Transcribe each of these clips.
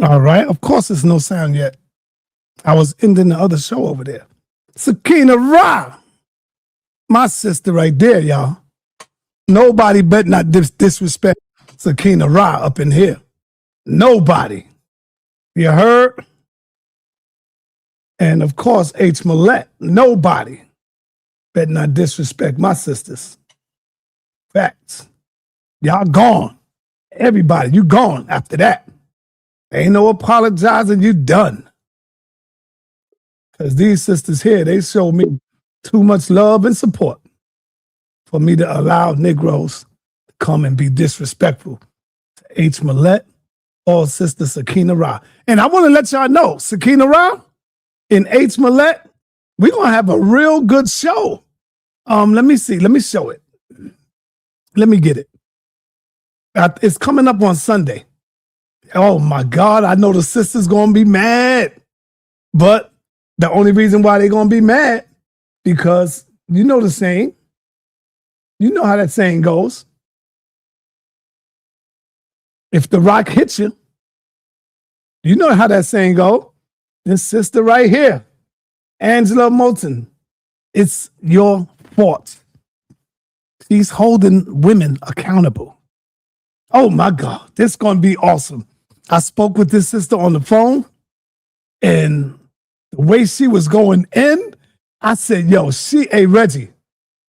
All right. Of course, there's no sound yet. I was ending the other show over there. Sakina Ra, my sister right there, y'all. Nobody better not disrespect Sakina Ra up in here. Nobody. You heard? And of course, H. Millette. Nobody better not disrespect my sisters. Facts. Y'all gone. Everybody, you gone after that. Ain't no apologizing, you done. Because these sisters here, they show me too much love and support for me to allow Negroes to come and be disrespectful to H. Millette or Sister Sakina Ra. And I want to let y'all know, Sakina Ra and H. Millette, we're going to have a real good show. Let me see. Let me show it. Let me get it. It's coming up on Sunday. Oh, my God. I know the sisters going to be mad. But the only reason why they're going to be mad, because you know the saying. You know how that saying goes. If the rock hits you, you know how that saying goes. This sister right here, Angela Moulton, it's your fault. She's holding women accountable. Oh my God, this is going to be awesome. I spoke with this sister on the phone, and the way she was going in, I said, yo, hey, Reggie.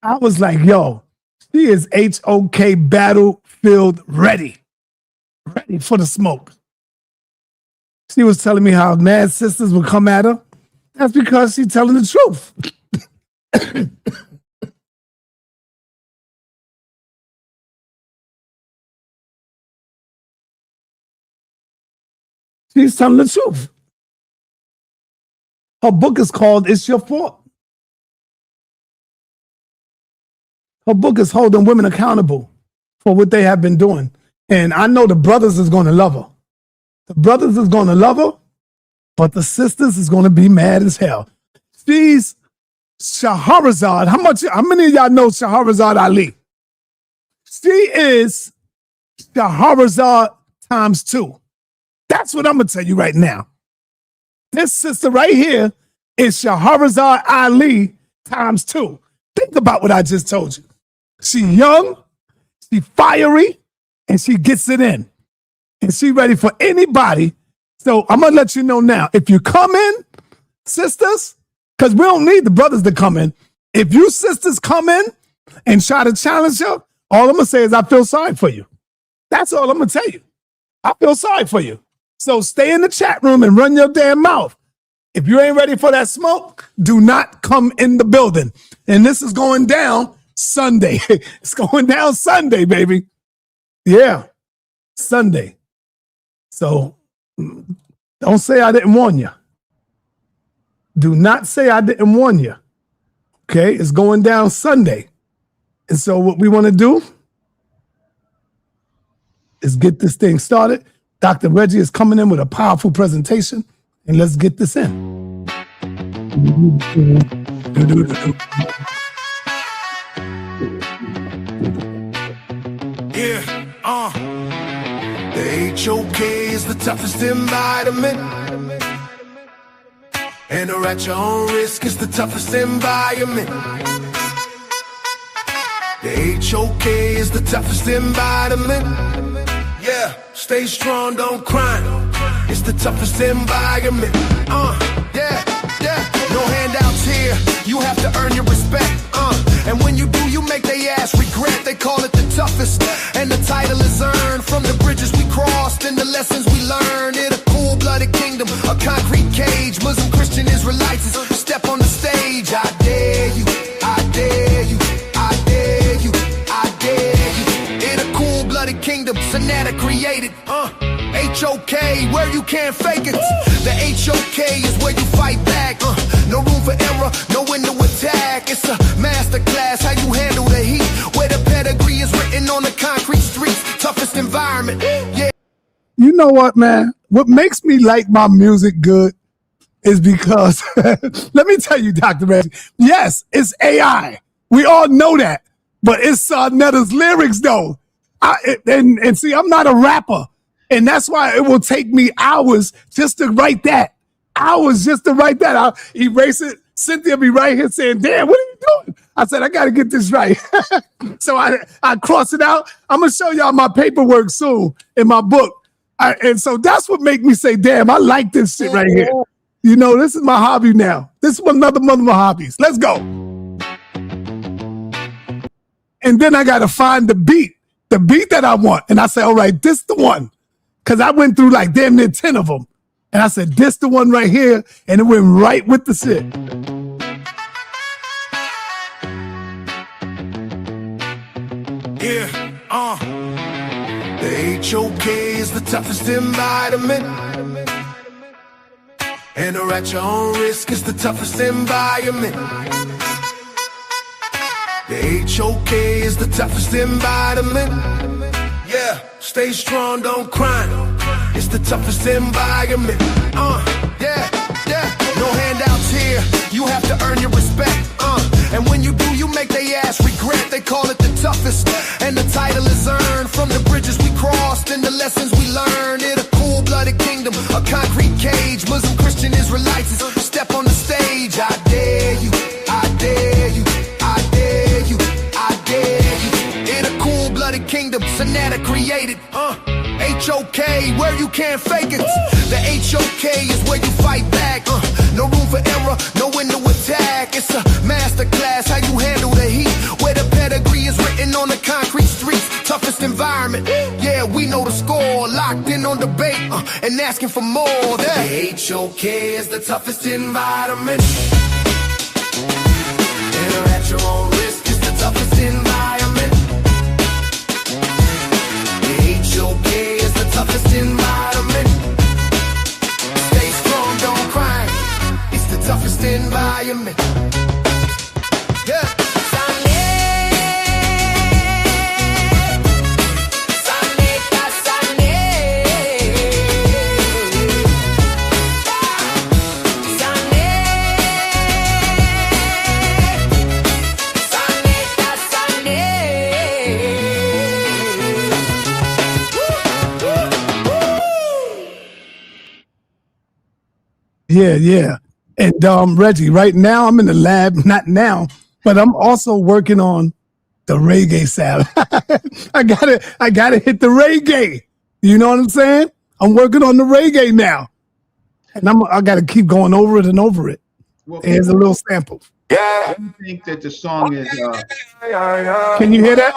I was like, yo, she is HOK battlefield ready. Ready for the smoke. She was telling me how mad sisters would come at her. That's because she's telling the truth. She's telling the truth. Her book is called It's Your Fault. Her book is holding women accountable for what they have been doing. And I know the brothers is going to love her. The brothers is going to love her, but the sisters is going to be mad as hell. She's Shahrazad. How many of y'all know Shahrazad Ali? She is Shahrazad times 2. That's what I'm going to tell you right now. This sister right here is Shahrazad Ali times 2. Think about what I just told you. She young, she fiery, and she gets it in. And she ready for anybody. So I'm going to let you know now. If you come in, sisters, because we don't need the brothers to come in. If you sisters come in and try to challenge her, all I'm going to say is I feel sorry for you. That's all I'm going to tell you. I feel sorry for you. So stay in the chat room and run your damn mouth. If you ain't ready for that smoke, do not come in the building. And this is going down Sunday. It's going down Sunday, baby. Yeah, Sunday. So don't say I didn't warn you. Do not say I didn't warn you. Okay, it's going down Sunday. And so what we want to do is get this thing started. Dr. Reggie is coming in with a powerful presentation, and let's get this in. The HOK is the toughest environment, and or at your own risk is the toughest environment. The HOK is the toughest environment. Yeah, stay strong, don't cry. It's the toughest environment. Yeah. No handouts here. You have to earn your respect. And when you do, you make they ass regret. They call it the toughest, and the title is earned from the bridges we crossed and the lessons we learned. In a cold-blooded kingdom, a concrete cage. Muslim, Christian, Israelites step on the stage. I dare you. I dare you. I dare you. I dare you. In a cold-blooded kingdom, sa.neter created. HOK, where you can't fake it. The HOK is where you fight back. No room for error, no window attack. It's a masterclass, how you handle the heat. Where the pedigree is written on the concrete streets. Toughest environment, yeah. You know what, man? What makes me like my music good is because, let me tell you, Dr. Reggie, yes, it's AI. We all know that. But it's sa.neter's lyrics, though. And see, I'm not a rapper. And that's why it will take me hours just to write that. Hours just to write that. I'll erase it. Cynthia be right here saying, damn, what are you doing? I said, I got to get this right. So I cross it out. I'm going to show y'all my paperwork soon in my book. And so that's what make me say, damn, I like this shit right here. You know, this is my hobby now. This is another one of my hobbies. Let's go. And then I got to find the beat that I want. And I say, all right, this the one. Because I went through like damn near 10 of them. And I said, this the one right here. And it went right with the shit. Yeah, the HOK is the toughest environment. And or at your own risk is the toughest environment. The HOK is the toughest environment. Yeah, stay strong, don't cry. It's the toughest environment. Yeah. No handouts here. You have to earn your respect. And when you do, you make they ass regret. They call it the toughest. And the title is earned from the bridges we crossed and the lessons we learned. In a cool-blooded kingdom, a concrete cage. Muslim, Christian, Israelites step on the stage. I dare you, I dare you, I dare you, I dare you. In a cool-blooded kingdom, sa.neter created. HOK, where you can't fake it. The HOK is where you fight back. No room for error, no window attack. It's a masterclass, how you handle the heat. Where the pedigree is written on the concrete streets. Toughest environment, yeah, we know the score. Locked in on debate and asking for more. The HOK is the toughest environment. Enter at your own risk, it's the toughest environment. The HOK is the toughest environment. Stay strong, don't cry. It's the toughest environment. Yeah. Yeah. And Reggie, right now I'm in the lab, not now, but I'm also working on the reggae salad. I gotta hit the reggae. You know what I'm saying? I'm working on the reggae now. And I gotta keep going over it and over it. Well, here's a little sample. Yeah. I think that the song is Can you hear that?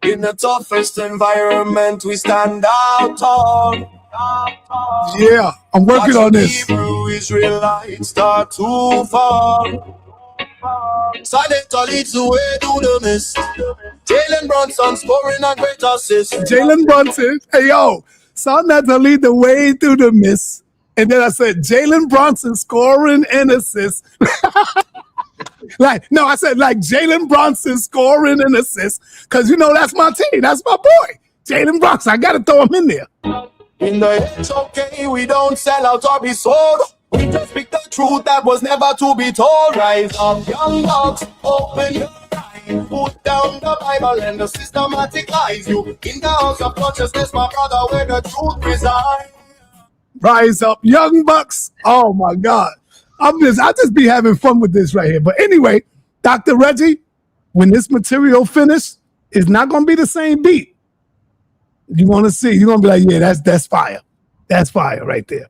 In the toughest environment, we stand out tall. Yeah, I'm working on this. Hebrew Israelites start to fall. sa.neter leads the way through the mist. Jalen Brunson scoring a great assist. Jalen Brunson, hey yo, sa.neter lead the way through the mist. And then I said, Jalen Brunson scoring an assist. I said Jalen Brunson scoring an assist. Because, you know, that's my team. That's my boy. Jalen Brunson. I got to throw him in there. In the HOK, we don't sell out or be sold. We just speak the truth that was never to be told. Rise up, young dogs, open your eyes. Put down the Bible and the systematic lies. You in the house of consciousness, my brother, where the truth resides. Rise up, young bucks. Oh, my God. I just be having fun with this right here. But anyway, Dr. Reggie, when this material finished, it's not going to be the same beat. You want to see, you're going to be like, yeah, that's fire. That's fire right there.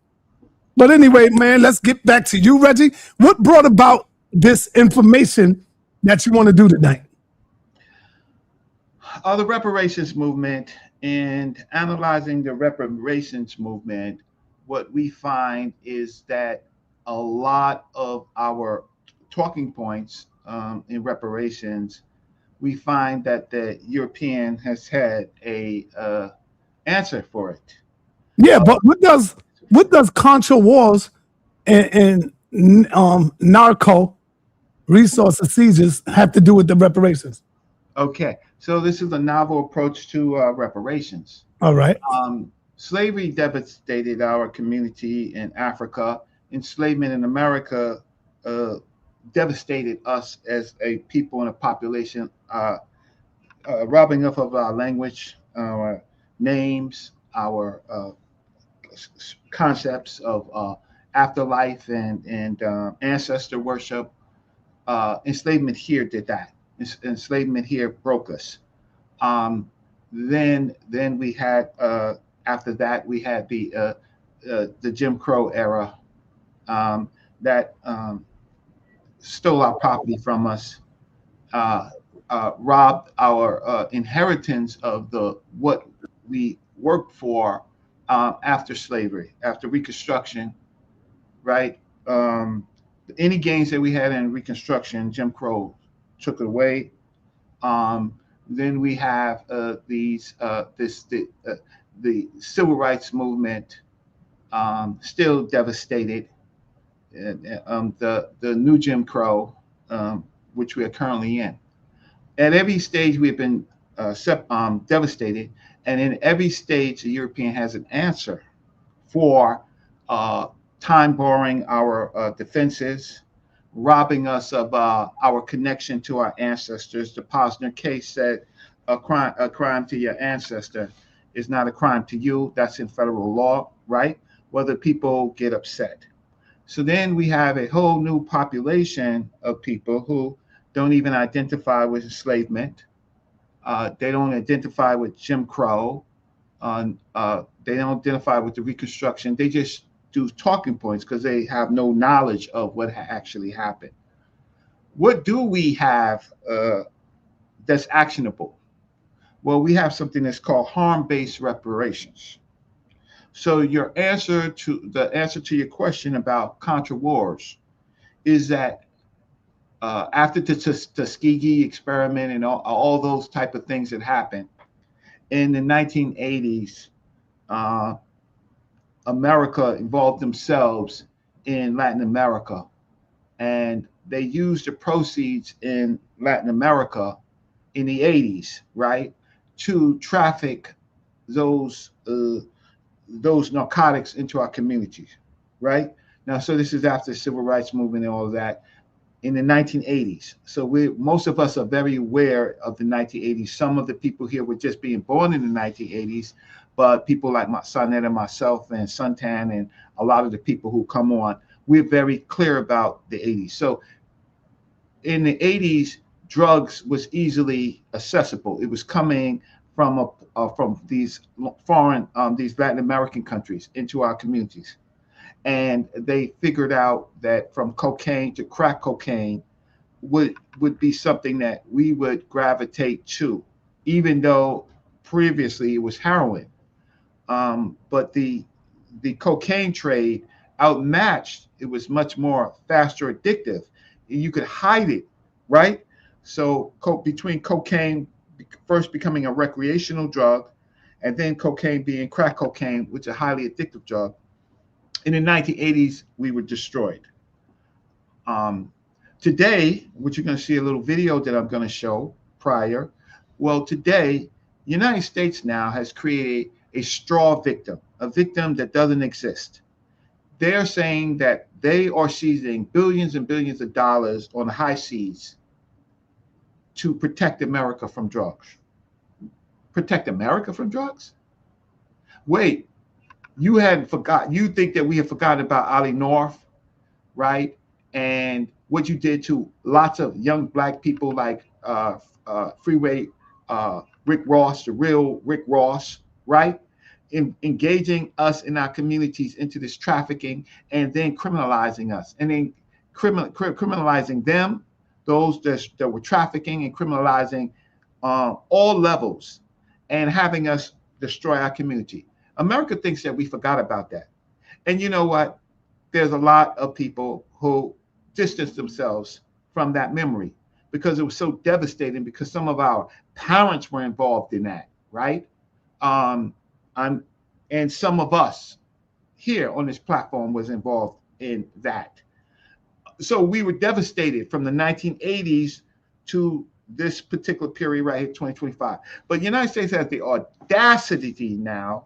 But anyway, man, let's get back to you, Reggie. What brought about this information that you want to do tonight? The reparations movement, and analyzing the reparations movement, what we find is that a lot of our talking points in reparations, we find that the European has had a answer for it. Yeah, but what does Contra wars and Narco resources seizures have to do with the reparations? Okay, so this is a novel approach to reparations. All right. Slavery devastated our community in Africa. Enslavement in America devastated us as a people and a population robbing us of our language, our names, our concepts of afterlife and ancestor worship. Enslavement here did that. Enslavement here broke us. Um, then we had after that we had the Jim Crow era that stole our property from us, uh, robbed our inheritance of the what we worked for after slavery, after Reconstruction, right? Any gains that we had in Reconstruction, Jim Crow took it away. Um, then we have the civil rights movement still devastated. The new Jim Crow, which we are currently in. At every stage, we've been devastated, and in every stage, the European has an answer for uh, time borrowing our defenses, robbing us of our connection to our ancestors. The Posner case said a crime to your ancestor is not a crime to you. That's in federal law, right? Whether people get upset. So then we have a whole new population of people who don't even identify with enslavement. They don't identify with Jim Crow. They don't identify with the Reconstruction. They just do talking points because they have no knowledge of what actually happened. What do we have that's actionable? Well, we have something that's called harm-based reparations. So the answer to your question about Contra wars is that after the Tuskegee experiment and all those type of things that happened in the 1980s, America involved themselves in Latin America, and they used the proceeds in Latin America in the 80s, right, to traffic those narcotics into our communities, right? Now, so this is after the civil rights movement and all of that in the 1980s. So most of us are very aware of the 1980s. Some of the people here were just being born in the 1980s, but people like my sa.neter, myself, and Suntan, and a lot of the people who come on, we're very clear about the 80s. So in the 80s, drugs was easily accessible. It was coming from these foreign, these Latin American countries into our communities. And they figured out that from cocaine to crack cocaine would be something that we would gravitate to, even though previously it was heroin. But the cocaine trade outmatched. It was much more faster, addictive. You could hide it, right? So between cocaine first becoming a recreational drug, and then cocaine being crack cocaine, which is a highly addictive drug, in the 1980s, we were destroyed. Today, which you're going to see a little video that I'm going to show prior. Well, today, the United States now has created a straw victim, a victim that doesn't exist. They're saying that they are seizing billions and billions of dollars on the high seas to protect America from drugs. Protect America from drugs? Wait, you hadn't forgot. You think that we have forgotten about Ali North, right? And what you did to lots of young black people like Freeway Rick Ross, the real Rick Ross, right? Engaging us in our communities into this trafficking and then criminalizing us, and then criminalizing them, those that were trafficking, and criminalizing all levels, and having us destroy our community. America thinks that we forgot about that. And you know what? There's a lot of people who distance themselves from that memory because it was so devastating, because some of our parents were involved in that, right? And some of us here on this platform was involved in that. So we were devastated from the 1980s to this particular period right here, 2025. But the United States has the audacity now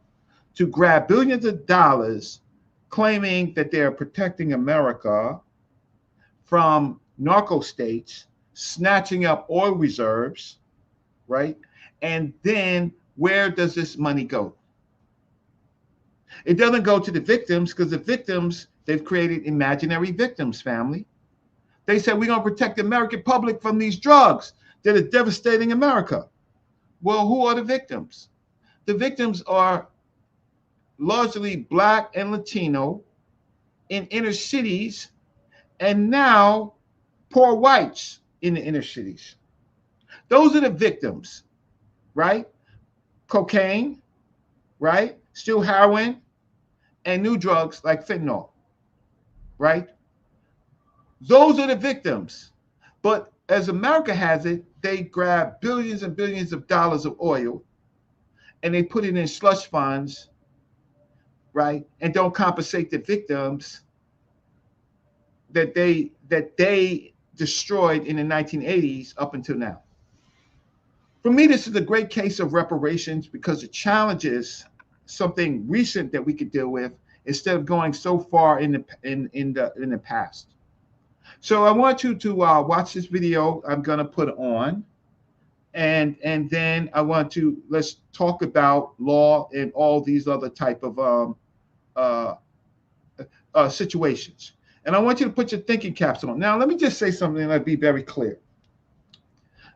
to grab billions of dollars, claiming that they're protecting America from narco states, snatching up oil reserves, right? And then where does this money go? It doesn't go to the victims, because the victims, they've created imaginary victims, family. They said, we're going to protect the American public from these drugs that are devastating America. Well, who are the victims? The victims are largely Black and Latino in inner cities, and now poor whites in the inner cities. Those are the victims, right? Cocaine, right? Still heroin, and new drugs like fentanyl, right? Those are the victims. But as America has it, they grab billions and billions of dollars of oil and they put it in slush funds, right? And don't compensate the victims that they destroyed in the 1980s up until now. For me, this is a great case of reparations because it challenges something recent that we could deal with instead of going so far in the past. So I want you to watch this video I'm going to put on, and then I want to let's talk about law and all these other type of situations. And I want you to put your thinking caps on. Now, let me just say something and I'll be very clear.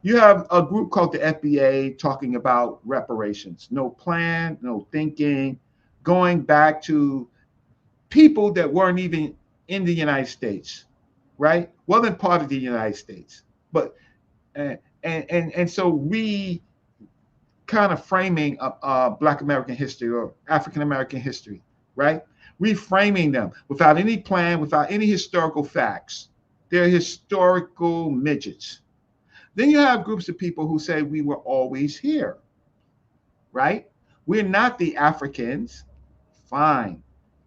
You have a group called the FBA talking about reparations. No plan, no thinking, going back to people that weren't even in the United States, right? Wasn't part of the United States. But and so we kind of framing Black American history or African American history, right? Reframing them without any plan, without any historical facts. They're historical midgets. Then you have groups of people who say we were always here, right? We're not the Africans. Fine.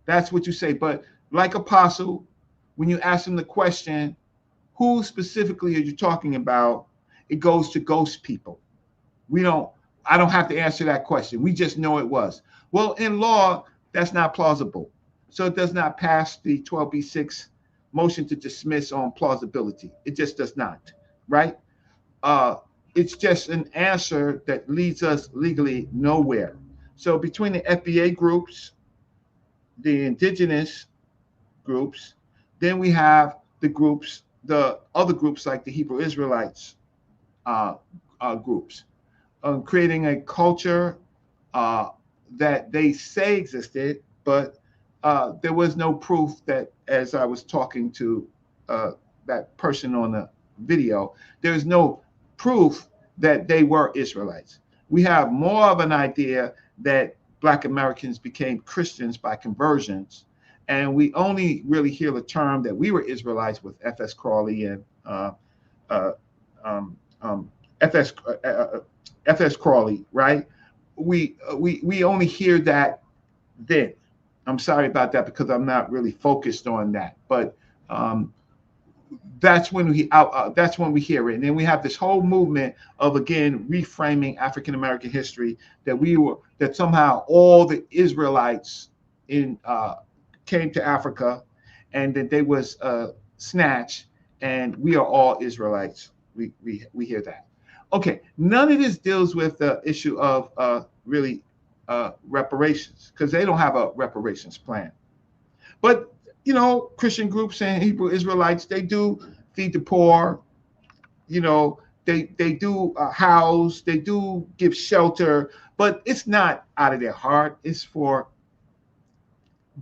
That's what you say. But like Apostle, when you ask them the question, who specifically are you talking about? It goes to ghost people. I don't have to answer that question. We just know it was. Well, in law, that's not plausible. So it does not pass the 12B6 motion to dismiss on plausibility. It just does not, right? It's just an answer that leads us legally nowhere. So between the FBA groups, the indigenous groups, then we have the other groups like the Hebrew Israelites groups, creating a culture that they say existed, but there was no proof that, as I was talking to that person on the video, there's no proof that they were Israelites. We have more of an idea that Black Americans became Christians by conversions, and we only really hear the term that we were Israelites with F.S. Crawley and F.S. Crawley, right? We only hear that then. I'm sorry about that because I'm not really focused on that, but that's when we hear it. And then we have this whole movement of, again, reframing African American history that somehow all the Israelites came to Africa and that they was snatched, and we are all Israelites. We hear that. Okay, none of this deals with the issue of really reparations, because they don't have a reparations plan. But Christian groups and Hebrew Israelites, they do feed the poor. They do house, they do give shelter, but it's not out of their heart. It's for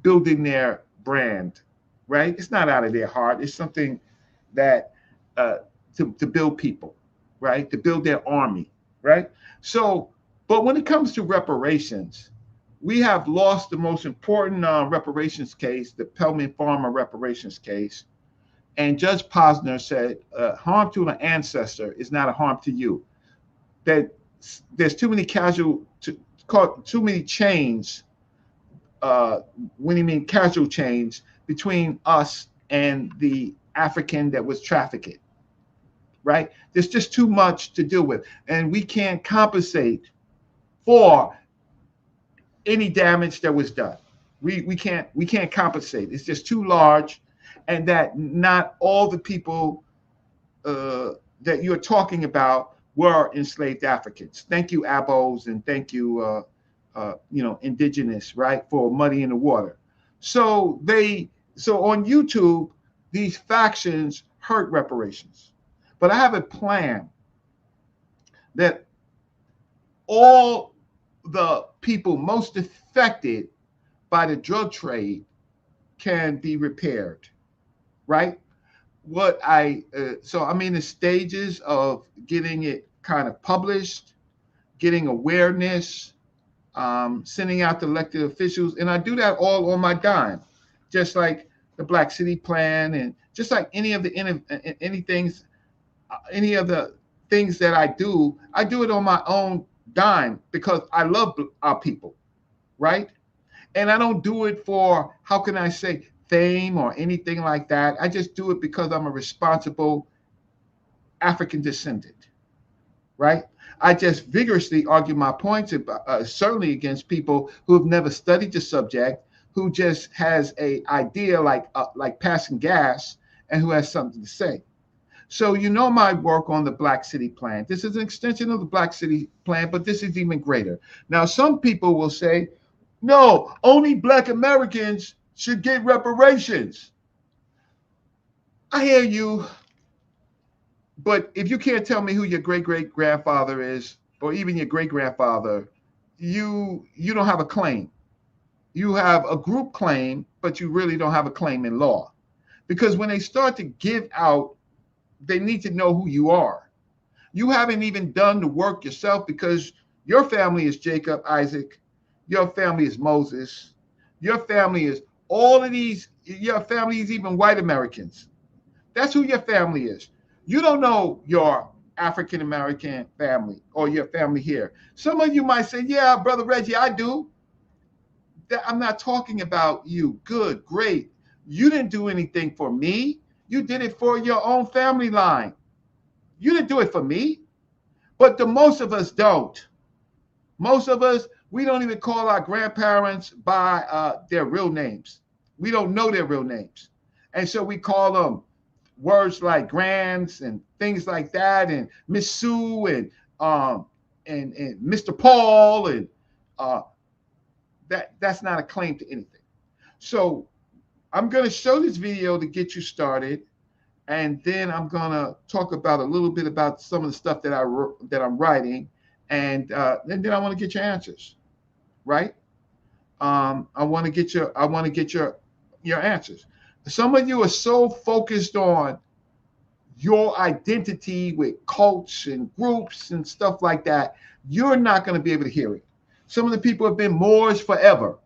building their brand, right? It's not out of their heart. It's something that to build people, right? To build their army, right? So, but when it comes to reparations, we have lost the most important reparations case, the Pelman Farmer reparations case. And Judge Posner said, harm to an ancestor is not a harm to you. That there's too many too many chains, when you mean casual chains, between us and the African that was trafficked, right? There's just too much to deal with. And we can't compensate for any damage that was done. We can't compensate. It's just too large, and that not all the people that you're talking about were enslaved Africans. Thank you, Abos, and thank you, indigenous, right, for muddying the water. So on YouTube, these factions hurt reparations. But I have a plan that all the people most affected by the drug trade can be repaired, right? So I'm in the stages of getting it kind of published, getting awareness, sending out to elected officials, and I do that all on my dime, just like the Black City Plan, and just like any of the things that I do it on my own dime because I love our people, right? And I don't do it for, how can I say, fame or anything like that. I just do it because I'm a responsible African descendant, right? I just vigorously argue my points, certainly against people who have never studied the subject, who just has a idea like passing gas, and who has something to say. So my work on the Black City Plan. This is an extension of the Black City Plan, but this is even greater. Now, some people will say, no, only Black Americans should get reparations. I hear you. But if you can't tell me who your great-great-grandfather is, or even your great-grandfather, you don't have a claim. You have a group claim, but you really don't have a claim in law. Because when they start to give out, they need to know who you are. You haven't even done the work yourself, because your family is Jacob, Isaac. Your family is Moses. Your family is all of these. Your family is even white Americans. That's who your family is. You don't know your African-American family or your family here. Some of you might say, yeah, Brother Reggie, I do. I'm not talking about you. Good, great. You didn't do anything for me. You did it for your own family line. You didn't do it for me. But most of us don't. Most of us, we don't even call our grandparents by their real names. We don't know their real names. And so we call them words like grands and things like that, and Miss Sue and Mr. Paul, and that's not a claim to anything. So I'm going to show this video to get you started, and then I'm going to talk about a little bit about some of the stuff that I'm writing, and then I want to get your answers, right? I want to get your answers. Some of you are so focused on your identity with cults and groups and stuff like that, you're not going to be able to hear it. Some of the people have been Moors forever.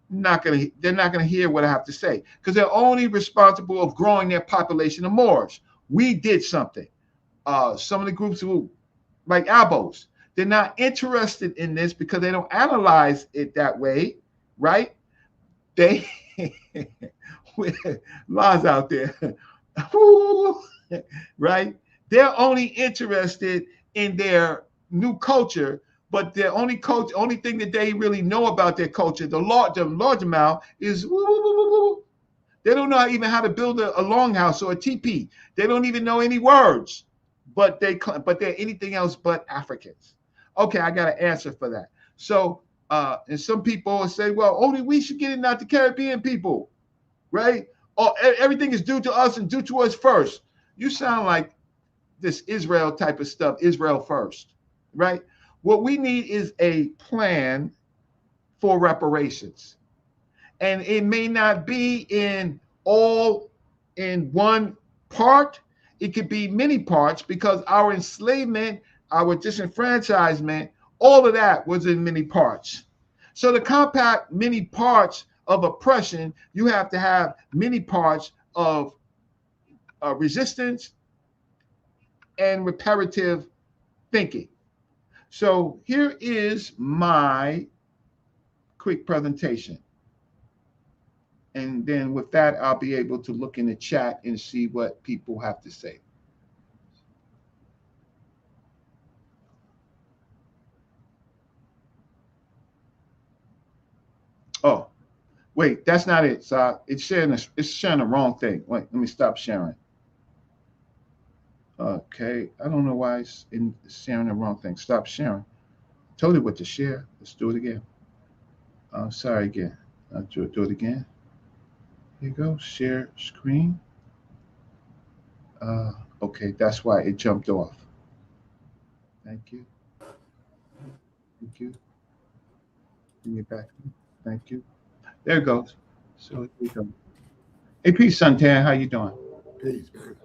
They're not going to hear what I have to say, because they're only responsible of growing their population of Moors. We did something. Some of the groups who, like Abos, they're not interested in this because they don't analyze it that way, right? They laws out there, right? They're only interested in their new culture, but their only thing that they really know about their culture, the large amount, is they don't know even how to build a longhouse or a teepee. They don't even know any words, but they're anything else but Africans. Okay, I got an answer for that. So, and some people say, well, only we should get it, not the Caribbean people, right? Or everything is due to us and due to us first. You sound like this Israel type of stuff, Israel first, right? What we need is a plan for reparations. And it may not be in one part. It could be many parts, because our enslavement, our disenfranchisement, all of that was in many parts. So to compact many parts of oppression, you have to have many parts of resistance and reparative thinking. So here is my quick presentation. And then with that, I'll be able to look in the chat and see what people have to say. Oh, wait, that's not it. So it's sharing the wrong thing. Wait, let me stop sharing. Okay, I don't know why it's sharing the wrong thing. Stop sharing. Told you what to share. Let's do it again. Sorry again. Do it again. Here you go. Share screen. Okay, that's why it jumped off. Thank you. Thank you. Bring it back. Thank you. There it goes. So here we go. Hey, peace, Suntan. How you doing? Peace, man.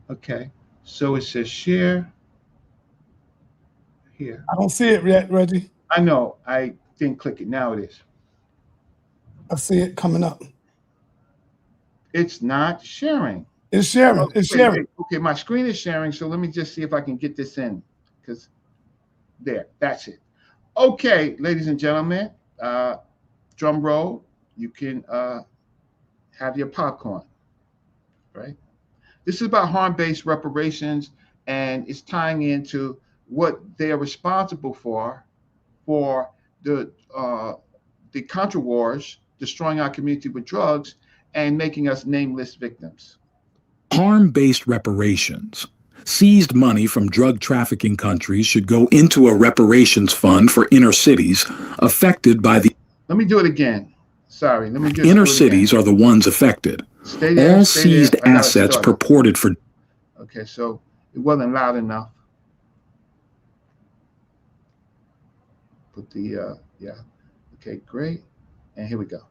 Okay. So it says share here. I don't see it yet, Reggie. I know. I didn't click it. Now it is. I see it coming up. It's not sharing. It's sharing. It's sharing. Okay, my screen is sharing. So let me just see if I can get this in. Because there, that's it. Okay, ladies and gentlemen, drum roll. You can have your popcorn, right? This is about harm-based reparations, and it's tying into what they are responsible for the Contra wars, destroying our community with drugs, and making us nameless victims. Harm-based reparations. Seized money from drug trafficking countries should go into a reparations fund for inner cities affected by the... Let me do it again. Sorry, let me just Inner cities are the ones affected. Stay there, All stay seized there. I gotta assets start. purported for... Okay, so it wasn't loud enough. Put the, yeah. Okay, great. And here we go.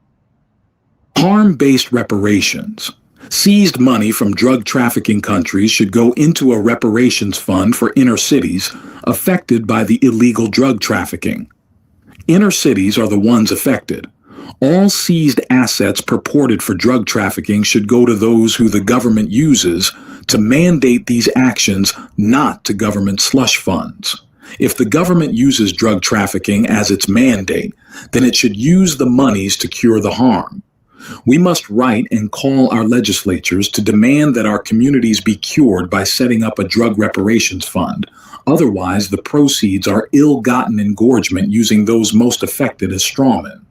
Harm-based reparations. Seized money from drug trafficking countries should go into a reparations fund for inner cities affected by the illegal drug trafficking. Inner cities are the ones affected. All seized assets purported for drug trafficking should go to those who the government uses to mandate these actions, not to government slush funds. If the government uses drug trafficking as its mandate, then it should use the monies to cure the harm. We must write and call our legislatures to demand that our communities be cured by setting up a drug reparations fund. Otherwise, the proceeds are ill-gotten engorgement using those most affected as strawmen.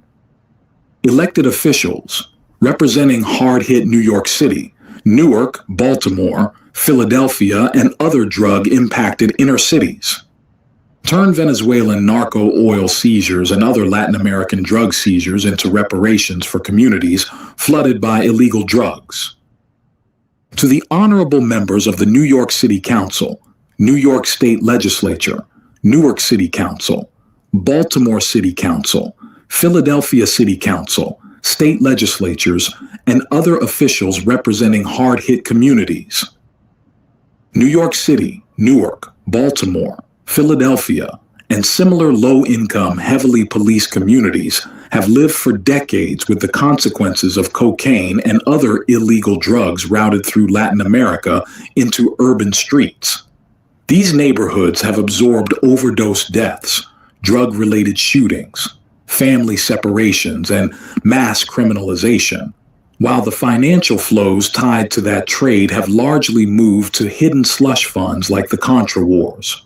Elected officials representing hard-hit New York City, Newark, Baltimore, Philadelphia, and other drug-impacted inner cities. Turn Venezuelan narco oil seizures and other Latin American drug seizures into reparations for communities flooded by illegal drugs. To the honorable members of the New York City Council, New York State Legislature, Newark City Council, Baltimore City Council, Philadelphia City Council, state legislatures, and other officials representing hard-hit communities. New York City, Newark, Baltimore, Philadelphia, and similar low-income, heavily policed communities have lived for decades with the consequences of cocaine and other illegal drugs routed through Latin America into urban streets. These neighborhoods have absorbed overdose deaths, drug-related shootings, family separations, and mass criminalization, while the financial flows tied to that trade have largely moved to hidden slush funds like the Contra wars.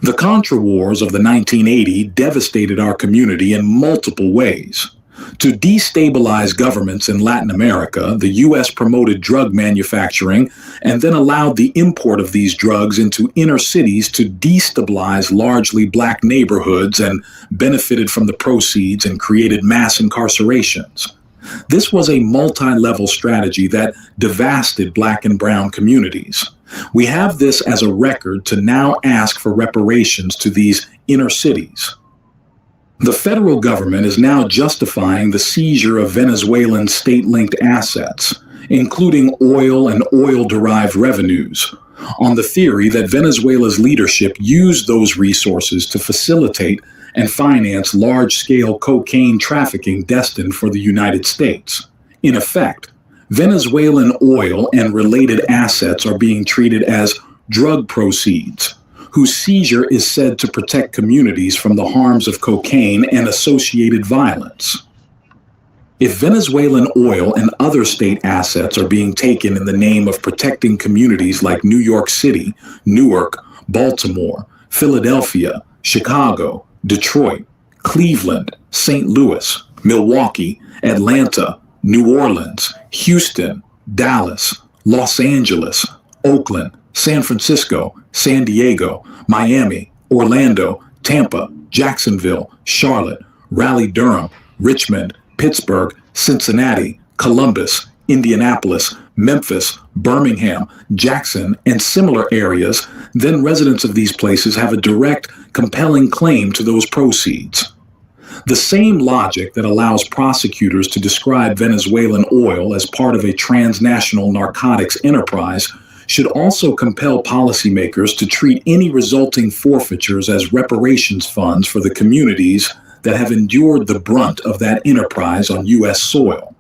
The Contra wars of the 1980s devastated our community in multiple ways. To destabilize governments in Latin America, the U.S. promoted drug manufacturing and then allowed the import of these drugs into inner cities to destabilize largely black neighborhoods and benefited from the proceeds and created mass incarcerations. This was a multi-level strategy that devastated black and brown communities. We have this as a record to now ask for reparations to these inner cities. The federal government is now justifying the seizure of Venezuelan state-linked assets, including oil and oil-derived revenues, on the theory that Venezuela's leadership used those resources to facilitate and finance large-scale cocaine trafficking destined for the United States. In effect, Venezuelan oil and related assets are being treated as drug proceeds, whose seizure is said to protect communities from the harms of cocaine and associated violence. If Venezuelan oil and other state assets are being taken in the name of protecting communities like New York City, Newark, Baltimore, Philadelphia, Chicago, Detroit, Cleveland, St. Louis, Milwaukee, Atlanta, New Orleans, Houston, Dallas, Los Angeles, Oakland, San Francisco, San Diego, Miami, Orlando, Tampa, Jacksonville, Charlotte, Raleigh-Durham, Richmond, Pittsburgh, Cincinnati, Columbus, Indianapolis, Memphis, Birmingham, Jackson, and similar areas, then residents of these places have a direct, compelling claim to those proceeds. The same logic that allows prosecutors to describe Venezuelan oil as part of a transnational narcotics enterprise should also compel policymakers to treat any resulting forfeitures as reparations funds for the communities that have endured the brunt of that enterprise on U.S. soil.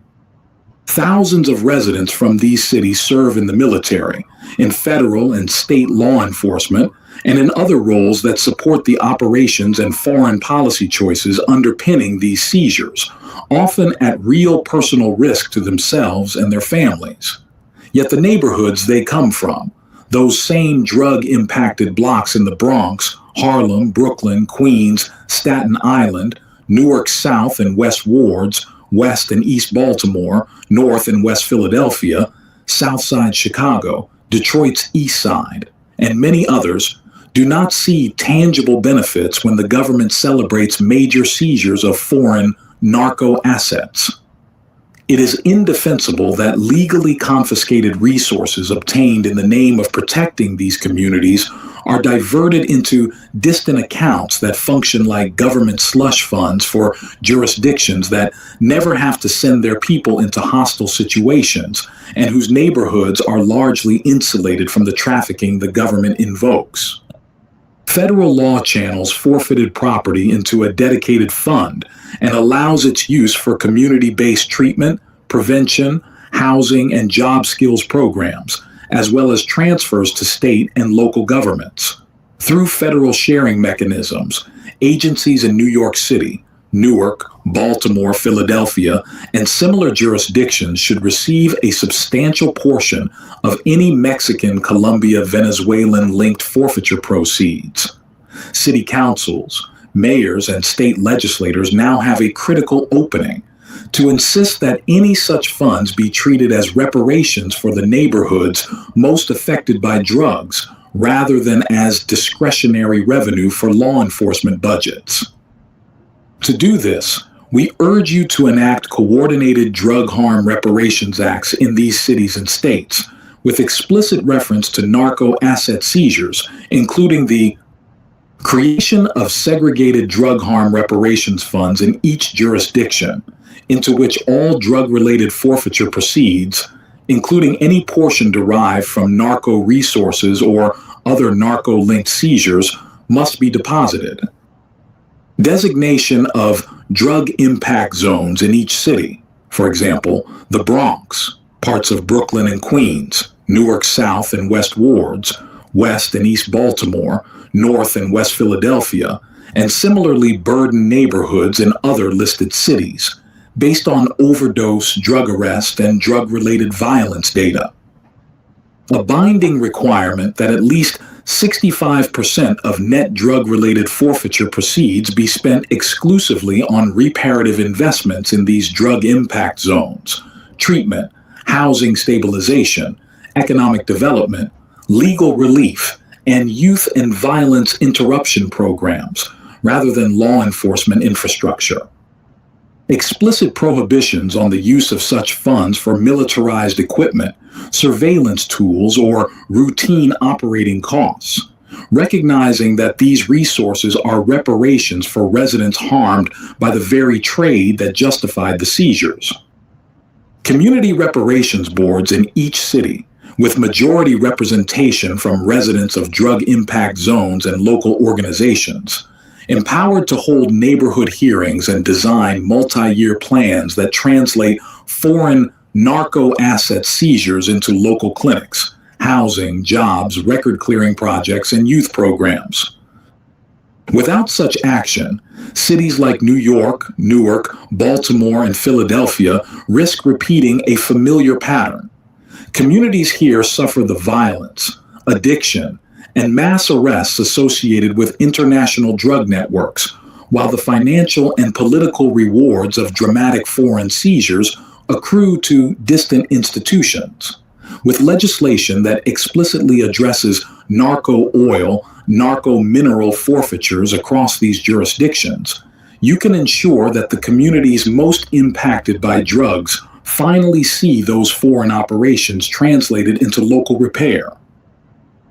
Thousands of residents from these cities serve in the military, in federal and state law enforcement, and in other roles that support the operations and foreign policy choices underpinning these seizures, often at real personal risk to themselves and their families. Yet the neighborhoods they come from, those same drug-impacted blocks in the Bronx, Harlem, Brooklyn, Queens, Staten Island, Newark South and West Wards, West and East Baltimore, North and West Philadelphia, South Side Chicago, Detroit's East Side, and many others, do not see tangible benefits when the government celebrates major seizures of foreign narco assets. It is indefensible that legally confiscated resources obtained in the name of protecting these communities are diverted into distant accounts that function like government slush funds for jurisdictions that never have to send their people into hostile situations and whose neighborhoods are largely insulated from the trafficking the government invokes. Federal law channels forfeited property into a dedicated fund and allows its use for community-based treatment, prevention, housing, and job skills programs, as well as transfers to state and local governments. Through federal sharing mechanisms, agencies in New York City, Newark, Baltimore, Philadelphia, and similar jurisdictions should receive a substantial portion of any Mexican, Colombia, Venezuelan-linked forfeiture proceeds. City councils, mayors, and state legislators now have a critical opening to insist that any such funds be treated as reparations for the neighborhoods most affected by drugs, rather than as discretionary revenue for law enforcement budgets. To do this, we urge you to enact coordinated drug harm reparations acts in these cities and states, with explicit reference to narco asset seizures, including the creation of segregated drug harm reparations funds in each jurisdiction, into which all drug-related forfeiture proceeds, including any portion derived from narco resources or other narco-linked seizures, must be deposited. Designation of drug impact zones in each city, for example, the Bronx, parts of Brooklyn and Queens, Newark South and West Wards, West and East Baltimore, North and West Philadelphia, and similarly burdened neighborhoods in other listed cities, based on overdose, drug arrest, and drug-related violence data. A binding requirement that at least 65% of net drug-related forfeiture proceeds be spent exclusively on reparative investments in these drug impact zones, treatment, housing stabilization, economic development, legal relief, and youth and violence interruption programs, rather than law enforcement infrastructure. Explicit prohibitions on the use of such funds for militarized equipment, surveillance tools, or routine operating costs, recognizing that these resources are reparations for residents harmed by the very trade that justified the seizures. Community reparations boards in each city, with majority representation from residents of drug impact zones and local organizations, empowered to hold neighborhood hearings and design multi-year plans that translate foreign narco asset seizures into local clinics, housing, jobs, record-clearing projects, and youth programs. Without such action, cities like New York, Newark, Baltimore, and Philadelphia risk repeating a familiar pattern. Communities here suffer the violence, addiction, and mass arrests associated with international drug networks, while the financial and political rewards of dramatic foreign seizures accrue to distant institutions. with legislation that explicitly addresses narco oil, narco mineral forfeitures across these jurisdictions, you can ensure that the communities most impacted by drugs finally see those foreign operations translated into local repair.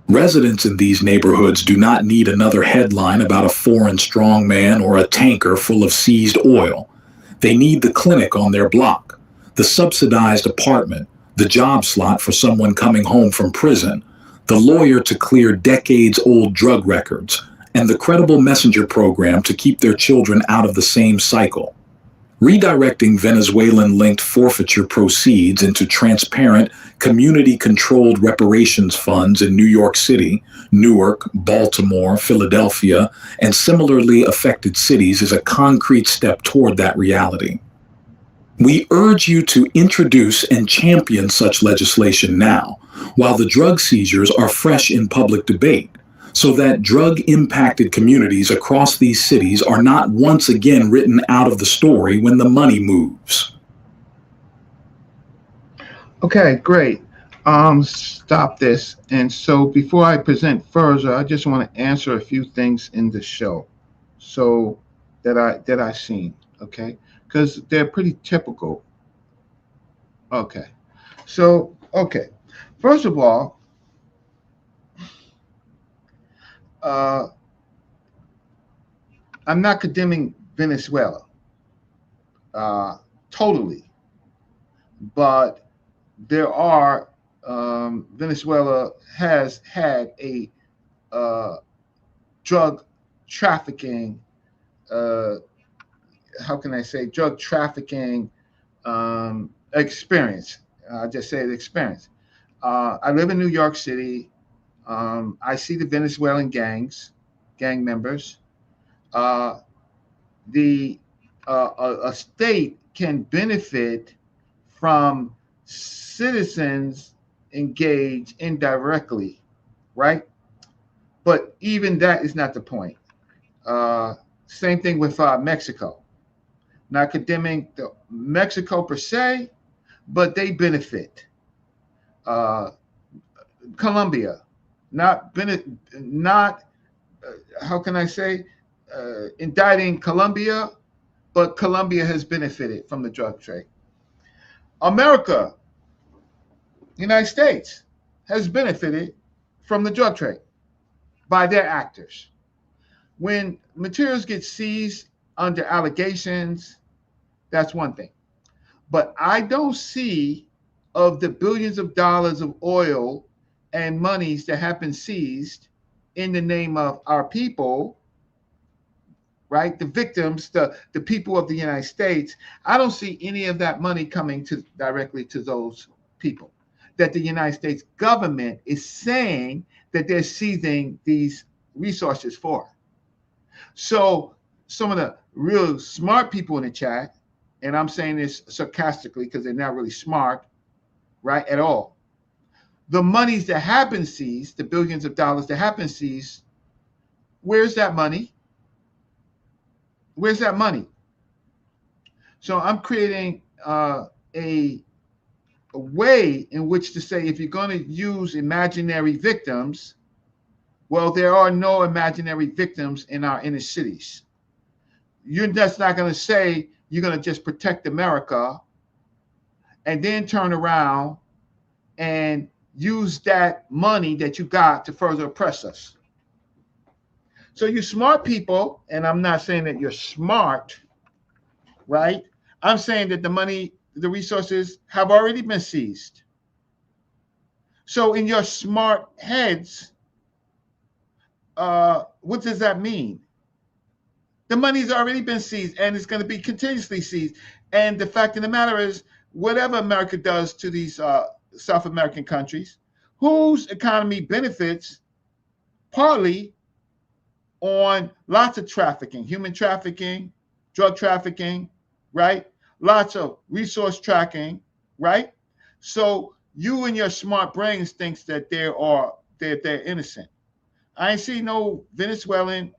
Residents in these neighborhoods do not need another headline about a foreign strongman or a tanker full of seized oil. They need the clinic on their block, the subsidized apartment, the job slot for someone coming home from prison, the lawyer to clear decades-old drug records, and the credible messenger program to keep their children out of the same cycle. Redirecting Venezuelan-linked forfeiture proceeds into transparent, community-controlled reparations funds in New York City, Newark, Baltimore, Philadelphia, and similarly affected cities is a concrete step toward that reality. We urge you to introduce and champion such legislation now, while the drug seizures are fresh in public debate, so that drug-impacted communities across these cities are not once again written out of the story when the money moves. Okay, great. Stop this. And so before I present further, I just want to answer a few things in the show, so that I've seen. Okay, because they're pretty typical. Okay, so first of all, I'm not condemning Venezuela totally, but there are Venezuela has had a drug trafficking. How can I say drug trafficking experience? I just say the experience. I live in New York City. I see the Venezuelan gang members. A state can benefit from citizens engaged indirectly, right? But even that is not the point. Same thing with Mexico. Not condemning Mexico per se, but they benefit. Colombia, how can I say, indicting Colombia, but Colombia has benefited from the drug trade. America, United States, has benefited from the drug trade by their actors. When materials get seized under allegations, that's one thing. But I don't see, of the billions of dollars of oil and monies that have been seized in the name of our people, right? The victims, the people of the United States, I don't see any of that money coming directly to those people that the United States government is saying that they're seizing these resources for. So some of the real smart people in the chat, and I'm saying this sarcastically because they're not really smart, right, at all. The monies that have been seized, the billions of dollars that have been seized, where's that money? Where's that money? So I'm creating a way in which to say, if you're going to use imaginary victims, well, there are no imaginary victims in our inner cities. You're just not going to say you're going to just protect America and then turn around and use that money that you got to further oppress us. So you smart people, and I'm not saying that you're smart, right? I'm saying that the money, the resources have already been seized. So in your smart heads, what does that mean? The money's already been seized, and it's going to be continuously seized. And the fact of the matter is, whatever America does to these South American countries, whose economy benefits partly on lots of trafficking, human trafficking, drug trafficking, right? Lots of resource tracking, right? So you and your smart brains thinks that they're innocent. I ain't see no Venezuelan,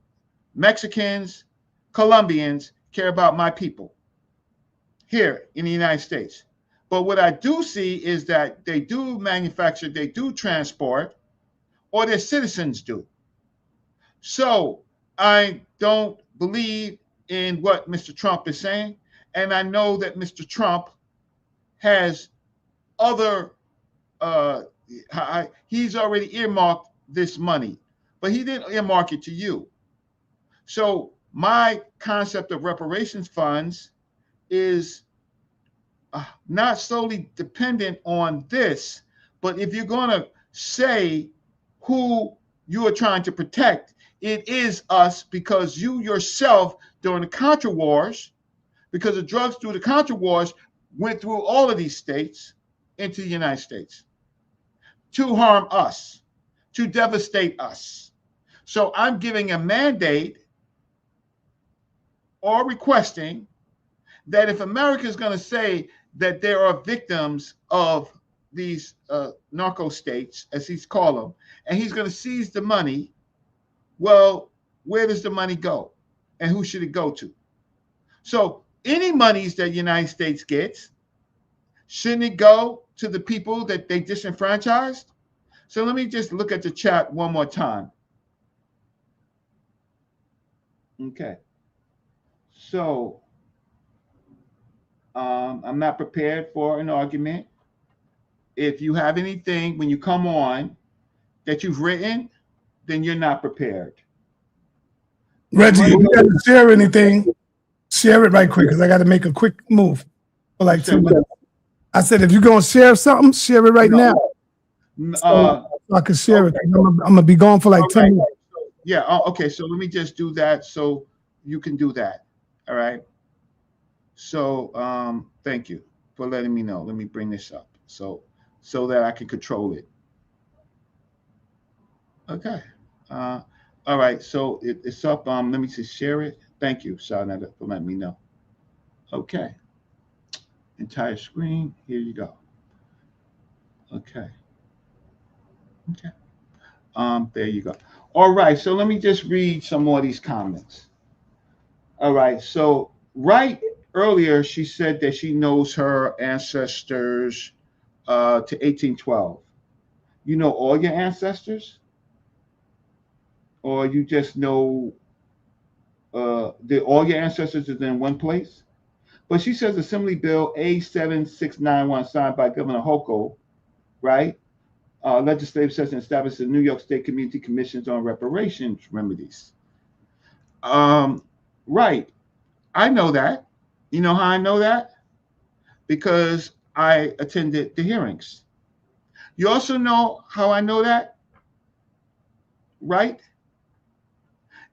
Mexicans, Colombians care about my people here in the United States. But what I do see is that they do manufacture, they do transport, or their citizens do. So I don't believe in what Mr. Trump is saying. And I know that Mr. Trump has other, he's already earmarked this money, but he didn't earmark it to you. So my concept of reparations funds is not solely dependent on this, but if you're going to say who you are trying to protect, it is us, because you yourself during the Contra wars, because the drugs through the Contra wars went through all of these states into the United States to harm us, to devastate us. So I'm giving a mandate or requesting that if America is going to say that there are victims of these narco states, as he's called them, and he's going to seize the money, well, where does the money go? And who should it go to? So any monies that the United States gets, shouldn't it go to the people that they disenfranchised? So let me just look at the chat one more time. Okay. So I'm not prepared for an argument. If you have anything when you come on that you've written, then you're not prepared. Reggie, if you got to share anything, share it right quick, because I got to make a quick move for like 2 minutes. I said, if you're going to share something, share it right now. So I can share it. I'm going to be gone for like 10 minutes. Yeah, okay, so let me just do that so you can do that. All right. So thank you for letting me know. Let me bring this up so that I can control it. Okay. All right, so it's up. Let me just share it. Thank you, sa.neter, for letting me know. Okay. Entire screen. Here you go. Okay. Okay. There you go. All right, so let me just read some more of these comments. All right, so right earlier, she said that she knows her ancestors to 1812. You know all your ancestors? Or you just know all your ancestors is in one place? But she says Assembly Bill A7691, signed by Governor Hochul, right? Legislative session established the New York State Community Commissions on Reparations Remedies. Right. I know that. You know how I know that? Because I attended the hearings. You also know how I know that? Right?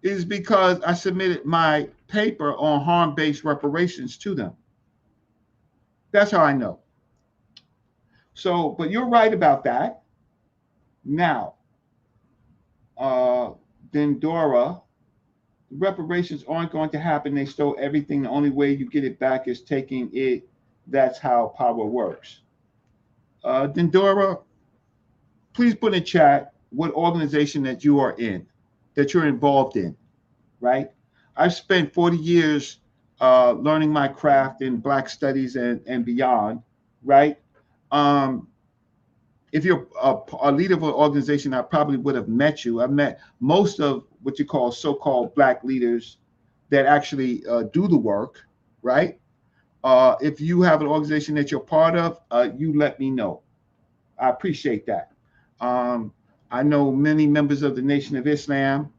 Is because I submitted my paper on harm-based reparations to them. That's how I know. So, but you're right about that. Now, then Dora, reparations aren't going to happen. They stole everything. The only way you get it back is taking it. That's how power works. Then Dora, please put in chat what organization that you are in, that you're involved in, right? I've spent 40 years learning my craft in Black studies and beyond, right? If you're a leader of an organization, I probably would have met you. I've met most of what you call so-called Black leaders that actually do the work, right? If you have an organization that you're part of, you let me know. I appreciate that. I know many members of the Nation of Islam.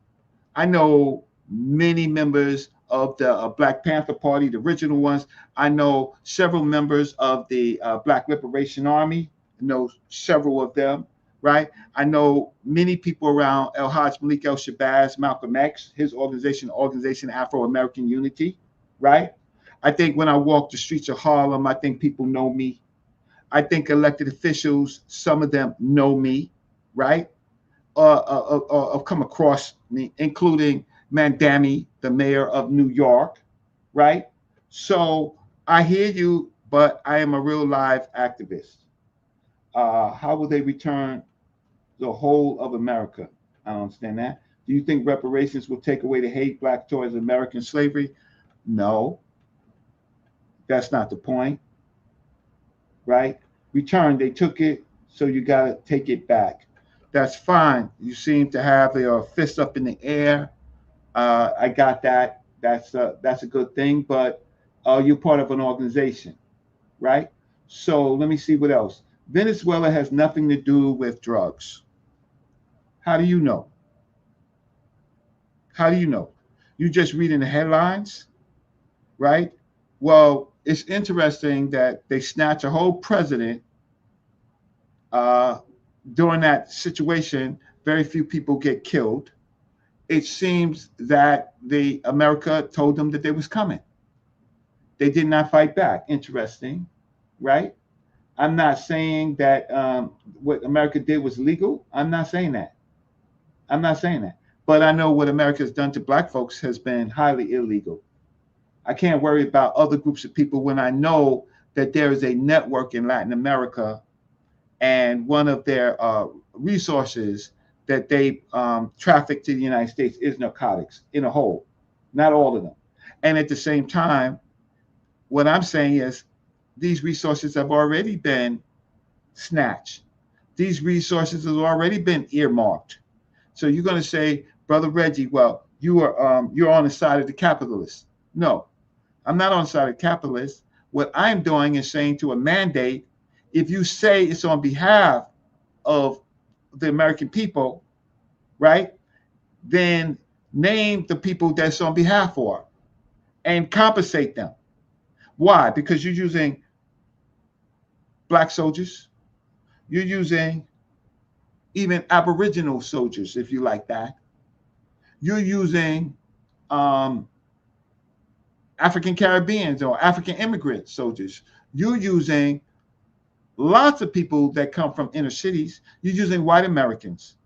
I know many members of the Black Panther Party, the original ones. I know several members of the Black Liberation Army. I know several of them, right? I know many people around El-Hajj Malik El-Shabazz, Malcolm X, his organization Afro-American Unity, right? I think when I walk the streets of Harlem, I think people know me. I think elected officials, some of them know me, right? Have come across me, including Mandami, the mayor of New York, right? So I hear you, but I am a real live activist. How will they return the whole of America? I don't understand that. Do you think reparations will take away the hate Black towards American slavery? No, that's not the point. right? Return, they took it, so you got to take it back. That's fine. You seem to have your fist up in the air. I got that. That's a good thing, but you're part of an organization, right? So let me see what else. Venezuela has nothing to do with drugs. How do you know? How do you know? You just reading the headlines, right? Well, it's interesting that they snatch a whole president uh, during that situation. Very few people get killed. It seems that the America told them that they was coming. They did not fight back. Interesting, right? I'm not saying that what America did was legal. I'm not saying that. I'm not saying that. But I know what America has done to black folks has been highly illegal. I can't worry about other groups of people when I know that there is a network in Latin America, and one of their resources that they traffic to the United States is narcotics in a whole, not all of them. And at the same time, what I'm saying is these resources have already been snatched. These resources have already been earmarked. So you're going to say, Brother Reggie, well, you're on the side of the capitalists. No, I'm not on the side of capitalists. What I'm doing is saying to a mandate, if you say it's on behalf of the American people, right, then name the people that's on behalf for and compensate them. Why? Because you're using black soldiers. You're using even Aboriginal soldiers, if you like that. You're using African Caribbeans or African immigrant soldiers. You're using lots of people that come from inner cities. You're using white Americans,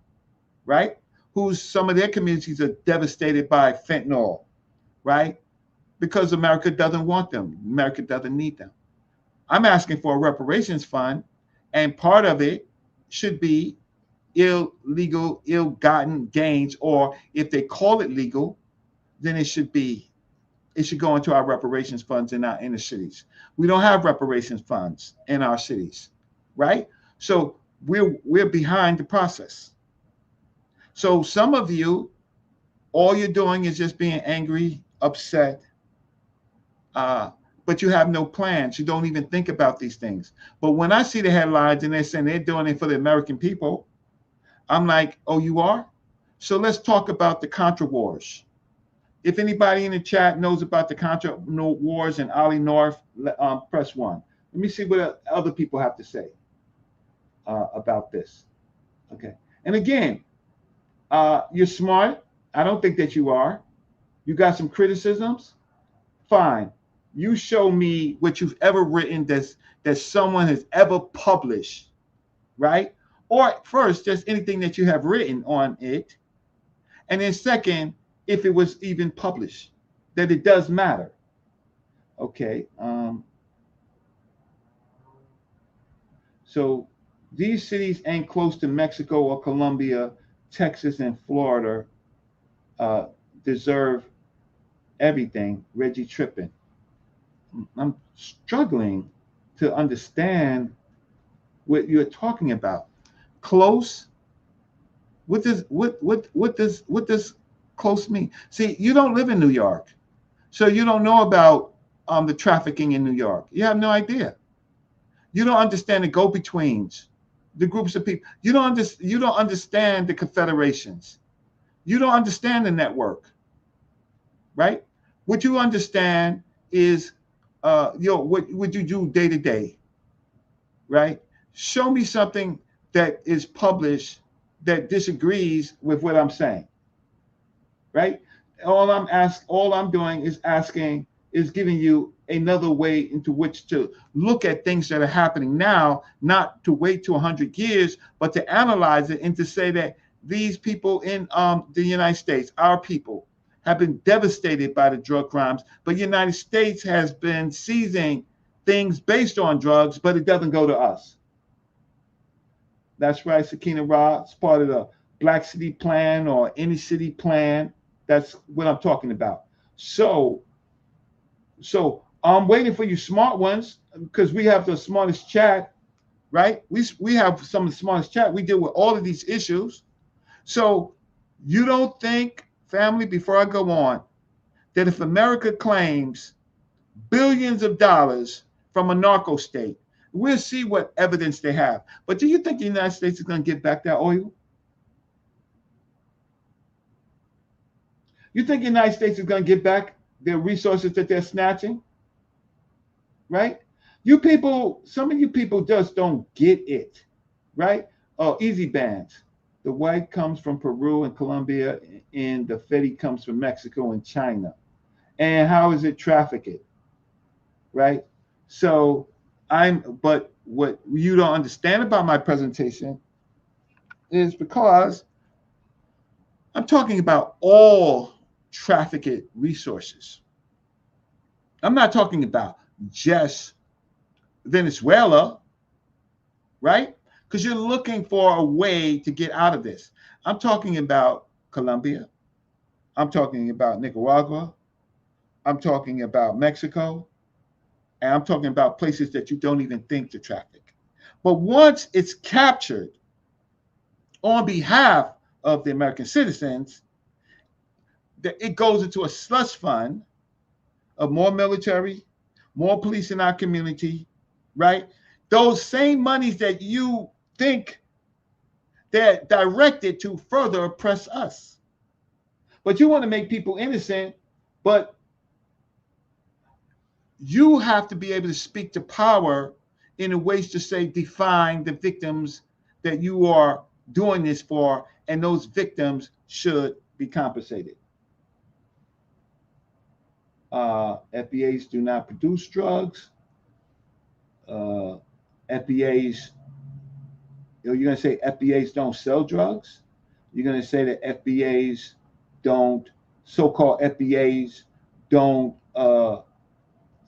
right? Whose some of their communities are devastated by fentanyl, right? Because America doesn't want them. America doesn't need them. I'm asking for a reparations fund, and part of it should be illegal, ill-gotten gains, or if they call it legal, then it should go into our reparations funds in our inner cities. We don't have reparations funds in our cities, right? So we're behind the process. So some of you, all you're doing is just being angry, upset, but you have no plans. You don't even think about these things. But when I see the headlines and they're saying they're doing it for the American people, I'm like, oh, you are? So let's talk about the Contra wars. If anybody in the chat knows about the Contra wars in Ali North, press 1. Let me see what other people have to say about this. Okay. And again, you're smart. I don't think that you are. You got some criticisms. Fine. You show me what you've ever written that someone has ever published, right? Or first, just anything that you have written on it. And then second, if it was even published, that it does matter. Okay. So these cities ain't close to Mexico or Colombia, Texas and Florida deserve everything. Reggie tripping. I'm struggling to understand what you're talking about. Close? What does close mean? See, you don't live in New York, so you don't know about the trafficking in New York. You have no idea. You don't understand the go-betweens, the groups of people. You don't understand the confederations. You don't understand the network, right? What you understand is what you do day to day, right? Show me something that is published that disagrees with what I'm saying, right? All I'm doing is giving you another way into which to look at things that are happening now, not to wait to 100 years, but to analyze it and to say that these people in the United States, our people, have been devastated by the drug crimes, but the United States has been seizing things based on drugs, but it doesn't go to us. That's right, Sakina Ra. It's part of the Black City Plan or any city plan. That's what I'm talking about. So I'm waiting for you smart ones because we have the smartest chat, right? We have some of the smartest chat. We deal with all of these issues. So you don't think, family, before I go on, that if America claims billions of dollars from a narco state, we'll see what evidence they have. But do you think the United States is going to get back that oil? You think the United States is going to get back their resources that they're snatching? Right? You people, some of you people just don't get it. Right? Oh, easy bands. The white comes from Peru and Colombia, and the Fetty comes from Mexico and China. And how is it trafficked? Right? So but what you don't understand about my presentation is because I'm talking about all trafficked resources. I'm not talking about just Venezuela, right? Because you're looking for a way to get out of this. I'm talking about Colombia. I'm talking about Nicaragua. I'm talking about Mexico. And I'm talking about places that you don't even think to traffic. But once it's captured on behalf of the American citizens, it goes into a slush fund of more military, more police in our community, right? Those same monies that you think they're directed to further oppress us. But you want to make people innocent, but you have to be able to speak to power in a way to say, define the victims that you are doing this for, and those victims should be compensated. FBAs do not produce drugs. FBAs, you're going to say FBAs don't sell drugs. You're going to say that FBAs don't, so-called FBAs don't,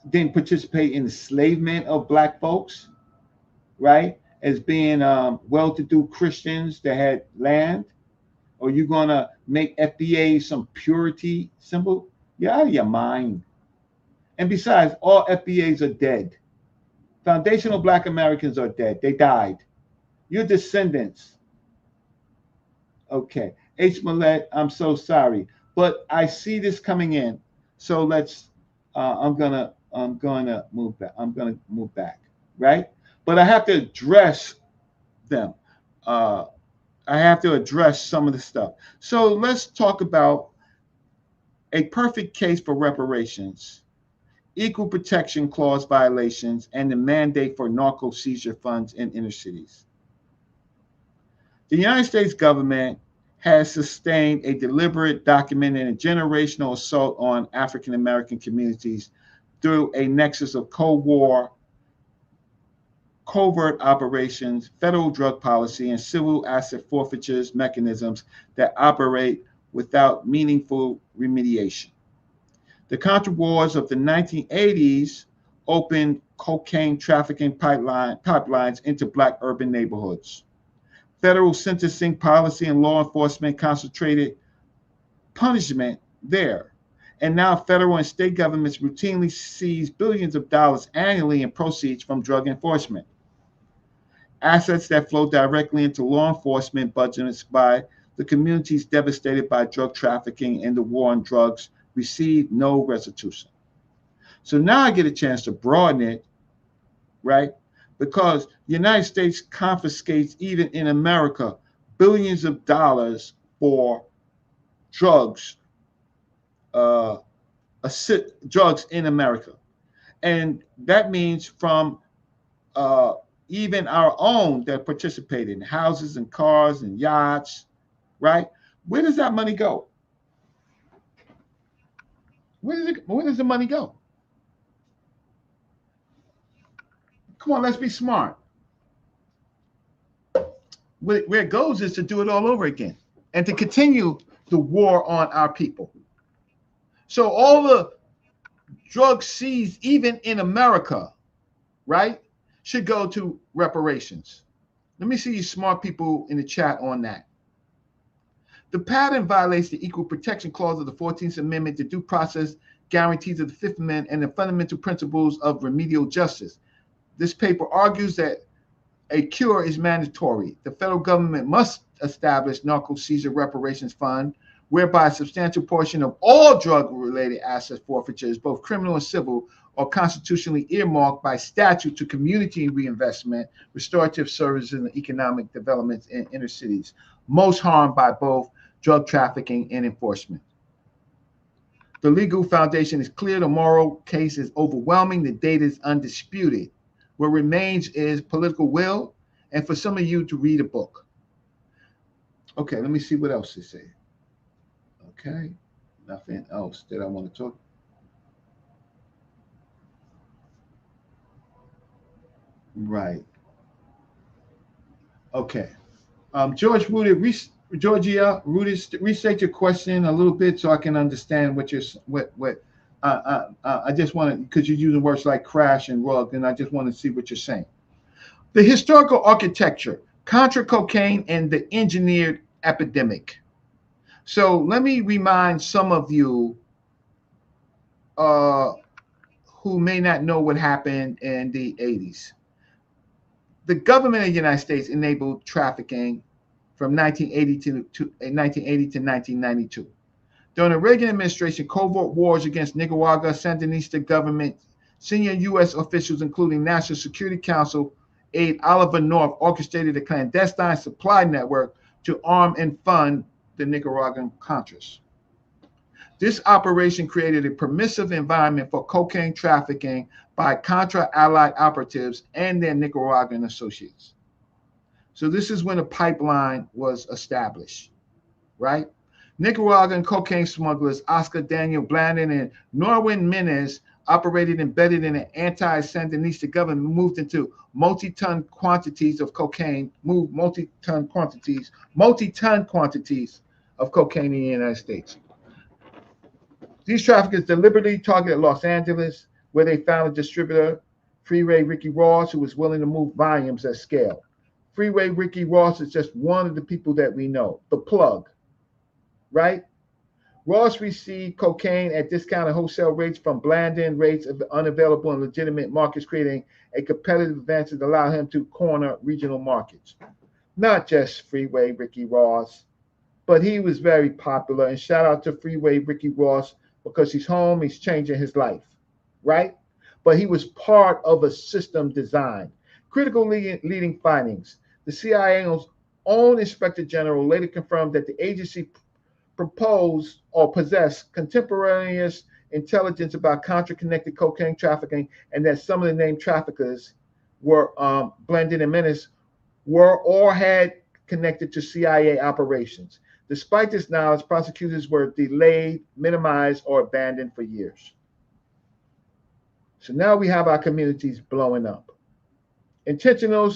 didn't participate in the enslavement of Black folks, right? As being well-to-do Christians that had land. Or you're going to make FBA some purity symbol? You're out of your mind. And besides, all FBAs are dead. Foundational Black Americans are dead. They died. Your descendants. Okay. H. Millett, I'm so sorry. But I see this coming in. So let's, I'm gonna move back. I'm gonna move back, right? But I have to address them. I have to address some of the stuff. So let's talk about a perfect case for reparations, equal protection clause violations, and the mandate for narco seizure funds in inner cities. The United States government has sustained a deliberate, documented, and generational assault on African American communities through a nexus of Cold War, covert operations, federal drug policy, and civil asset forfeitures mechanisms that operate without meaningful remediation. The Contra wars of the 1980s opened cocaine trafficking pipelines into Black urban neighborhoods. Federal sentencing policy and law enforcement concentrated punishment there. And now federal and state governments routinely seize billions of dollars annually in proceeds from drug enforcement. Assets that flow directly into law enforcement budgets by the communities devastated by drug trafficking and the war on drugs receive no restitution. So now I get a chance to broaden it, right? Because the United States confiscates, even in America, billions of dollars for drugs, drugs in America. And that means from even our own that participate in houses and cars and yachts, right? Where does that money go? Where does the money go? Come on, let's be smart. Where it goes is to do it all over again and to continue the war on our people. So all the drugs seized, even in America, right, should go to reparations. Let me see you smart people in the chat on that. The pattern violates the Equal Protection Clause of the 14th Amendment, the Due Process guarantees of the Fifth Amendment and the fundamental principles of remedial justice. This paper argues that a cure is mandatory. The federal government must establish Narco Seizure Reparations Fund, whereby a substantial portion of all drug-related asset forfeitures, both criminal and civil, are constitutionally earmarked by statute to community reinvestment, restorative services, and economic development in inner cities, most harmed by both drug trafficking and enforcement. The legal foundation is clear. The moral case is overwhelming. The data is undisputed. What remains is political will, and for some of you to read a book. Okay, let me see what else they say. Okay, nothing else that I want to talk. Right. Okay. Georgia, restate your question a little bit so I can understand what you're I just want to, because you're using words like crash and rug, and I just want to see what you're saying. The historical architecture, Contra cocaine, and the engineered epidemic. So let me remind some of you who may not know what happened in the 80s. The government of the United States enabled trafficking from 1980 to 1992. During the Reagan administration, covert wars against Nicaragua, Sandinista government, senior U.S. officials, including National Security Council aide Oliver North, orchestrated a clandestine supply network to arm and fund the Nicaraguan Contras. This operation created a permissive environment for cocaine trafficking by Contra allied operatives and their Nicaraguan associates. So this is when a pipeline was established, right? Nicaraguan cocaine smugglers Oscar Daniel Blandon and Norwin Menes operated embedded in an anti-Sandinista government, moved multi-ton quantities of cocaine of cocaine in the United States. These traffickers deliberately targeted Los Angeles, where they found a distributor, Freeway Ricky Ross, who was willing to move volumes at scale. Freeway Ricky Ross is just one of the people that we know, the plug, right? Ross received cocaine at discounted wholesale rates from Blandon rates of unavailable and legitimate markets, creating a competitive advantage that allowed him to corner regional markets. Not just Freeway Ricky Ross, but he was very popular. And shout out to Freeway Ricky Ross because he's home, he's changing his life, right? But he was part of a system design. Critical leading findings. The CIA's own Inspector General later confirmed that the agency proposed or possessed contemporaneous intelligence about Contra-connected cocaine trafficking, and that some of the named traffickers were Blandon and Menace were or had connected to CIA operations. Despite this knowledge, prosecutors were delayed, minimized, or abandoned for years. So now we have our communities blowing up. Intentional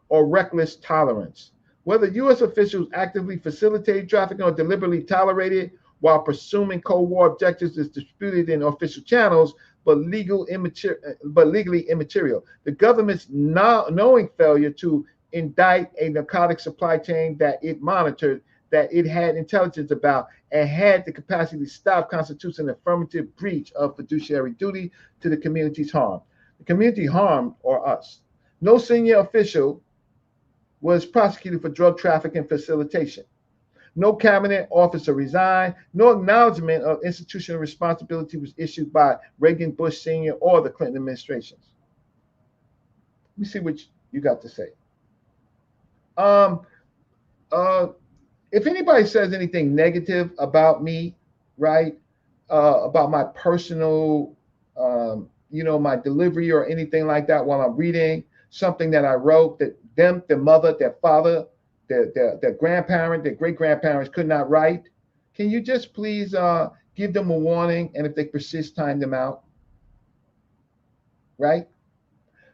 or reckless tolerance. Whether U.S. officials actively facilitated trafficking or deliberately tolerated while pursuing Cold War objectives is disputed in official channels, but legally immaterial. The government's knowing failure to indict a narcotic supply chain that it monitored, that it had intelligence about, and had the capacity to stop constitutes an affirmative breach of fiduciary duty to the communities harmed. The community harmed are us. No senior official was prosecuted for drug trafficking facilitation. No cabinet officer resigned. No acknowledgement of institutional responsibility was issued by Reagan, Bush Sr., or the Clinton administrations. Let me see what you got to say. If anybody says anything negative about me, right, about my personal, my delivery or anything like that while I'm reading something that I wrote that them, their mother, their father, their grandparent, their great-grandparents could not write, can you just please give them a warning, and if they persist, time them out, right?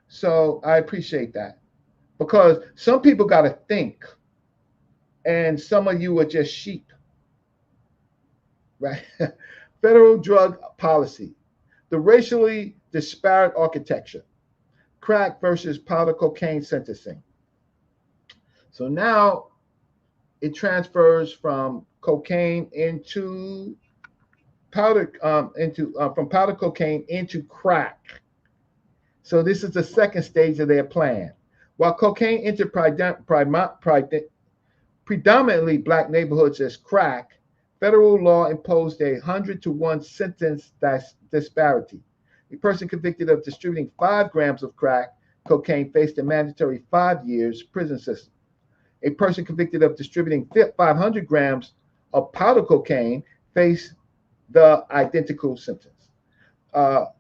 So I appreciate that, because some people got to think, and some of you are just sheep, right? Federal drug policy, the racially disparate architecture, crack versus powder cocaine sentencing. So now it transfers from cocaine into from powder cocaine into crack. So this is the second stage of their plan. While cocaine entered predominantly black neighborhoods as crack, federal law imposed 100-to-1 sentence disparity. A person convicted of distributing 5 grams of crack cocaine faced a mandatory 5 years prison system. A person convicted of distributing 500 grams of powder cocaine faced the identical sentence.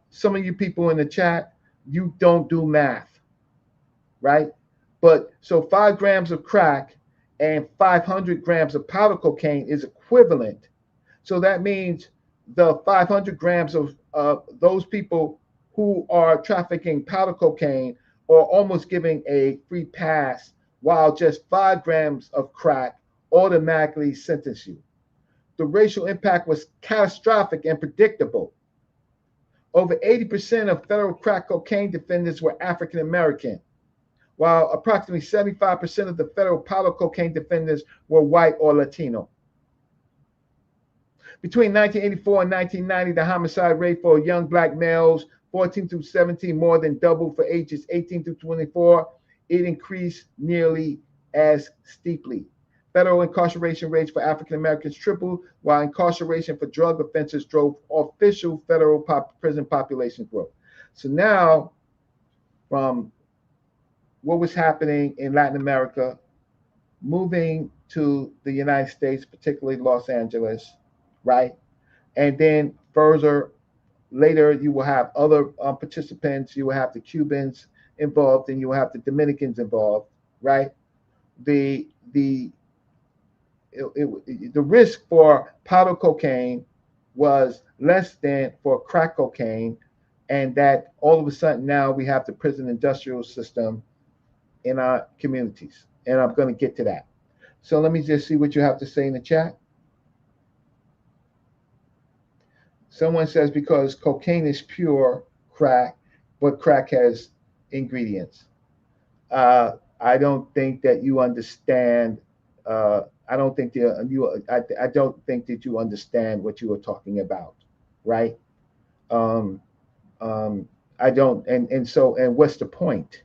Some of you people in the chat, you don't do math, right? But so 5 grams of crack and 500 grams of powder cocaine is equivalent. So that means the 500 grams of those people who are trafficking powder cocaine are almost giving a free pass, while just 5 grams of crack automatically sentence you. The racial impact was catastrophic and predictable. Over 80% of federal crack cocaine defendants were African American, while approximately 75% of the federal powder cocaine defendants were white or Latino. Between 1984 and 1990, the homicide rate for young black males 14 through 17 more than doubled. For ages 18 through 24, it increased nearly as steeply. Federal incarceration rates for African Americans tripled, while incarceration for drug offenses drove official federal prison population growth. So now, from what was happening in Latin America, moving to the United States, particularly Los Angeles, right? And then further later, you will have other participants. You will have the Cubans involved, and you will have the Dominicans involved, right? The risk for powder cocaine was less than for crack cocaine, and that all of a sudden now we have the prison industrial system in our communities. And I'm going to get to that. So let me just see what you have to say in the chat. Someone says because cocaine is pure crack, but crack has ingredients. I don't think that you understand. I don't think that you understand what you are talking about, right? I don't. And what's the point?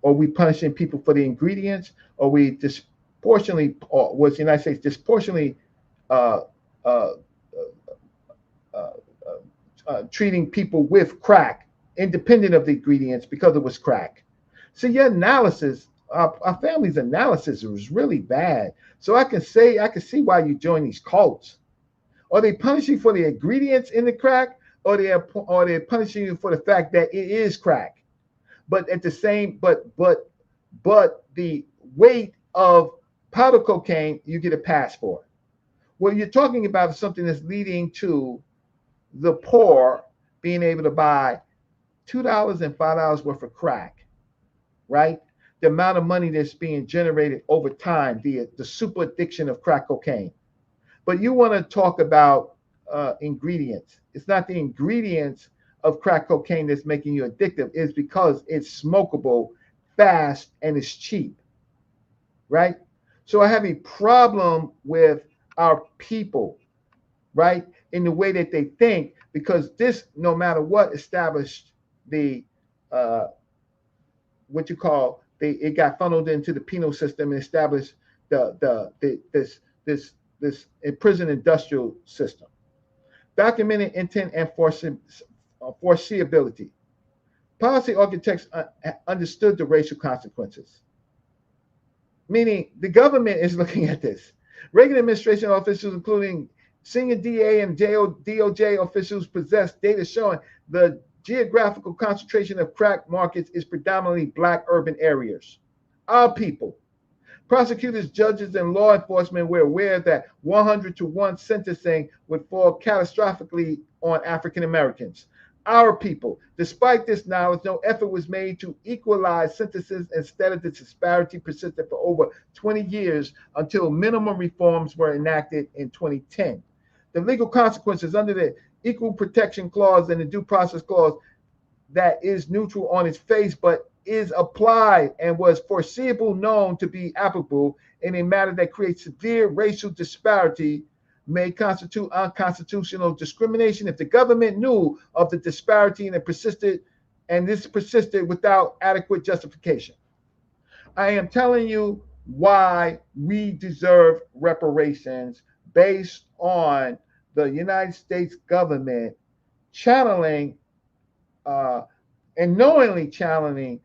Are we punishing people for the ingredients? Or are we disproportionately, or was the United States disproportionately treating people with crack, independent of the ingredients, because it was crack? So your analysis, our family's analysis was really bad. So I can see why you join these cults. Are they punishing for the ingredients in the crack, or they're punishing you for the fact that it is crack? But at the same, but the weight of powder cocaine, you get a pass for. What you're talking about is something that's leading to the poor being able to buy $2 and $5 worth of crack, right? The amount of money that's being generated over time, the super addiction of crack cocaine. But you want to talk about ingredients. It's not the ingredients of crack cocaine that's making you addictive. It's because it's smokable, fast, and it's cheap, right? So I have a problem with our people, right, in the way that they think, because this, no matter what, established the it got funneled into the penal system and established this prison industrial system. Documented intent and foreseeability. Policy architects understood the racial consequences, meaning the government is looking at this. Reagan administration officials, including senior DA and DOJ officials, possess data showing the geographical concentration of crack markets is predominantly black urban areas. Our people. Prosecutors, judges, and law enforcement were aware that 100-to-1 sentencing would fall catastrophically on African Americans. Our people. Despite this knowledge, no effort was made to equalize sentences. Instead of the disparity persisted for over 20 years until minimum reforms were enacted in 2010. The legal consequences under the Equal Protection Clause and the Due Process Clause that is neutral on its face, but is applied and was foreseeable known to be applicable in a matter that creates severe racial disparity, may constitute unconstitutional discrimination if the government knew of the disparity and this persisted without adequate justification. I am telling you why we deserve reparations based on the United States government channeling and knowingly channeling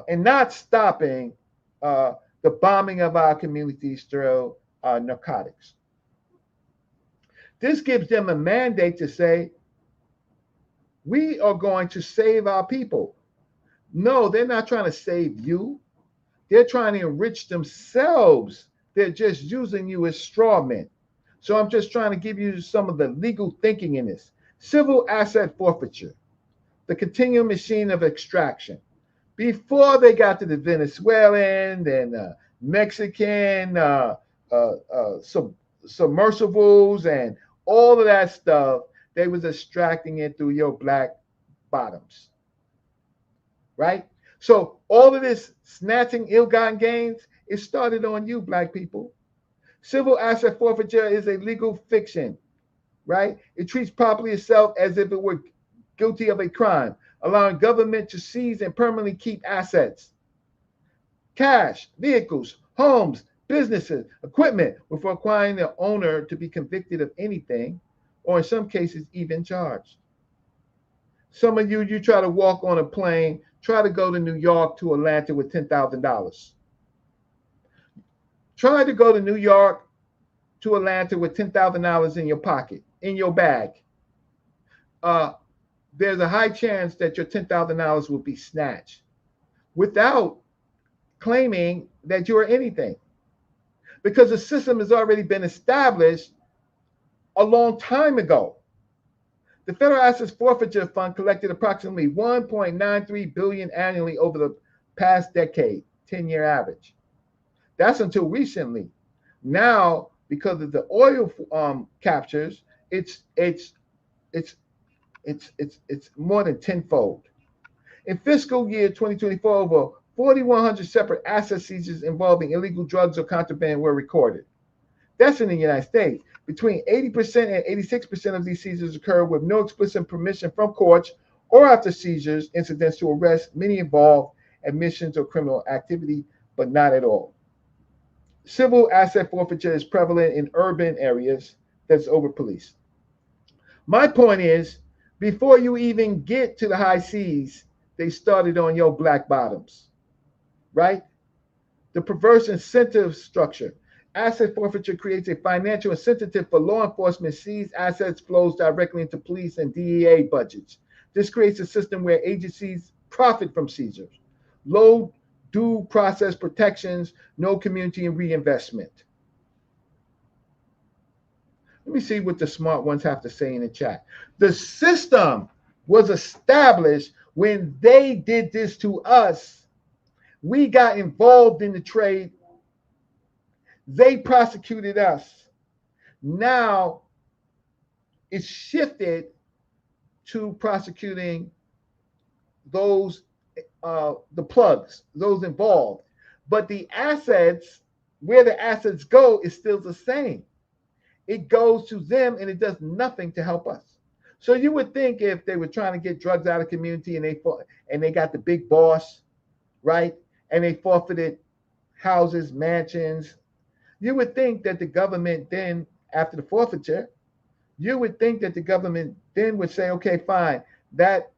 and not stopping the bombing of our communities through narcotics. This gives them a mandate to say, we are going to save our people. No, they're not trying to save you. They're trying to enrich themselves. They're just using you as straw men. So I'm just trying to give you some of the legal thinking in this. Civil asset forfeiture, the continuum machine of extraction. Before they got to the Venezuelan and Mexican submersibles and all of that stuff, they was extracting it through your black bottoms, right? So all of this snatching ill-gotten gains, it started on you, black people. Civil asset forfeiture is a legal fiction, right? It treats property itself as if it were guilty of a crime, allowing government to seize and permanently keep assets, cash, vehicles, homes, businesses, equipment, before requiring the owner to be convicted of anything, or in some cases, even charged. Some of you try to walk on a plane, try to go to New York to Atlanta with $10,000. Try to go to New York to Atlanta with $10,000 in your pocket, in your bag. There's a high chance that your $10,000 will be snatched without claiming that you are anything, because the system has already been established a long time ago. The Federal Assets Forfeiture Fund collected approximately $1.93 billion annually over the past decade, 10-year average. That's until recently. Now, because of the oil captures, it's more than tenfold. In fiscal year 2024, over 4,100 separate asset seizures involving illegal drugs or contraband were recorded. That's in the United States. Between 80% and 86% of these seizures occur with no explicit permission from courts or after seizures, incidents to arrest. Many involve admissions or criminal activity, but not at all. Civil asset forfeiture is prevalent in urban areas that's over-policed. My point is, before you even get to the high seas, they started on your black bottoms, right? The perverse incentive structure. Asset forfeiture creates a financial incentive for law enforcement to seize assets flows directly into police and DEA budgets. This creates a system where agencies profit from seizures. Low due process protections, no community reinvestment. Let me see what the smart ones have to say in the chat. The system was established when they did this to us. We got involved in the trade. They prosecuted us. Now it's shifted to prosecuting those, the plugs, those involved. But the assets, where the assets go, is still the same. It goes to them and it does nothing to help us. So you would think if they were trying to get drugs out of the community and they got the big boss, right? And they forfeited houses, mansions, you would think that the government then, after the forfeiture, you would think that the government then would say, okay, fine, that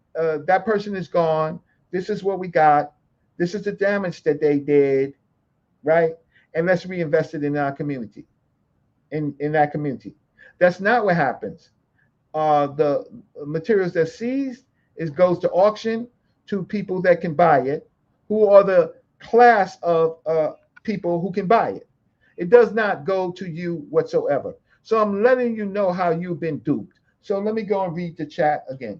person is gone. This is what we got. This is the damage that they did, right? And let's reinvest it in our community, in that community. That's not what happens. The materials that seized goes to auction to people that can buy it, who are the class of people who can buy it. It does not go to you whatsoever. So I'm letting you know how you've been duped. So let me go and read the chat again.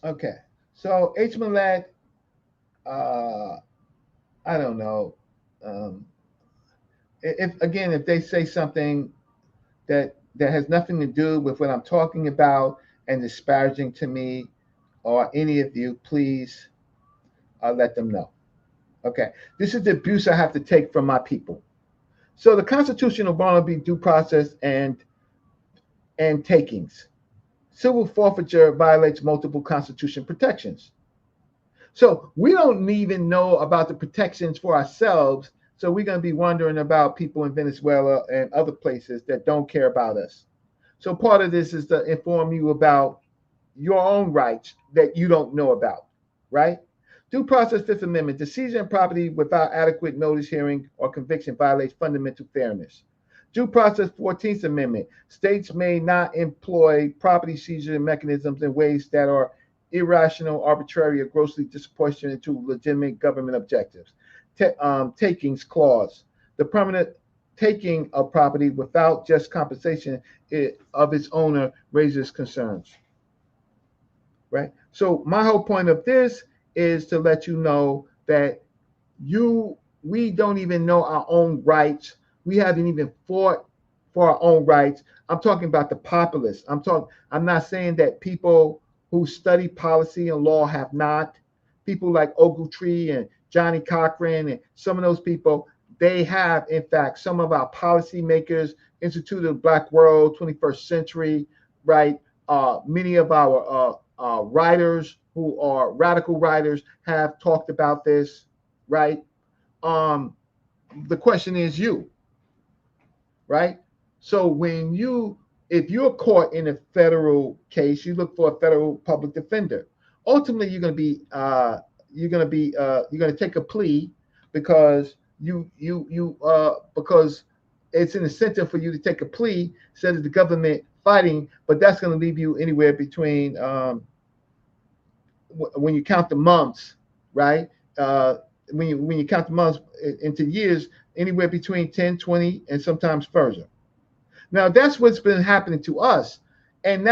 Okay. So H. Millett, I don't know. If they say something that has nothing to do with what I'm talking about and disparaging to me, or any of you, please let them know. Okay, this is the abuse I have to take from my people. So the constitutional vulnerability, due process, and takings. Civil forfeiture violates multiple constitution protections. So we don't even know about the protections for ourselves. So we're going to be wondering about people in Venezuela and other places that don't care about us. So part of this is to inform you about your own rights that you don't know about, right? Due process, Fifth Amendment. The seizure of property without adequate notice, hearing, or conviction violates fundamental fairness. Due process, 14th Amendment. States may not employ property seizure mechanisms in ways that are irrational, arbitrary, or grossly disproportionate to legitimate government objectives. Takings clause. The permanent taking of property without just compensation of its owner raises concerns. Right? So my whole point of this is to let you know that we don't even know our own rights. We haven't even fought for our own rights. I'm talking about the populace. I'm not saying that people who study policy and law have not. People like Ogletree and Johnny Cochran and some of those people, they have, in fact, some of our policymakers, Institute of the Black World, 21st Century, right? Many of our writers who are radical writers have talked about this, right? The question is you, right? So if you're caught in a federal case, you look for a federal public defender. Ultimately, you're going to take a plea because because it's an incentive for you to take a plea instead of the government fighting. But that's going to leave you anywhere between when you count the months, right? When you count the months into years, anywhere between 10, 20, and sometimes further. Now, that's what's been happening to us. And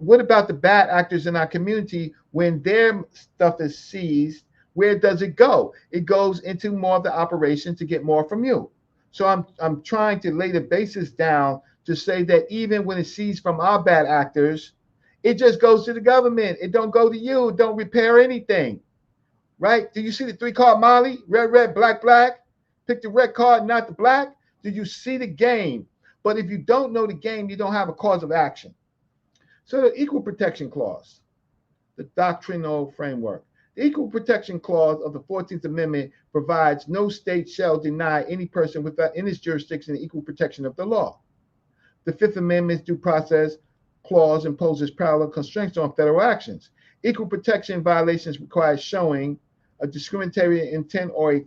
what about the bad actors in our community when their stuff is seized? Where does it go? It goes into more of the operation to get more from you. So I'm trying to lay the basis down to say that even when it's seized from our bad actors, it just goes to the government. It don't go to you. It don't repair anything, right? Do you see the 3-card Molly? Red, red, black, black. Pick the red card, not the black. Do you see the game? But if you don't know the game, you don't have a cause of action. So the Equal Protection Clause, the doctrinal framework. The Equal Protection Clause of the 14th Amendment provides no state shall deny any person within its jurisdiction the equal protection of the law. The Fifth Amendment's Due Process Clause imposes parallel constraints on federal actions. Equal protection violations require showing a discriminatory intent or a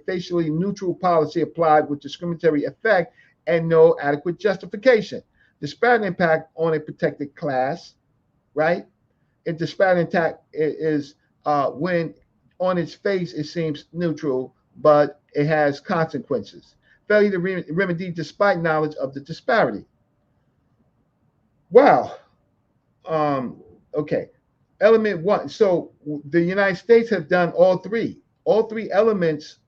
facially neutral policy applied with discriminatory effect and no adequate justification. Disparate impact on a protected class, right? A disparate impact is when on its face it seems neutral, but it has consequences. Failure to remedy despite knowledge of the disparity. Wow. Okay. Element one. So the United States have done all three. All three elements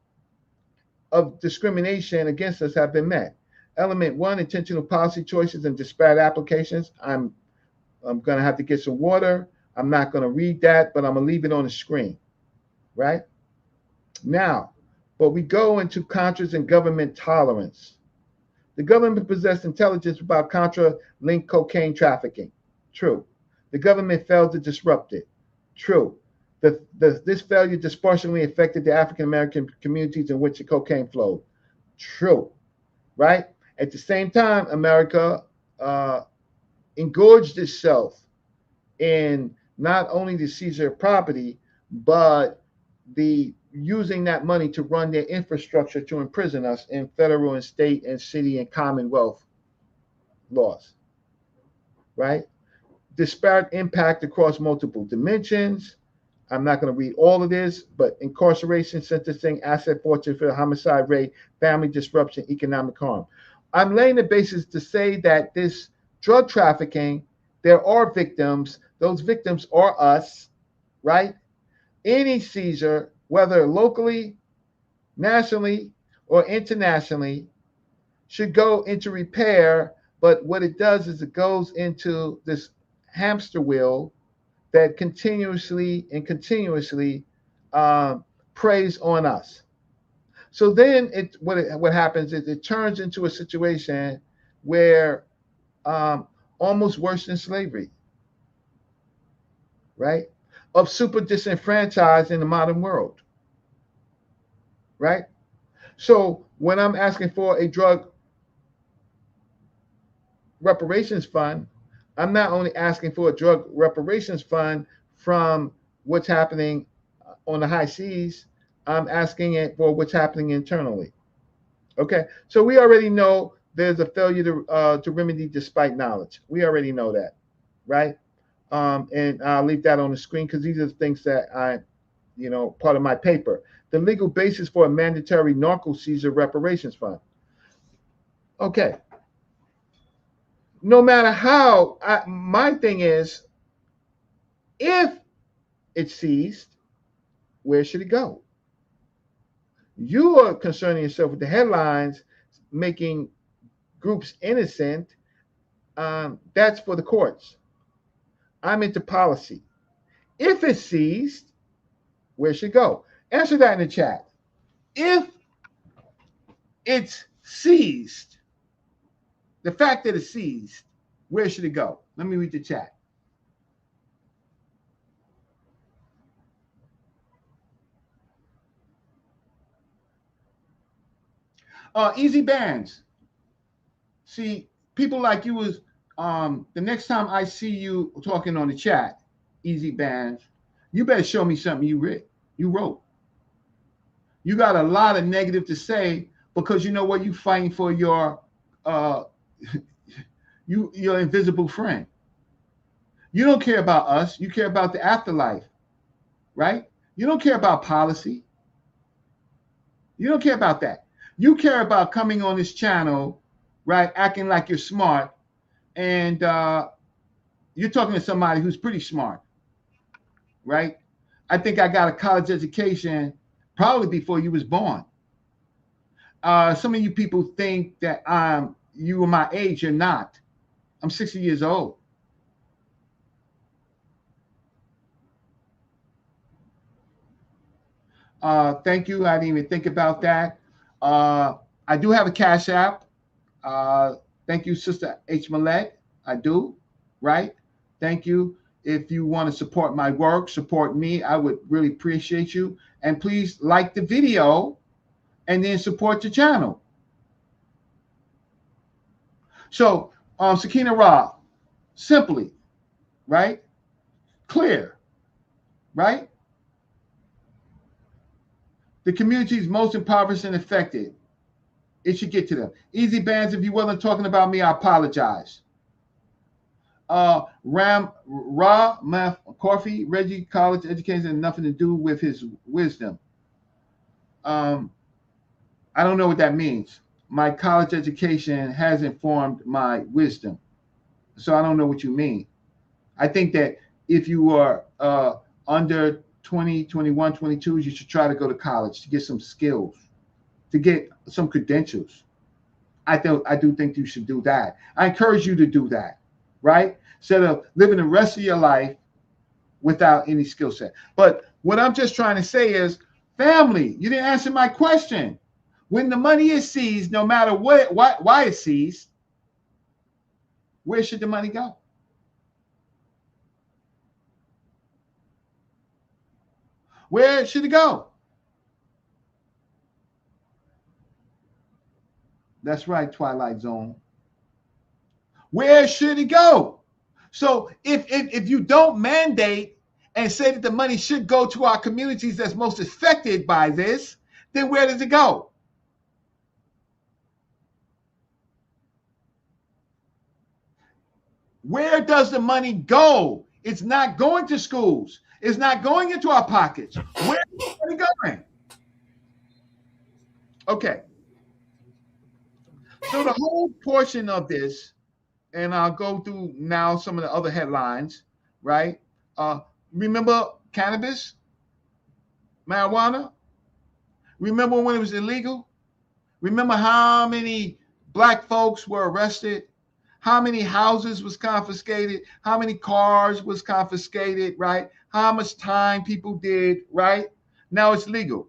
of discrimination against us have been met. Element one, intentional policy choices and disparate applications. I'm going to have to get some water. I'm not going to read that, but I'm going to leave it on the screen, right? Now, but we go into Contras and government tolerance. The government possessed intelligence about Contra-linked cocaine trafficking. True. The government failed to disrupt it. True. This failure disproportionately affected the African-American communities in which the cocaine flowed. True. Right? At the same time, America engorged itself in not only the seizure of property, but the using that money to run their infrastructure to imprison us in federal and state and city and commonwealth laws, right? Disparate impact across multiple dimensions. I'm not going to read all of this, but incarceration, sentencing, asset forfeiture, homicide rate, family disruption, economic harm. I'm laying the basis to say that this drug trafficking, there are victims. Those victims are us, right? Any seizure, whether locally, nationally, or internationally, should go into repair. But what it does is it goes into this hamster wheel that continuously preys on us. So then what happens is it turns into a situation where almost worse than slavery, right? Of super disenfranchised in the modern world, right? So when I'm asking for a drug reparations fund, I'm not only asking for a drug reparations fund from what's happening on the high seas, I'm asking it for what's happening internally. Okay, so we already know there's a failure to remedy despite knowledge. We already know that, right? And I'll leave that on the screen because these are the things that part of my paper. The legal basis for a mandatory narco seizure reparations fund. Okay. No matter how, my thing is, if it's seized, where should it go? You are concerning yourself with the headlines, making groups innocent. That's for the courts. I'm into policy. If it's seized, where should it go? Answer that in the chat. If it's seized, the fact that it's seized, where should it go? Let me read the chat. Easy bands. See, people like you is the next time I see you talking on the chat, easy bands, you better show me something you wrote. You got a lot of negative to say because you know what, you fighting for your your invisible friend. You don't care about us, you care about the afterlife, right? You don't care about policy. You don't care about that. You care about coming on this channel, right, acting like you're smart, and you're talking to somebody who's pretty smart, right? I think I got a college education probably before you was born. Some of you people think that you were my age. You're not. I'm 60 years old. Thank you. I didn't even think about that. I do have a Cash App. Thank you, Sister H. Millette. I do, right? Thank you. If you want to support my work, support me, I would really appreciate you. And please like the video and then support the channel. So, Sakina Ra, simply, right? Clear, right? The communities most impoverished and affected. It should get to them. Easy bands, if you wasn't talking about me, I apologize. Reggie, college education had nothing to do with his wisdom. I don't know what that means. My college education has informed my wisdom. So I don't know what you mean. I think that if you are under 20, 21, 22, you should try to go to college to get some skills, to get some credentials. I do think you should do that. I encourage you to do that, right? Instead of living the rest of your life without any skill set. But what I'm just trying to say is, family, you didn't answer my question. When the money is seized, no matter why it's seized, where should the money go? Where should it go? That's right, Twilight Zone. Where should it go? So if you don't mandate and say that the money should go to our communities that's most affected by this, then where does it go? Where does the money go? It's not going to schools. It's not going into our pockets. Where is the money going? Okay. So the whole portion of this, and I'll go through now some of the other headlines, right? Remember cannabis, marijuana? Remember when it was illegal? Remember how many black folks were arrested? How many houses was confiscated? How many cars was confiscated, right? How much time people did, right? Now it's legal.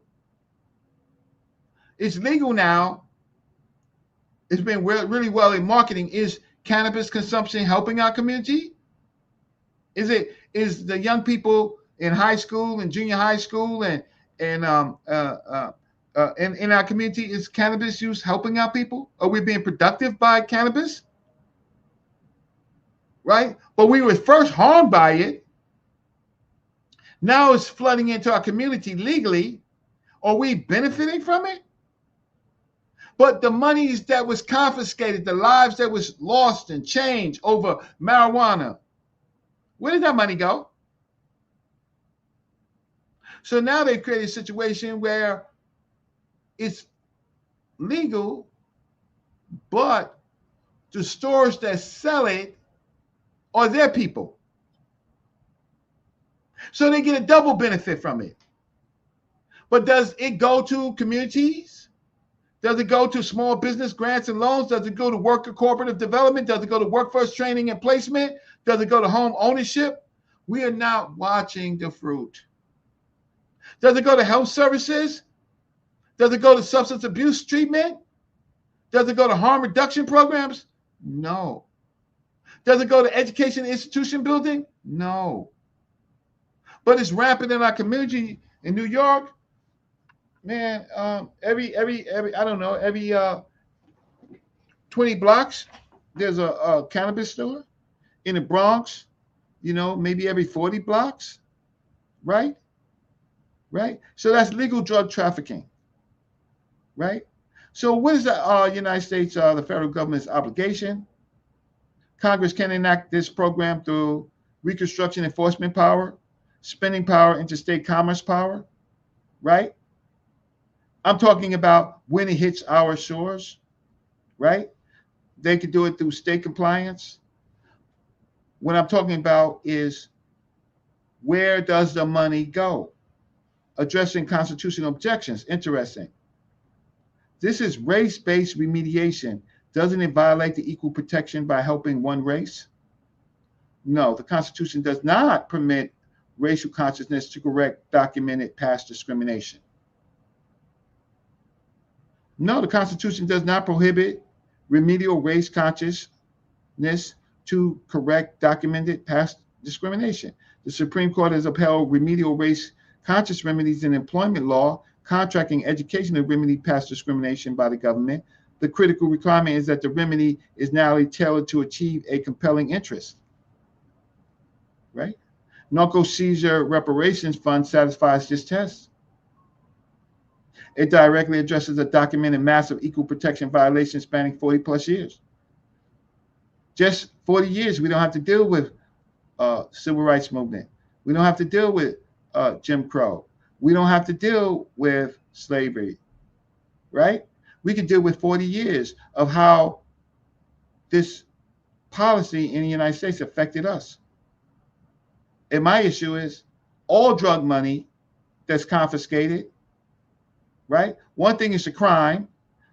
It's legal now. It's been really well in marketing. Is cannabis consumption helping our community? Is the young people in high school and junior high school and in our community, is cannabis use helping our people? Are we being productive by cannabis? Right? But we were first harmed by it. Now it's flooding into our community legally. Are we benefiting from it? But the monies that was confiscated, the lives that was lost and changed over marijuana, where did that money go? So now they've created a situation where it's legal, but the stores that sell it are their people. So they get a double benefit from it. But does it go to communities? Does it go to small business grants and loans? Does it go to worker cooperative development? Does it go to workforce training and placement? Does it go to home ownership? We are not watching the fruit. Does it go to health services? Does it go to substance abuse treatment? Does it go to harm reduction programs? No. Does it go to education institution building? No. But it's rampant in our community in New York. Man, every 20 blocks, there's a cannabis store. In the Bronx, maybe every 40 blocks, right? Right? So that's legal drug trafficking, right? So what is the United States, the federal government's obligation? Congress can enact this program through Reconstruction enforcement power, spending power, interstate commerce power, right? I'm talking about when it hits our shores, right? They could do it through state compliance. What I'm talking about is, where does the money go? Addressing constitutional objections. Interesting. This is race-based remediation. Doesn't it violate the equal protection by helping one race? No, the Constitution does not permit racial consciousness to correct documented past discrimination. No, the Constitution does not prohibit remedial race consciousness to correct documented past discrimination. The Supreme Court has upheld remedial race conscious remedies in employment law, contracting, education to remedy past discrimination by the government. The critical requirement is that the remedy is narrowly tailored to achieve a compelling interest. Right? Narco Seizure Reparations Fund satisfies this test. It directly addresses a documented massive equal protection violation spanning 40 plus years. Just 40 years, we don't have to deal with civil rights movement. We don't have to deal with Jim Crow. We don't have to deal with slavery, right? We could deal with 40 years of how this policy in the United States affected us. And my issue is all drug money that's confiscated, right? One thing is the crime.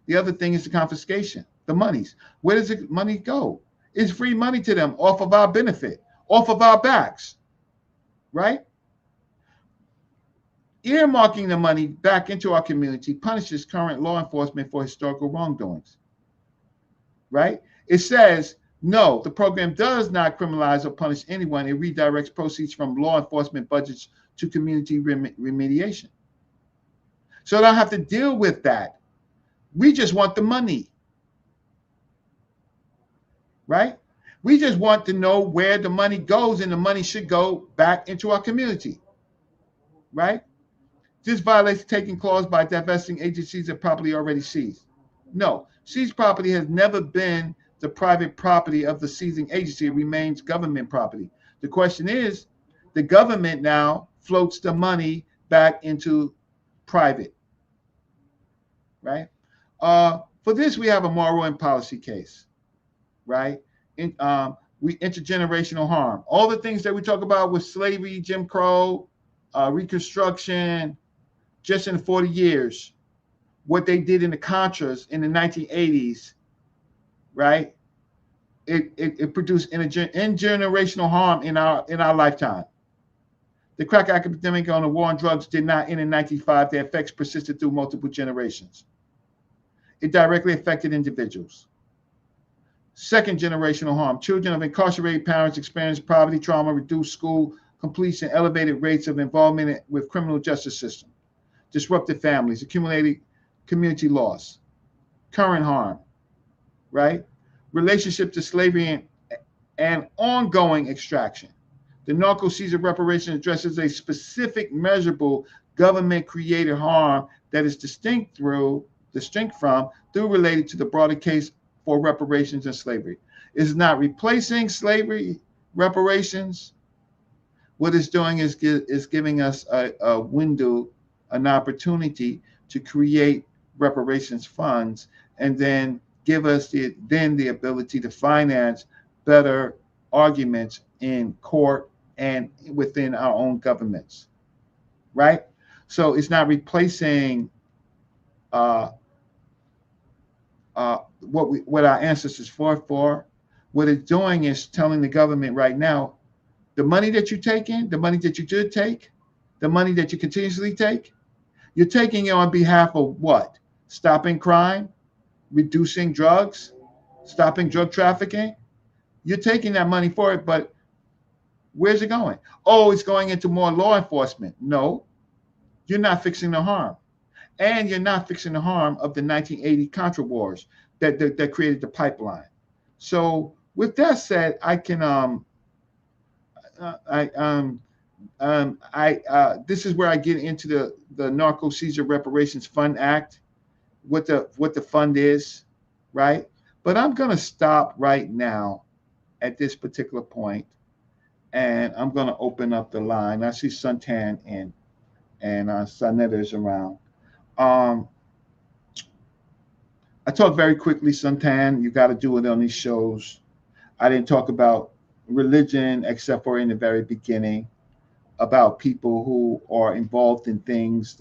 The other thing is the confiscation, the monies. Where does the money go? It's free money to them off of our benefit, off of our backs, right? Earmarking the money back into our community punishes current law enforcement for historical wrongdoings, right? It says, no, the program does not criminalize or punish anyone. It redirects proceeds from law enforcement budgets to community remediation. So I don't have to deal with that. We just want the money, right? We just want to know where the money goes, and the money should go back into our community, right? This violates the taking clause by divesting agencies of property already seized. No, seized property has never been the private property of the seizing agency. It remains government property. The question is, the government now floats the money back into private, right? For this, we have a moral and policy case, right? Intergenerational harm. All the things that we talk about with slavery, Jim Crow, Reconstruction, just in 40 years, what they did in the Contras in the 1980s, right? it produced intergenerational harm in our lifetime. The crack epidemic on the war on drugs did not end in 1905. The effects persisted through multiple generations. It directly affected individuals. Second generational harm. Children of incarcerated parents experienced poverty, trauma, reduced school completion, elevated rates of involvement with criminal justice system, disrupted families, accumulated community loss. Current harm, right? Relationship to slavery and ongoing extraction. The Narco Seizure Reparations addresses a specific measurable government-created harm that is distinct from related to the broader case for reparations and slavery. It's not replacing slavery reparations. What it's doing is giving us a window, an opportunity to create reparations funds, and then give us the ability to finance better arguments in court and within our own governments, right? So it's not replacing what our ancestors fought for. What it's doing is telling the government right now, the money that you're taking, the money that you did take, the money that you continuously take, you're taking it on behalf of what? Stopping crime, reducing drugs, stopping drug trafficking. You're taking that money for it, but where's it going? Oh, it's going into more law enforcement. No, you're not fixing the harm. And you're not fixing the harm of the 1980 Contra wars that created the pipeline. So with that said, I can this is where I get into the Narco Seizure Reparations Fund Act, what the fund is, right? But I'm gonna stop right now at this particular point, and I'm gonna open up the line. I see Suntan and sa.neter is around. I talk very quickly, Suntan. You got to do it on these shows. I didn't talk about religion except for in the very beginning, about people who are involved in things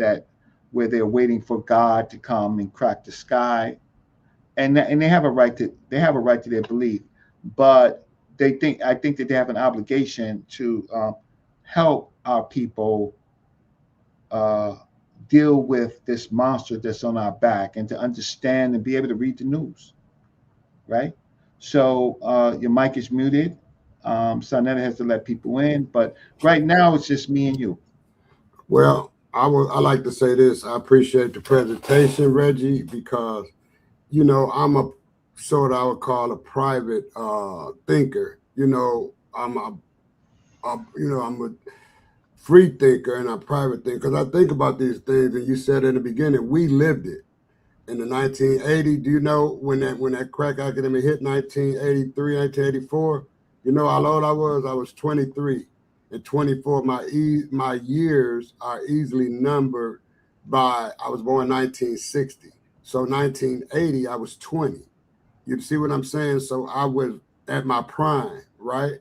where they're waiting for God to come and crack the sky, and they have a right to their belief, but I think that they have an obligation to help our people deal with this monster that's on our back, and to understand and be able to read the news, right? So your mic is muted. sa.neter has to let people in, but right now it's just me and you. Well, I like to say this. I appreciate the presentation, Reggie, because I'm a sort of, I would call a private thinker. I'm a free thinker and a private thinker, because I think about these things, and you said in the beginning, we lived it. In the 1980s, do you know when that crack epidemic hit 1983, 1984? You know how old I was? I was 23. And 24, my years are easily numbered by, I was born 1960. So 1980, I was 20. You see what I'm saying? So I was at my prime, right?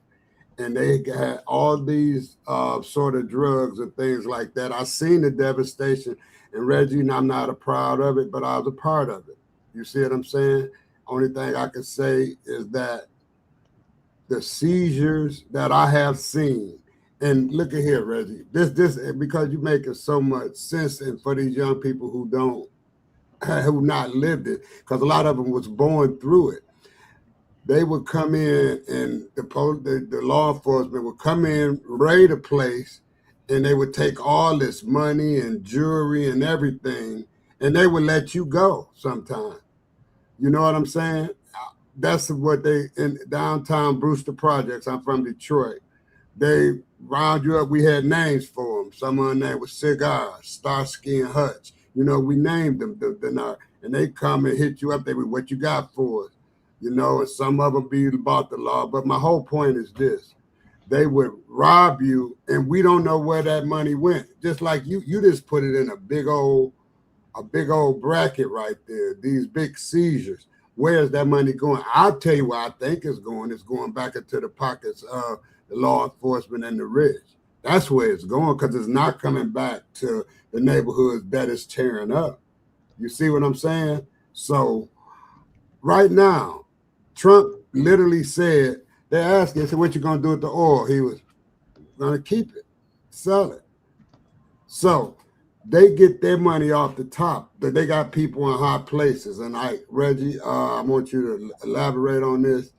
And they had all these sort of drugs and things like that. I seen the devastation. And Reggie, I'm not proud of it, but I was a part of it. You see what I'm saying? Only thing I can say is that the seizures that I have seen, and look at here, Reggie, this because you're making so much sense, and for these young people who not lived it, because a lot of them was born through it. They would come in, and the law enforcement would come in, raid a place, and they would take all this money and jewelry and everything, and they would let you go sometimes. You know what I'm saying? That's what they, in downtown Brewster Projects, I'm from Detroit, they round you up. We had names for them. Someone named was Cigar, Starsky and Hutch. We named them, and they come and hit you up. They would, what you got for us? And some of them be about the law. But my whole point is this. They would rob you, and we don't know where that money went. Just like you just put it in a big old bracket right there, these big seizures. Where's that money going? I'll tell you where I think it's going. It's going back into the pockets of the law enforcement and the rich. That's where it's going, because it's not coming back to the neighborhoods that it's tearing up. You see what I'm saying? So right now, Trump literally said, they asked him, said, what you gonna do with the oil? He was gonna keep it, sell it. So they get their money off the top, but they got people in high places. And Reggie, I want you to elaborate on this.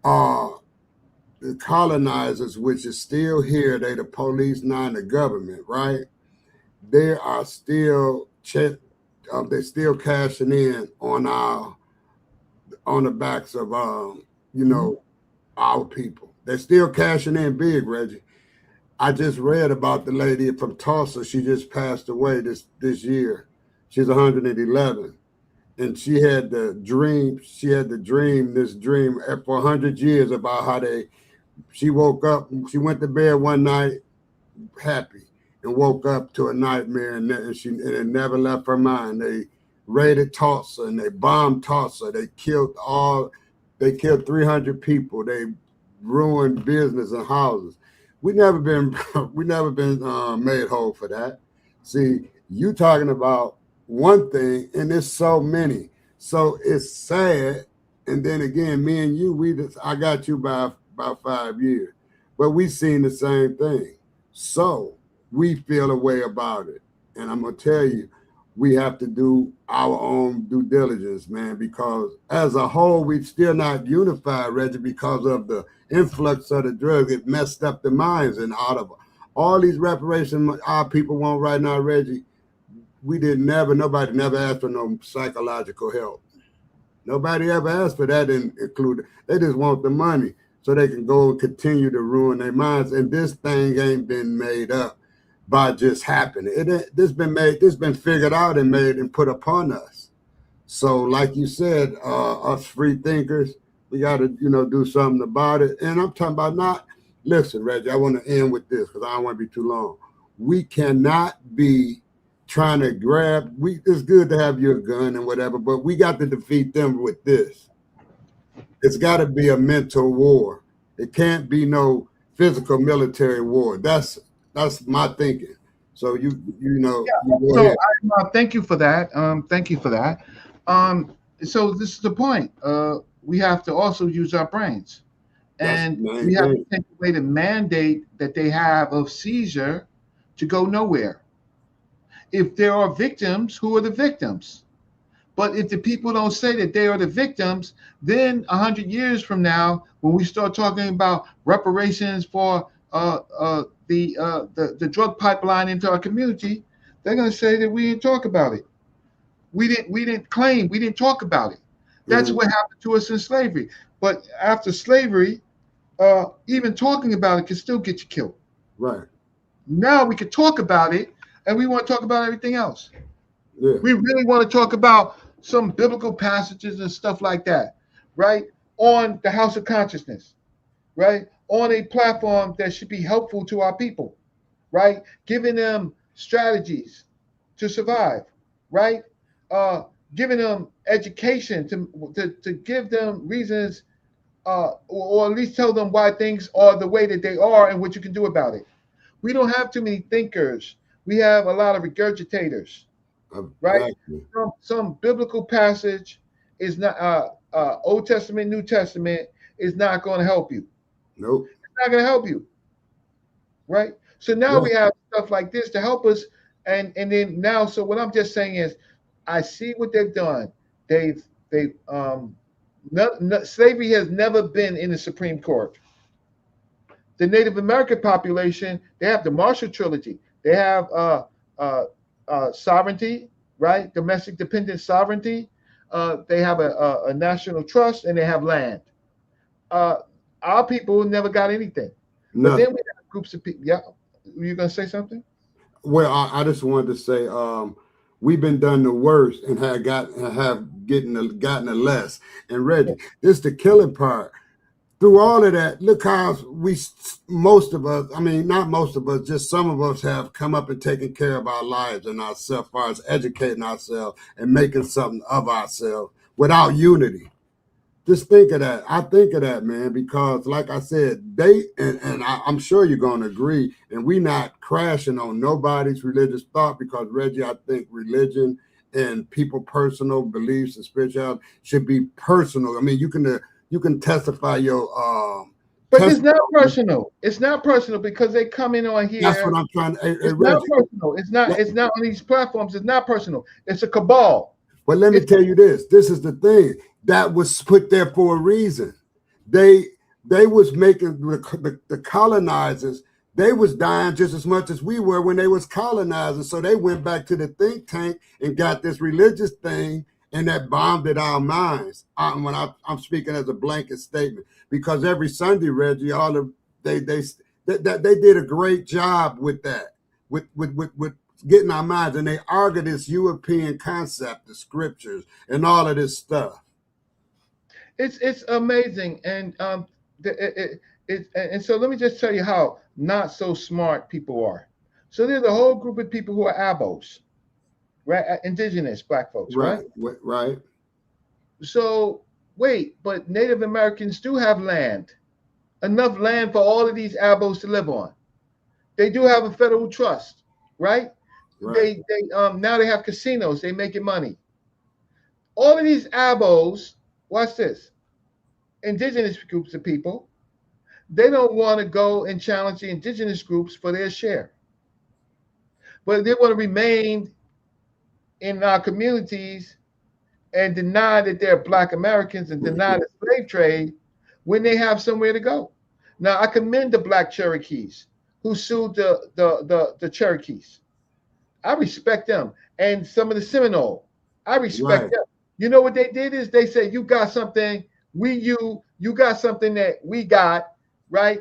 The colonizers, which is still here, they the police, not the government, right? They are still they're still cashing in on the backs of our people. They're still cashing in big, Reggie. I just read about the lady from Tulsa. She just passed away this year. She's 111. And she had the dream for 100 years about how she woke up, she went to bed one night happy and woke up to a nightmare, and it never left her mind. They raided Tulsa and they bombed Tulsa. They killed 300 people. They ruined business and houses. We never been made whole for that. See, you talking about one thing, and there's so many. So it's sad. And then again, me and you, I got you by about 5 years, but we seen the same thing. So we feel a way about it. And I'm gonna tell you, we have to do our own due diligence, man, because as a whole, we're still not unified, Reggie, because of the influx of the drugs. It messed up the minds, and out of all these reparations our people want right now, Reggie, nobody never asked for no psychological help. Nobody ever asked for that included. They just want the money so they can go and continue to ruin their minds. And this thing ain't been made up by just happening. This been figured out and made and put upon us. So like you said, us free thinkers, we got to, do something about it. And I'm talking about listen, Reggie, I want to end with this because I don't want to be too long. We cannot be trying to it's good to have your gun and whatever, but we got to defeat them with this. It's got to be a mental war. It can't be no physical military war. That's my thinking. So thank you for that. Thank you for that. So this is the point. We have to also use our brains, and we have to take away the mandate that they have of seizure to go nowhere. If there are victims, who are the victims? But if the people don't say that they are the victims, then 100 years from now, when we start talking about reparations for the drug pipeline into our community, they're going to say that we didn't talk about it. We didn't talk about it. That's what happened to us in slavery. But after slavery, even talking about it can still get you killed. Right. Now we can talk about it, and we want to talk about everything else. Yeah. We really want to talk about some biblical passages and stuff like that, right? On the House of Consciousness, right? On a platform that should be helpful to our people, right? Giving them strategies to survive, right? Giving them education to give them reasons, or at least tell them why things are the way that they are and what you can do about it. We don't have too many thinkers. We have a lot of regurgitators, right? Exactly. Some biblical passage is not Old Testament, New Testament is not going to help you. Nope. It's not going to help you, right? So now we have stuff like this to help us, and then now. So what I'm just saying is, I see what they've done. Slavery has never been in the Supreme Court. The Native American population, they have the Marshall Trilogy. They have sovereignty, right? Domestic dependent sovereignty. They have a national trust, and they have land. Our people never got anything. But then we have groups of people. Yeah, were you gonna say something? Well, I just wanted to say we've been done the worst and have gotten the less. And Reggie, this is the killing part. Through all of that, look how most of us, not most of us, just some of us have come up and taken care of our lives and ourselves, as far as educating ourselves and making something of ourselves without unity. Just think of that. I think of that, man, because like I said, I'm sure you're going to agree, and we not crashing on nobody's religious thought, because Reggie, I think religion and people personal beliefs and spirituality should be personal. You can you can testify your But it's not personal. It's not personal because they come in on here. That's what I'm trying to. It's not personal. It's not. It's not on these platforms. It's not personal. It's a cabal. But let me tell you this. This is the thing that was put there for a reason. They was making the colonizers. They was dying just as much as we were when they was colonizing. So they went back to the think tank and got this religious thing, and that bombed at our minds. When I'm speaking as a blanket statement, because every Sunday, Reggie, all of they did a great job with that, with getting our minds, and they argue this European concept, the scriptures, and all of this stuff. It's amazing, and and so let me just tell you how not so smart people are. So there's a whole group of people who are abos, right? Indigenous black folks, right? Right. So wait, but Native Americans do have land, enough land for all of these abos to live on. They do have a federal trust, right? They now they have casinos. They making money. All of these abos, watch this, indigenous groups of people, they don't want to go and challenge the indigenous groups for their share. But they want to remain in our communities and deny that they're Black Americans and deny the slave trade when they have somewhere to go. Now, I commend the Black Cherokees who sued the Cherokees. I respect them. And some of the Seminole, I respect them. You know what they did is they said, you got something, you got something that we got, right?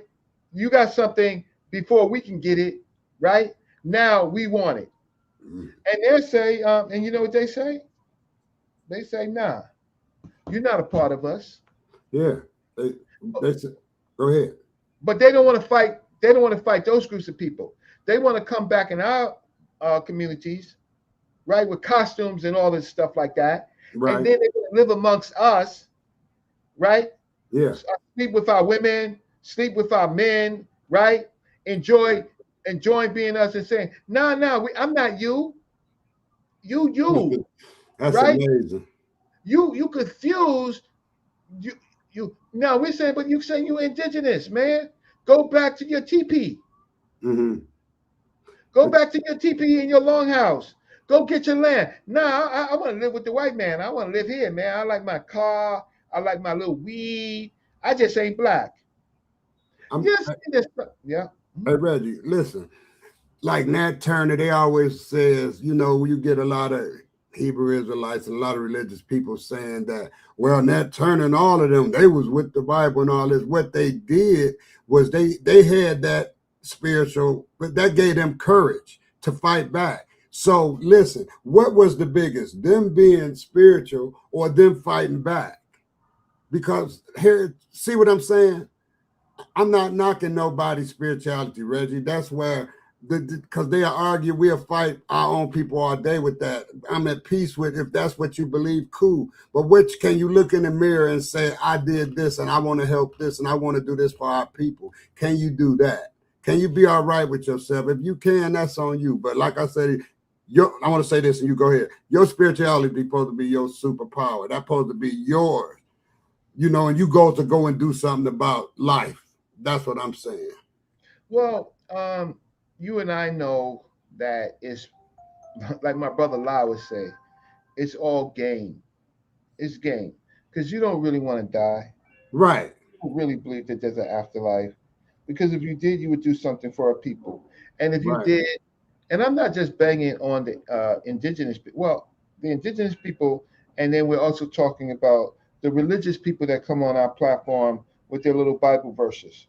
You got something before we can get it, right? Now we want it. And they say, and you know what they say? They say, nah, you're not a part of us. Yeah. They say, go ahead. But they don't want to fight. They don't want to fight those groups of people. They want to come back in our communities, right, with costumes and all this stuff like that. Right. And then they live amongst us, right? Yeah. Sleep with our women, sleep with our men, right? Enjoying being us and saying, no, I'm not you. You. That's right? Amazing. You confused. You now we're saying, but you saying you're indigenous, man. Go back to your teepee. Mm-hmm. Go back to your teepee in your longhouse. Go get your land. Nah, I want to live with the white man. I want to live here, man. I like my car. I like my little weed. I just ain't Black. Yeah. Hey, Reggie, listen. Like Nat Turner, they always says, you get a lot of Hebrew Israelites and a lot of religious people saying that, well, Nat Turner and all of them, they was with the Bible and all this. What they did was they had that spiritual, but that gave them courage to fight back. So listen, what was the biggest, them being spiritual or them fighting back? Because here, see what I'm saying? I'm not knocking nobody's spirituality, Reggie. That's where, because they'll argue, we'll fight our own people all day with that. I'm at peace with, if that's what you believe, cool. But which can you look in the mirror and say, I did this and I want to help this and I want to do this for our people? Can you do that? Can you be all right with yourself? If you can, that's on you. But like I said, I want to say this and you go ahead. Your spirituality is supposed to be your superpower. That's supposed to be yours. And you go and do something about life. That's what I'm saying. Well, you and I know that it's like my brother Lai would say, it's all game. It's game. Because you don't really want to die. Right. You don't really believe that there's an afterlife. Because if you did, you would do something for our people. And if you did, and I'm not just banging on the indigenous, well, the indigenous people, and then we're also talking about the religious people that come on our platform with their little Bible verses,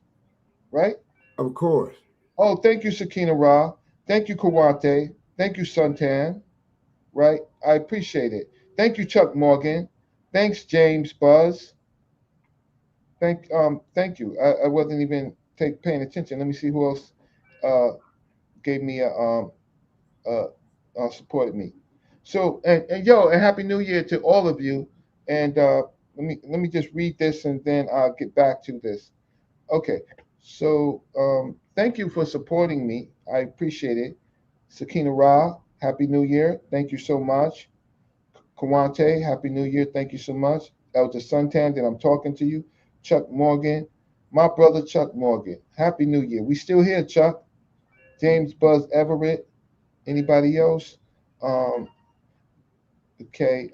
right? Of course. Oh, thank you, Sakina Ra. Thank you, Kawate. Thank you, Suntan. Right? I appreciate it. Thank you, Chuck Morgan. Thanks, James Buzz. Thank you. I wasn't even paying attention. Let me see who else gave me supported me. So and Happy New Year to all of you. And let me just read this and then I'll get back to this. Okay. So thank you for supporting me. I appreciate it. Sakina Ra, Happy New Year. Thank you so much. Kawante, Happy New Year. Thank you so much. Elder Suntan, that I'm talking to you. Chuck Morgan, my brother Chuck Morgan. Happy New Year. We still here, Chuck. James Buzz Everett. Anybody else? Okay.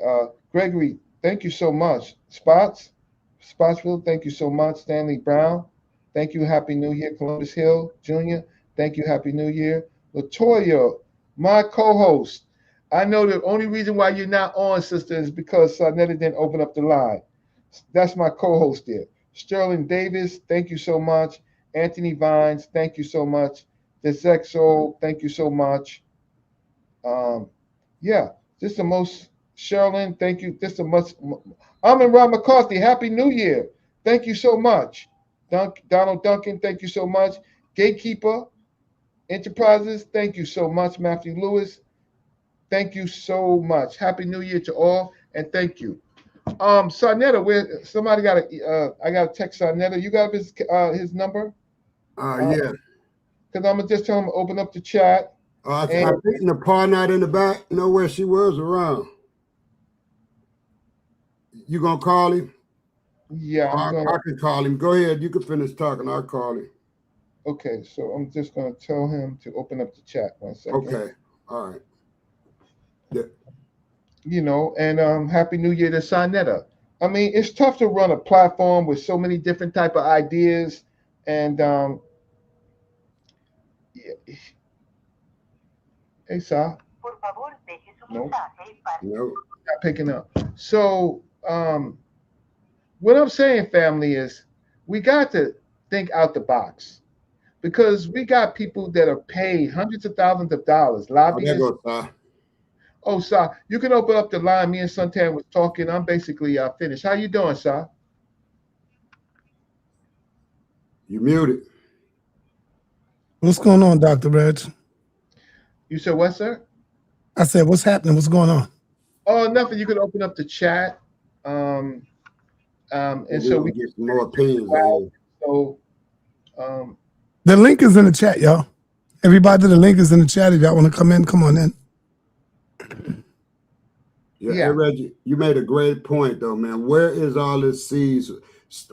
Gregory, thank you so much. Spotsville, thank you so much. Stanley Brown, thank you. Happy New Year. Columbus Hill Jr., thank you. Happy New Year. Latoya, my co-host. I know the only reason why you're not on, sister, is because sa.neter didn't open up the line. That's my co-host there. Sterling Davis, thank you so much. Anthony Vines, thank you so much. Desexo, thank you so much. Yeah, this is the most. Sherilyn, thank you. This is the most. Amin Ron McCarthy, Happy New Year. Thank you so much. Donald Duncan, thank you so much. Gatekeeper Enterprises, thank you so much. Matthew Lewis, thank you so much. Happy New Year to all, and thank you. sa.neter, where somebody got I got to text sa.neter. You got his number? Yeah. Because I'm gonna just tell him to open up the chat. I think the part not in the back, know where she was around. You gonna call him? Yeah, I can call him. Go ahead. You can finish talking. I'll call him. Okay, so I'm just gonna tell him to open up the chat 1 second. Okay. All right. Yeah. You know, and Happy New Year to sa.neter. I mean, it's tough to run a platform with so many different type of ideas, and hey, Sa. No, not picking up. So, what I'm saying, family, is we got to think out the box, because we got people that are paid hundreds of thousands of dollars, lobbyists. Oh, there goes, Sa. Oh, Sa, you can open up the line. Me and Suntan was talking. I'm basically finished. How you doing, Sa? You muted. What's going on, Dr. Reg? You said what, sir? I said, what's happening? What's going on? Oh, nothing. You could open up the chat. And so we get some more opinions. So, the link is in the chat, y'all. Everybody, the link is in the chat. If y'all want to come in, come on in. Yeah. Hey, Reggie, you made a great point, though, man. Where is all this seizure?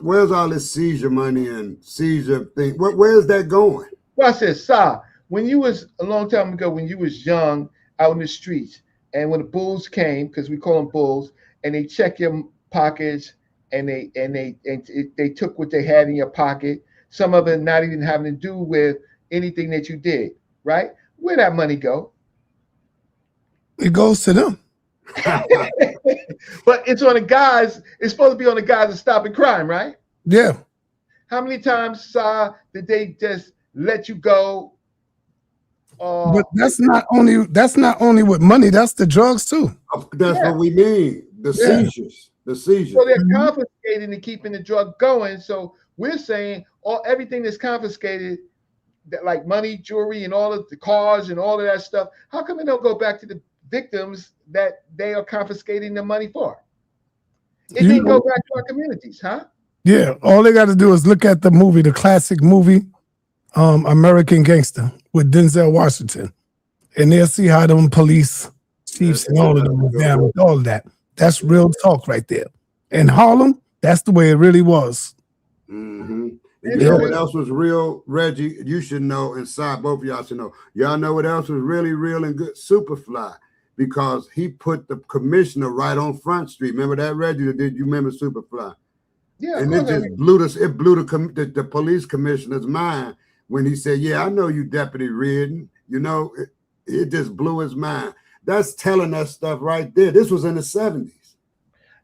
Where's all this seizure money and seizure thing? Where's that going? Well, I said, Sa, when you was a long time ago, when you was young out in the streets, and when the bulls came, because we call them bulls, and they check your pockets, and they took what they had in your pocket. Some of it not even having to do with anything that you did, right? Where'd that money go? It goes to them. But it's on the guys. It's supposed to be on the guys that stopping crime, right? Yeah. How many times, Sa, did they just let you go? But that's not only with money. That's the drugs too. That's what we mean. The seizures. The seizures. So they're confiscating and keeping the drug going. So we're saying everything that's confiscated, that like money, jewelry, and all of the cars and all of that stuff. How come it don't go back to the victims that they are confiscating the money for? It didn't go back to our communities, huh? Yeah. All they got to do is look at the movie, the classic movie, American Gangster with Denzel Washington, and they'll see how them police chiefs and all of them were down with all of that. That's real talk right there. In Harlem, that's the way it really was. Mm-hmm. And you know what else was real, Reggie? You should know, and Sa, both of y'all should know. Y'all know what else was really real and good? Superfly, because he put the commissioner right on Front Street. Remember that, Reggie? Did you remember Superfly? Yeah. And it just blew the police commissioner's mind when he said, "Yeah, I know you, Deputy Reardon." You know, it just blew his mind. That's telling that stuff right there. This was in the 70s.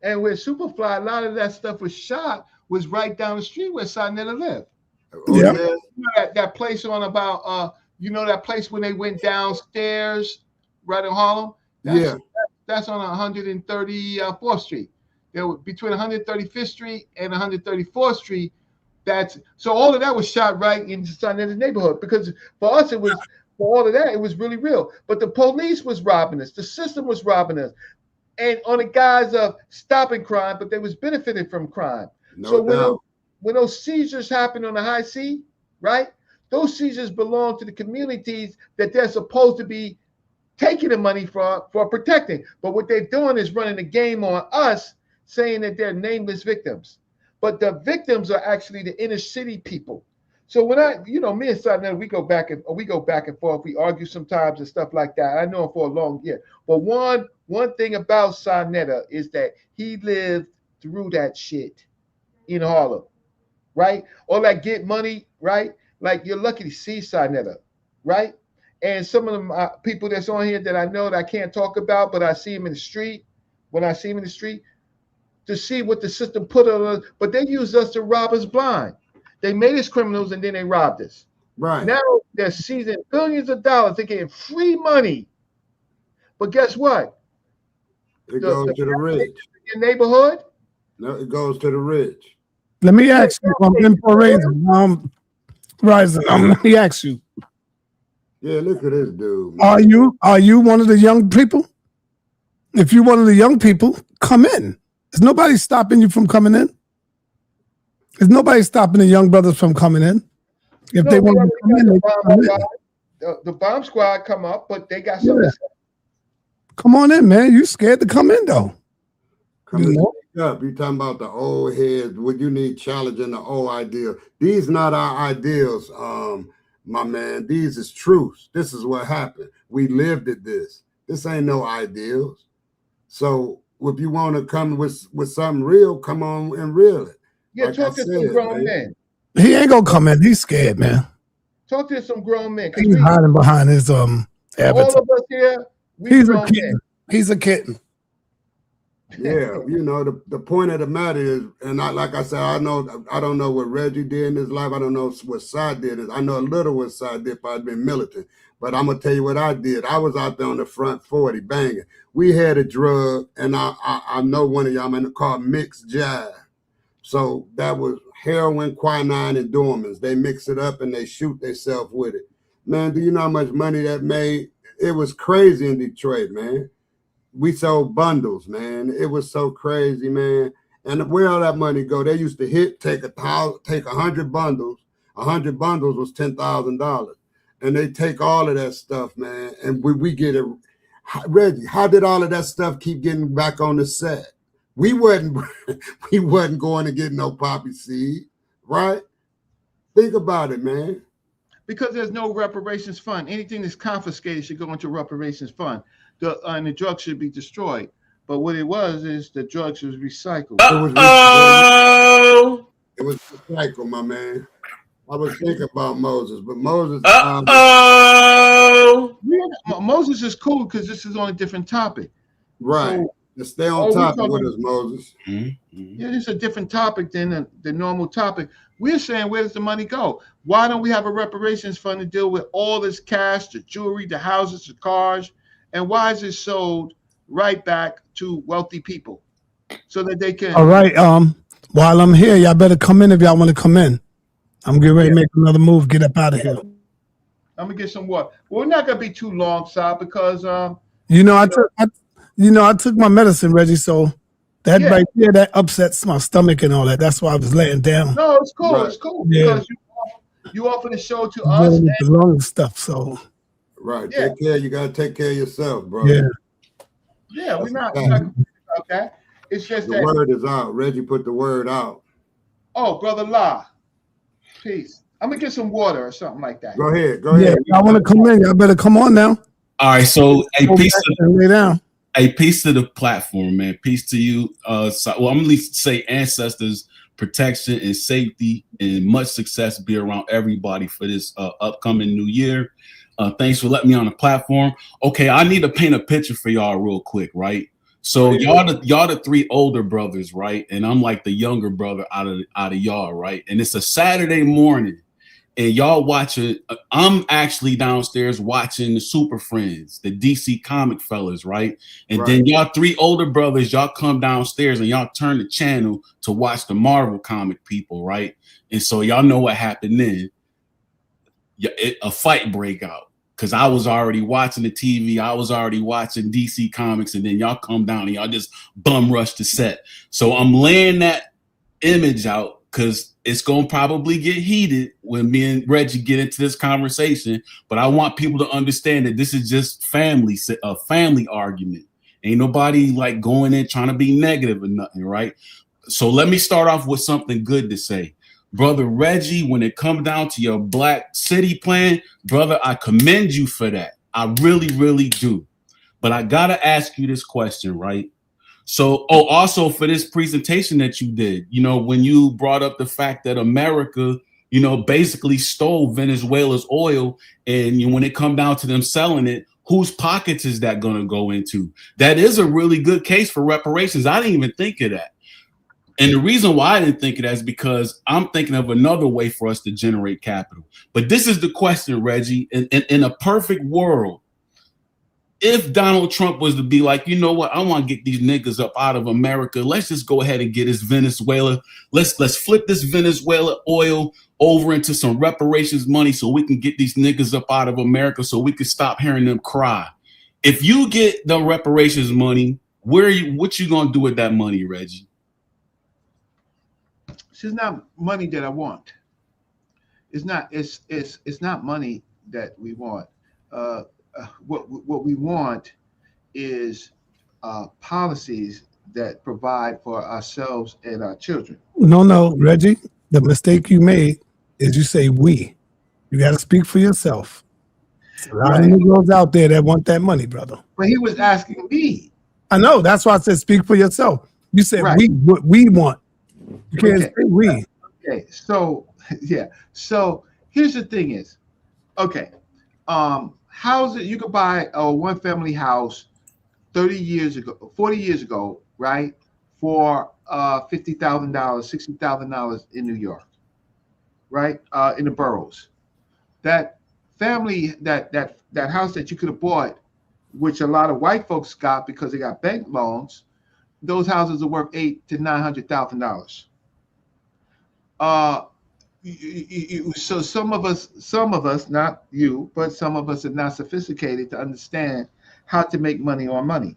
And where Superfly, a lot of that stuff was shot was right down the street where sa.neter lived. Oh, yeah. You know that place on about that place when they went downstairs right in Harlem? That's on 134th Street. There were between 135th Street and 134th Street. So all of that was shot right in sa.neter's neighborhood, because for us it was, for all of that, it was really real. But the police was robbing us, the system was robbing us, and on the guise of stopping crime, but they was benefiting from crime. When those seizures happen on the high C, right? Those seizures belong to the communities that they're supposed to be taking the money for protecting. But what they're doing is running the game on us, saying that they're nameless victims, but the victims are actually the inner city people. So when me and sa.neter, we go back and forth. We argue sometimes and stuff like that. I know him for a long year. But one thing about sa.neter is that he lived through that shit in Harlem, right? All that get money, right? Like, you're lucky to see sa.neter, right? And some of them people that's on here that I know that I can't talk about, but I see him in the street. When I see him in the street, to see what the system put on us, but they used us to rob us blind. They made us criminals and then they robbed us. Right. Now they're seizing billions of dollars. They're getting free money. But guess what? It goes to the rich. Your neighborhood? No, it goes to the rich. Let me ask you, Reparations, Rising. Let me ask you. Yeah, look at this dude. Man. Are you one of the young people? If you're one of the young people, come in. There's nobody stopping you from coming in. There's nobody stopping the young brothers from coming in. If they want to come in, they come in. The bomb squad come up, but they got something to say. Come on in, man. You scared to come in, though. Come up. You talking about the old heads. What you need challenging the old ideal. These not our ideals, my man. These is truths. This is what happened. We lived at this. This ain't no ideals. So if you want to come with something real, come on and reel it. Yeah, like talk to some grown men. He ain't gonna come in. He's scared, man. Talk to some grown men. He's hiding behind his avatar. All of us here, he's a kitten. He's a kitten. Yeah, the point of the matter is, and like I said, I don't know what Reggie did in his life. I don't know what sa did. I know a little what sa did if I'd been militant. But I'm gonna tell you what I did. I was out there on the front 40 banging. We had a drug, and I know one of y'all man called mixed jive. So that was heroin, quinine, and dormants. They mix it up and they shoot themselves with it. Man, do you know how much money that made? It was crazy in Detroit, man. We sold bundles, man. It was so crazy, man. And where all that money go? They used to take 100 bundles. 100 bundles was $10,000. And they take all of that stuff, man. And we get it. Reggie, how did all of that stuff keep getting back on the set? We wasn't going to get no poppy seed, right? Think about it, man. Because there's no reparations fund. Anything that's confiscated should go into reparations fund. And the drugs should be destroyed. But what it was is the drugs was recycled. It was recycled, my man. I was thinking about Moses, but Moses. Moses is cool because this is on a different topic. Right. So, to stay on topic with us, Moses. Yeah, it's a different topic than the normal topic. We're saying, where does the money go? Why don't we have a reparations fund to deal with all this cash, the jewelry, the houses, the cars? And why is it sold right back to wealthy people so that they can? All right. While I'm here, y'all better come in if y'all want to come in. I'm getting ready to make another move. Get up out of here. I'm gonna get some water. Well, we're not gonna be too long, Sa, because I took my medicine, Reggie. So that right there, that upsets my stomach and all that. That's why I was laying down. No, it's cool. Right. It's cool because you offer the show to us. And the lung stuff. So right, you gotta take care of yourself, bro. Yeah, we're not about that. It's just the word is out. Reggie put the word out. Oh, brother La. Peace. I'm gonna get some water or something like that. Go ahead. I want to come in. Y'all better come on now. All right. So lay down. A piece to the platform, man. Peace to you. I'm gonna say ancestors, protection and safety, and much success be around everybody for this upcoming new year. Thanks for letting me on the platform. Okay, I need to paint a picture for y'all real quick, right? So y'all the three older brothers, right? And I'm like the younger brother out of y'all, right? And it's a Saturday morning, and y'all watching. I'm actually downstairs watching the Super Friends, the DC comic fellas, right? And then y'all three older brothers, y'all come downstairs and y'all turn the channel to watch the Marvel comic people, right? And so y'all know what happened then. A fight break out. Because I was already watching the TV, I was already watching DC Comics, and then y'all come down and y'all just bum rush the set. So I'm laying that image out because it's going to probably get heated when me and Reggie get into this conversation. But I want people to understand that this is just a family argument. Ain't nobody like going in trying to be negative or nothing, right? So let me start off with something good to say. Brother Reggie, when it comes down to your Black City plan, brother, I commend you for that. I really, really do. But I gotta ask you this question, right? So, also for this presentation that you did, when you brought up the fact that America, basically stole Venezuela's oil, and when it come down to them selling it, whose pockets is that going to go into? That is a really good case for reparations. I didn't even think of that. And the reason why I didn't think of that is because I'm thinking of another way for us to generate capital. But this is the question, Reggie. In a perfect world, if Donald Trump was to be like, you know what, I want to get these niggas up out of America. Let's just go ahead and get this Venezuela. Let's flip this Venezuela oil over into some reparations money so we can get these niggas up out of America so we can stop hearing them cry. If you get the reparations money, what you gonna do with that money, Reggie? It's not money that I want. It's not money that we want. What we want is policies that provide for ourselves and our children. No, Reggie, the mistake you made is you say we. You got to speak for yourself. There's a lot of Negroes out there that want that money, brother. But he was asking me. I know. That's why I said speak for yourself. You said we, what we want. You can't say we. Okay, so yeah. So here's the thing is, okay, houses, you could buy a one-family house 40 years ago, right, for $50,000, $60,000 in New York, right, in the boroughs. That family, that house that you could have bought, which a lot of white folks got because they got bank loans, those houses are worth $800,000 to $900,000. So some of us, not you, but some of us are not sophisticated to understand how to make money on money.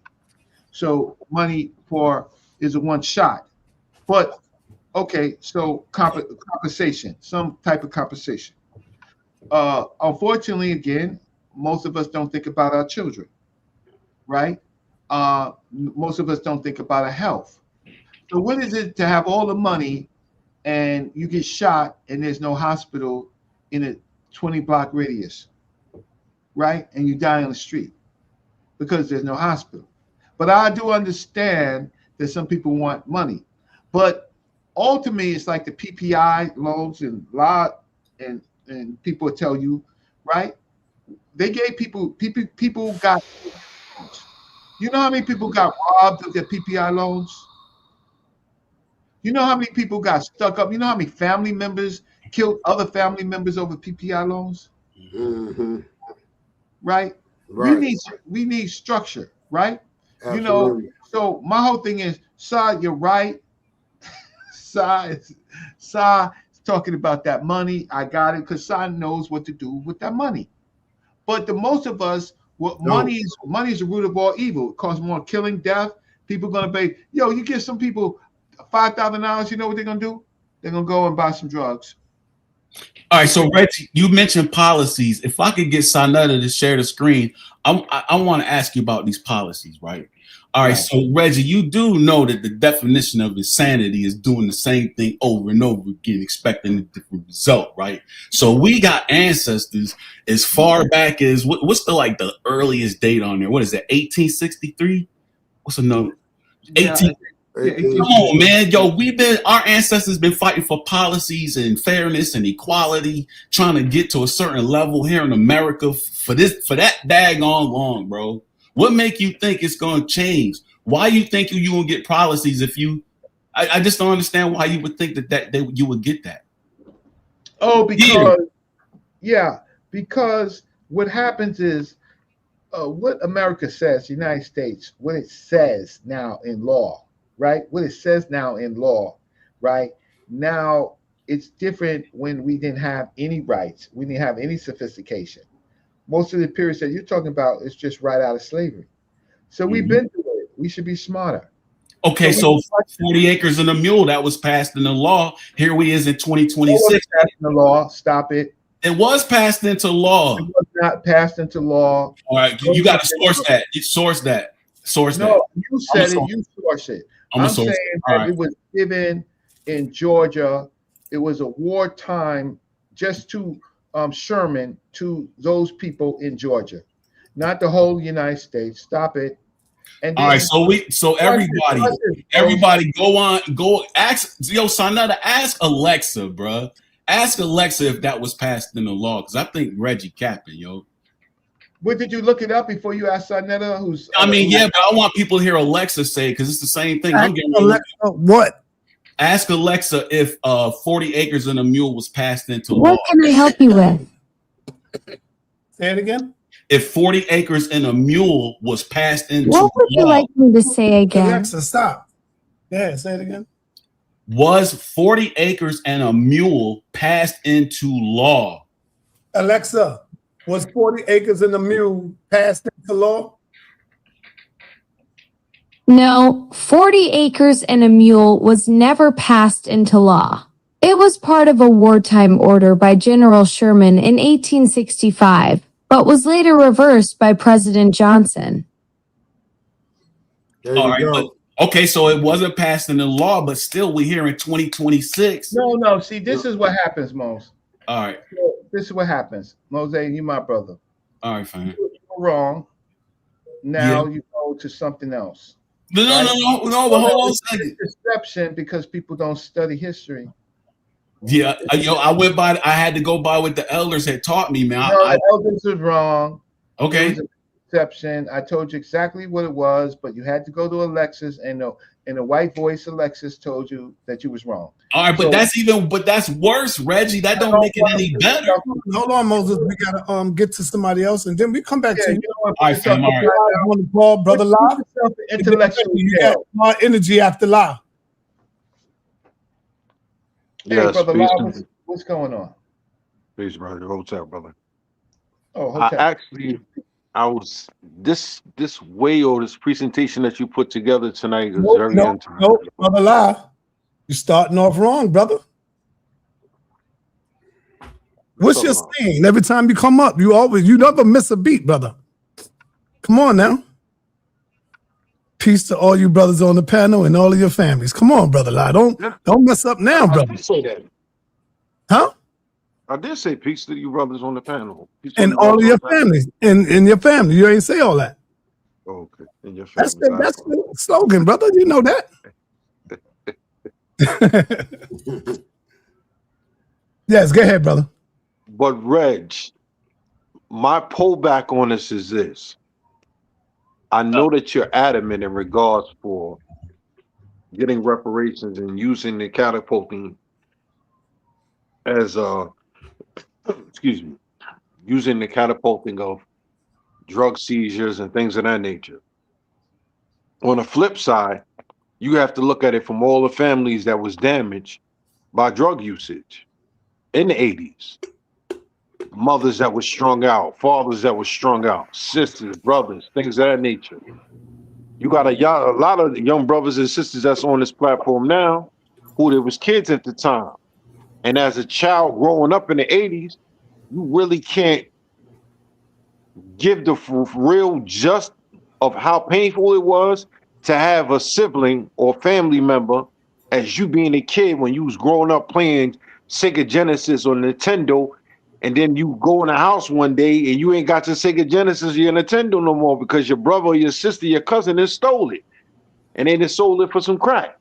So money is a one shot, but okay. So compensation, some type of compensation. Unfortunately, again, most of us don't think about our children, right? Most of us don't think about our health. So what is it to have all the money and you get shot and there's no hospital in a 20-block radius, right? And you die on the street because there's no hospital. But I do understand that some people want money. But ultimately, it's like the PPI loans and people tell you, right? They gave people got, you know how many people got robbed of their PPI loans? You know how many people got stuck up? You know how many family members killed other family members over PPI loans? Mm-hmm. Right? We need structure, right? Absolutely. So my whole thing is, Sa, you're right. Sa is talking about that money. I got it because Sa knows what to do with that money. But the most of us, money is the root of all evil. It causes more killing, death. People gonna pay. You give some people $5,000, you know what they're gonna do? They're gonna go and buy some drugs. All right, so Reggie, you mentioned policies. If I could get sa.neter to share the screen, I want to ask you about these policies, right? All right, so Reggie, you do know that the definition of insanity is doing the same thing over and over again, expecting a different result, right? So we got ancestors as far back as what's the earliest date on there? What is that? 1863? What's the number? 18. Come on, man. Our ancestors been fighting for policies and fairness and equality, trying to get to a certain level here in America for that daggone long, bro. What make you think it's going to change? Why you think you won't get policies if I just don't understand why you would think that you would get that. Oh, because what happens is what America says, the United States, what it says now in law, right? What it says now in law, right? Now it's different when we didn't have any rights. We didn't have any sophistication. Most of the periods that you're talking about is just right out of slavery. So we've been through it. We should be smarter. Okay, so 40 acres and a mule, that was passed in the law. Here we is in 2026. Passed in the law. Stop it. It was passed into law. It was not passed into law. All right, you got to source that. You source that. Source that. No, you said I'm it. You source it. I'm a I'm source. saying All that right. it was given in Georgia. It was a wartime just to Sherman, to those people in Georgia, not the whole United States. Stop it. And All right, then so everybody go ask sa.neter, ask Alexa, bro. Ask Alexa if that was passed in the law, because I think Reggie capping, yo. What did you look it up before you asked sa.neter? Who's I mean, yeah, but I want people to hear Alexa say, because it's the same thing. I'm getting Alexa, what? Ask Alexa if 40 acres and a mule was passed into What law. can I help you with? Say it again. If 40 acres and a mule was passed into What would you law, like me to say again? Alexa, stop. Yeah, say it again. was 40 acres and a mule passed into law? Alexa, was 40 acres and a mule passed into law? No, 40 acres and a mule was never passed into law. It was part of a wartime order by General Sherman in 1865, but was later reversed by President Johnson. There All you right, go. okay, so it wasn't passed into law, but still we're here in 2026. No. See, this is what happens, Mose. All right. This is what happens. Mose, you my brother. All right, fine. You're wrong. Now you go to something else. No, but hold on a second. Deception because people don't study history. Yeah, I had to go by what the elders had taught me, man. No, the elders was wrong. Okay. It was a deception. I told you exactly what it was, but you had to go to Alexis, and in a white voice, Alexis told you that you was wrong. All right, but that's worse, Reggie. That don't make it any better. Hold on, Moses. We gotta get to somebody else, and then we come back to you. All right, fam. All right. I want to call Brother La. Intellectual. You got more energy after La. Hey, Yes, Brother peace. La, what's going on? Peace, brother. Hotel, brother. Oh, I hotel. actually, I was this way or this presentation that you put together tonight is very interesting. No, Brother La. You're starting off wrong, brother. What's your saying? Every time you come up, you never miss a beat, brother. Come on now. Peace to all you brothers on the panel and all of your families. Come on, Brother La. Don't mess up now, brother. I did say that. Huh? I did say peace to you brothers on the panel. Peace to And you all of brothers your on the panel. families. In your family. You ain't say all that. Okay. In your That's family. the slogan, brother. You know that. Yes, go ahead, brother. But Reg, my pullback on this is this. I know that you're adamant in regards for getting reparations and using the catapulting as using the catapulting of drug seizures and things of that nature. On the flip side, you have to look at it from all the families that was damaged by drug usage in the 80s. Mothers that were strung out, fathers that were strung out, sisters, brothers, things of that nature. You got a lot of young brothers and sisters that's on this platform now who there was kids at the time. And as a child growing up in the 80s, you really can't give the real just of how painful it was to have a sibling or family member as you being a kid when you was growing up playing Sega Genesis or Nintendo, and then you go in the house one day and you ain't got your Sega Genesis or your Nintendo no more because your brother or your sister, your cousin has stole it. And they just sold it for some crack.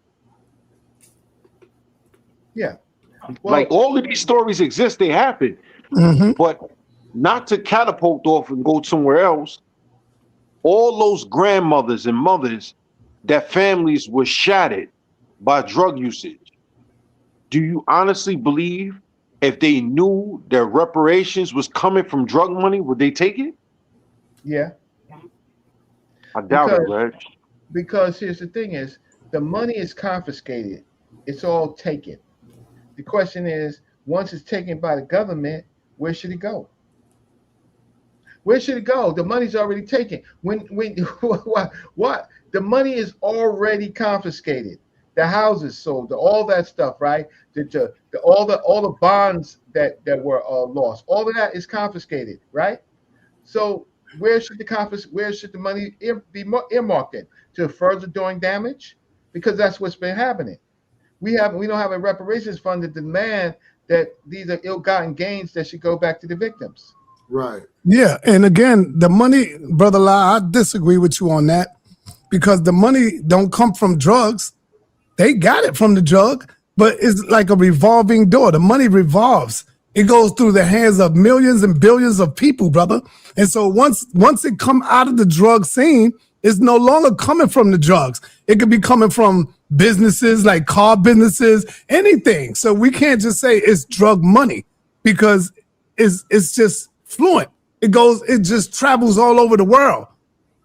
Yeah. Well, Like all of these stories exist, they happen. But not to catapult off and go somewhere else. All those grandmothers and mothers that families were shattered by drug usage. Do you honestly believe if they knew that reparations was coming from drug money, would they take it? Yeah. I doubt it, Reg. Because here's the thing is, the money is confiscated. It's all taken. The question is, once it's taken by the government, where should it go? Where should it go? The money's already taken. What? The money is already confiscated. The houses sold, all that stuff, right? All the bonds that were lost, all of that is confiscated, right? So where should the money be earmarked in? To further doing damage? Because that's what's been happening. We don't have a reparations fund to demand that these are ill-gotten gains that should go back to the victims. Right. Yeah, and again, the money, Brother La, I disagree with you on that because the money don't come from drugs. They got it from the drug, but it's like a revolving door. The money revolves. It goes through the hands of millions and billions of people, brother. And so once it come out of the drug scene, it's no longer coming from the drugs. It could be coming from businesses like car businesses, anything. So we can't just say it's drug money because it's just fluent. It just travels all over the world.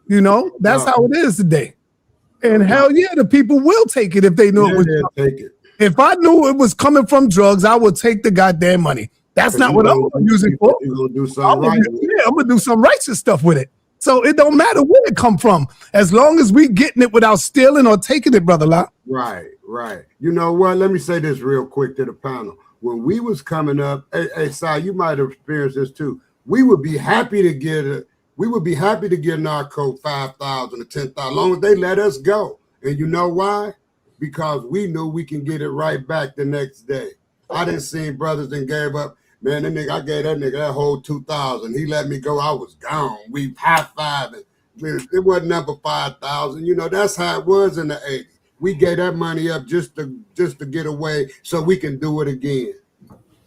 You know, that's how it is today. And hell yeah, the people will take it if they knew it was. Take it. If I knew it was coming from drugs, I would take the goddamn money. That's not what I'm gonna use it for. You're gonna do something right. I'm gonna do some righteous stuff with it. So it don't matter where it come from, as long as we getting it without stealing or taking it, brother La. Right, right. You know what? Let me say this real quick to the panel. When we was coming up, hey, Si, you might have experienced this too. We would be happy to get Narco 5,000 or 10,000, as long as they let us go. And you know why? Because we knew we can get it right back the next day. I didn't see brothers that gave up. Man, I gave that nigga that whole 2,000. He let me go. I was gone. We high-fiving. It wasn't number 5,000. You know, that's how it was in the 80s. We gave that money up just to get away so we can do it again.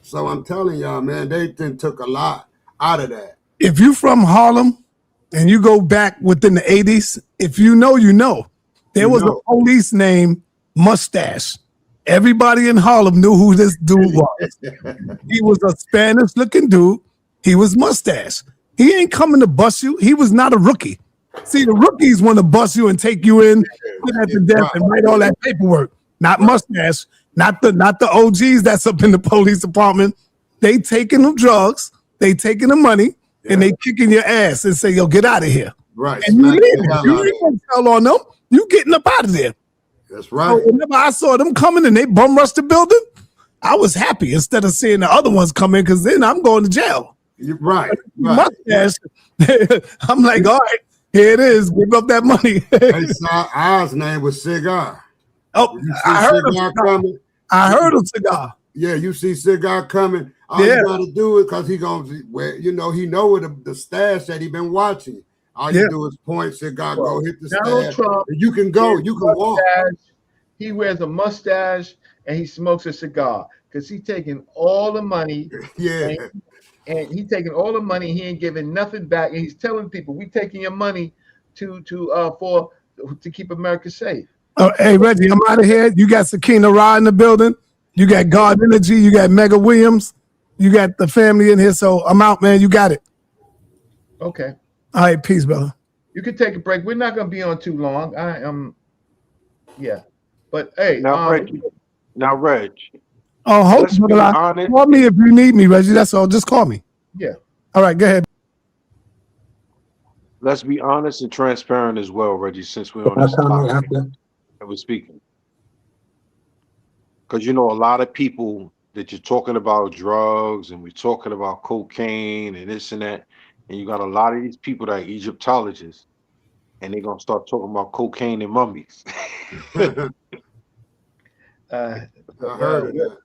So I'm telling y'all, man, they took a lot out of that. If you from Harlem and you go back within the 80s, if you know, you know. There was a police named Mustache. Everybody in Harlem knew who this dude was. He was a Spanish-looking dude. He was Mustache. He ain't coming to bust you. He was not a rookie. See, the rookies want to bust you and take you in, put at the death, and write all that paperwork. Not Mustache. Not the OGs that's up in the police department. They taking them drugs. They taking the money, and they kicking your ass and say, yo, get out of here. Right. And you leave. You ain't gonna tell on them. You getting up out of there. That's right. So whenever I saw them coming and they bum rushed the building, I was happy instead of seeing the other ones come in because then I'm going to jail. You're right. Mustache, I'm like, all right, here it is. Give up that money. Hey, Ours name was Cigar. Oh, I heard Cigar coming. I heard of Cigar. Yeah, you see Cigar coming. All you got to do it because he gonna, you know, he know what the stash that he been watching. All you do is point, Cigar, go hit the stash. You can go, you can walk. He wears a mustache and he smokes a cigar because he's taking all the money. Yeah. And he's taking all the money. He ain't giving nothing back. And he's telling people, we taking your money to keep America safe. Oh, hey, Reggie, I'm out of here. You got Sakina Ra in the building. You got God Energy. You got Mega Williams. You got the family in here. So I'm out, man. You got it. Okay. All right, peace, brother. You can take a break. We're not going to be on too long. Yeah. But hey, now, Reg. Oh, hold on. Call me if you need me, Reggie. That's all. Just call me. Yeah. All right, go ahead. Let's be honest and transparent as well, Reggie, since we're on this topic and we're speaking. Because, you know, a lot of people that you're talking about drugs and we're talking about cocaine and this and that, and you got a lot of these people that are Egyptologists, and they're going to start talking about cocaine and mummies. I heard of that.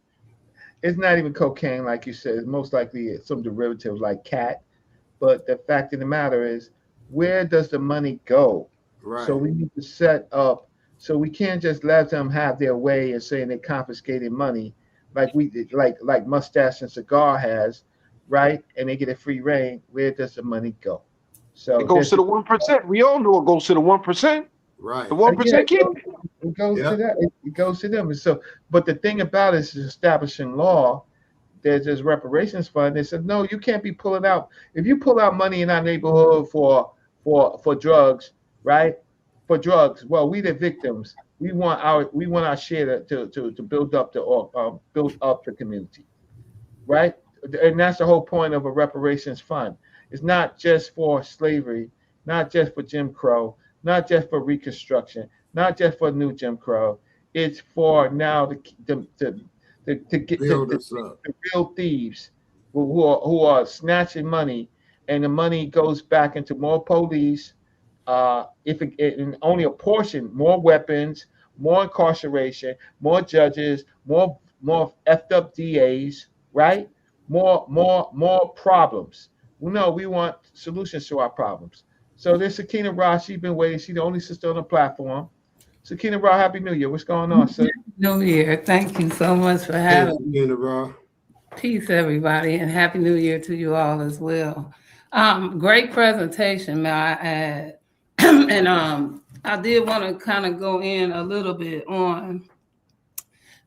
It's not even cocaine, like you said. It's most likely some derivative like cat. But the fact of the matter is, where does the money go? Right. So we need to set up. So we can't just let them have their way and saying they confiscated money, like we did, like Mustache and Cigar has, right? And they get a free reign. Where does the money go? So it goes to the 1%. We all know it goes to the 1%. Right. The 1% keep it. It goes to that. It goes to them. And so, but the thing about it is establishing law. There's this reparations fund. They said, no, you can't be pulling out. If you pull out money in our neighborhood for drugs, right? For drugs, well, we the victims. We want our share to build up the community, right? And that's the whole point of a reparations fund. It's not just for slavery, not just for Jim Crow, not just for Reconstruction, not just for new Jim Crow. It's for now to get the real thieves who are snatching money and the money goes back into more police. And only a portion, more weapons, more incarceration, more judges, more effed up DAs, right? More problems. No, we want solutions to our problems. So there's Sakina Ra. She's been waiting. She's the only sister on the platform. Sakina Ra, Happy New Year. What's going on, sir? New Year. Thank you so much for having me. Peace, everybody, and Happy New Year to you all as well. Great presentation, may I add. And I did want to kind of go in a little bit on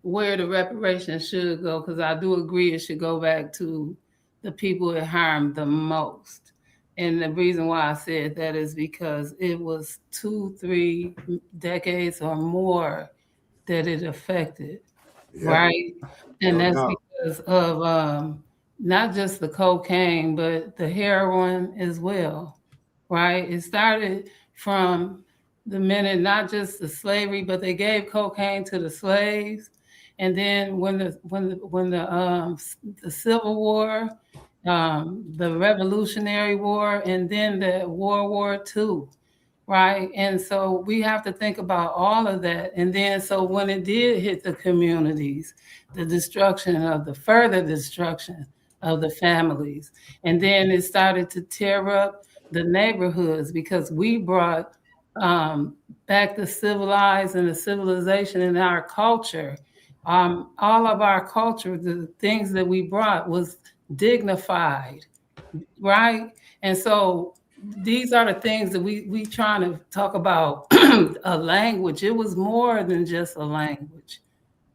where the reparations should go, because I do agree it should go back to the people it harmed the most. And the reason why I said that is because it was 2-3 decades or more that it affected, right? And that's because of not just the cocaine, but the heroin as well, right? It started from the minute, not just the slavery, but they gave cocaine to the slaves. And then when the Civil War, the Revolutionary War, and then the World War II, right? And so we have to think about all of that. And then so when it did hit the communities, the further destruction of the families, and then it started to tear up the neighborhoods, because we brought back the civilized and the civilization in our culture. All of our culture, the things that we brought was dignified, right? And so these are the things that we trying to talk about. A language. It was more than just a language,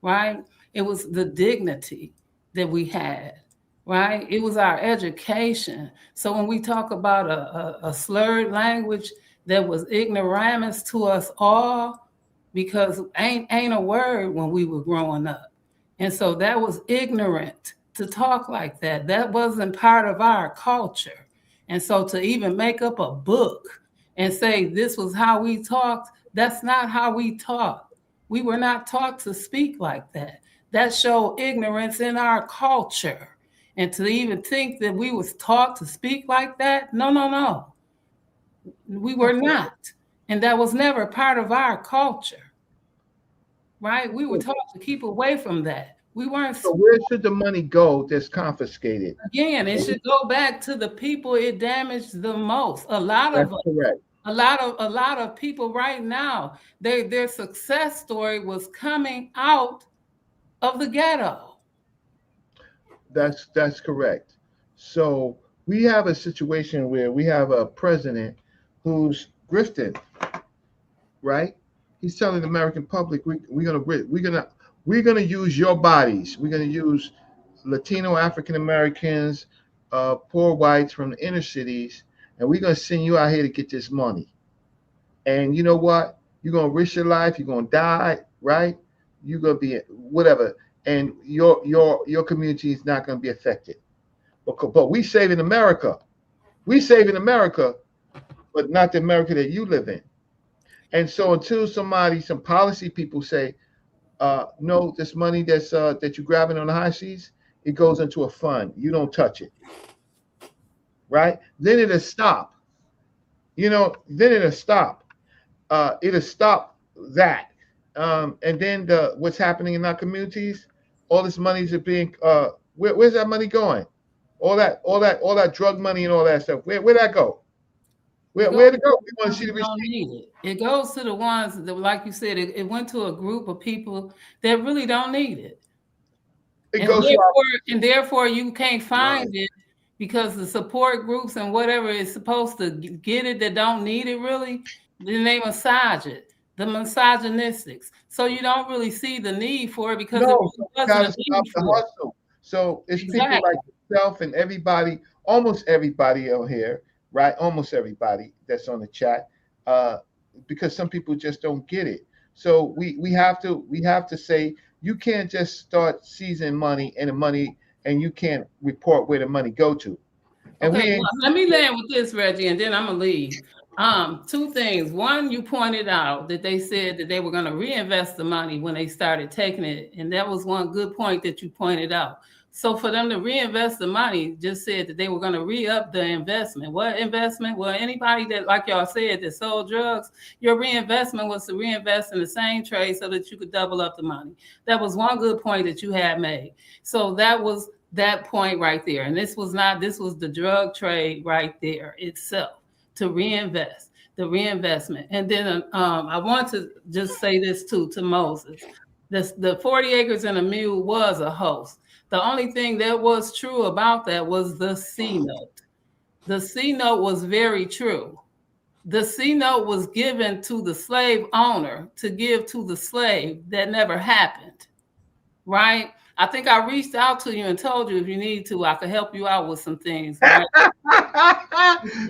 right? It was the dignity that we had, right? It was our education. So when we talk about a slurred language that was ignoramus to us all, because ain't a word when we were growing up. And so that was ignorant to talk like that. That wasn't part of our culture. And so to even make up a book and say this was how we talked, that's not how we talked. We were not taught to speak like that. That showed ignorance in our culture. And to even think that we was taught to speak like that, no. We were not. And that was never part of our culture, right? We were taught to keep away from that. We weren't. So where should the money go that's confiscated? Again, it should go back to the people it damaged the most. A lot of people right now, their success story was coming out of the ghetto. That's correct. So we have a situation where we have a president who's grifting, right? He's telling the American public, we're gonna use your bodies. We're gonna use Latino, African Americans, poor whites from the inner cities, and we're gonna send you out here to get this money. And you know what? You're gonna risk your life. You're gonna die, right? You're gonna be whatever, and your community is not gonna be affected. But we saving America. We saving America, but not the America that you live in. And so until some policy people say, no, this money that you're grabbing on the high seas, it goes into a fund. You don't touch it, right? Then it'll stop. Then it'll stop. It'll stop that. And then what's happening in our communities, all this money is being, where's that money going? All that drug money and all that stuff. Where'd that go? Where'd it go? We want to see the receipt. It goes to the ones that, like you said, it went to a group of people that really don't need it. And therefore you can't find it, because the support groups and whatever is supposed to get it that don't need it really, then they massage it. The misogynistics. So you don't really see the need for it, because it wasn't a need for it. So it's people like yourself and everybody, almost everybody on here, right? Almost everybody that's on the chat, because some people just don't get it. So we have to say, you can't just start seizing money and you can't report where the money go to. And let me land with this, Reggie, and then I'm gonna leave. Two things. One, you pointed out that they said that they were going to reinvest the money when they started taking it, and that was one good point that you pointed out. So for them to reinvest the money, just said that they were going to re-up the investment. What investment? Well, anybody that, like y'all said, that sold drugs, your reinvestment was to reinvest in the same trade so that you could double up the money. That was one good point that you had made. So that was that point right there. And this was the drug trade right there itself, to reinvest, the reinvestment. And then I want to just say this too, to Moses. The 40 acres and a mule was a hoax. The only thing that was true about that was the C note. The C note was very true. The C note was given to the slave owner to give to the slave. That never happened, right? I think I reached out to you and told you if you need to, I could help you out with some things. Right?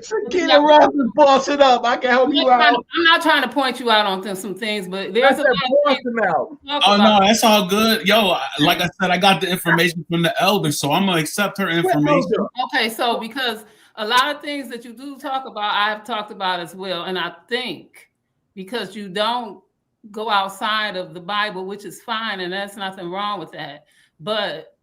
Sakina Ross is bossing up. I can help you out. I'm not trying to point you out on some things, but there's a lot of Oh no, that's all good. Yo, like I said, I got the information from the elder, so I'm gonna accept her information. Okay, so because a lot of things that you do talk about, I've talked about as well. And I think because you don't go outside of the Bible, which is fine, and there's nothing wrong with that. But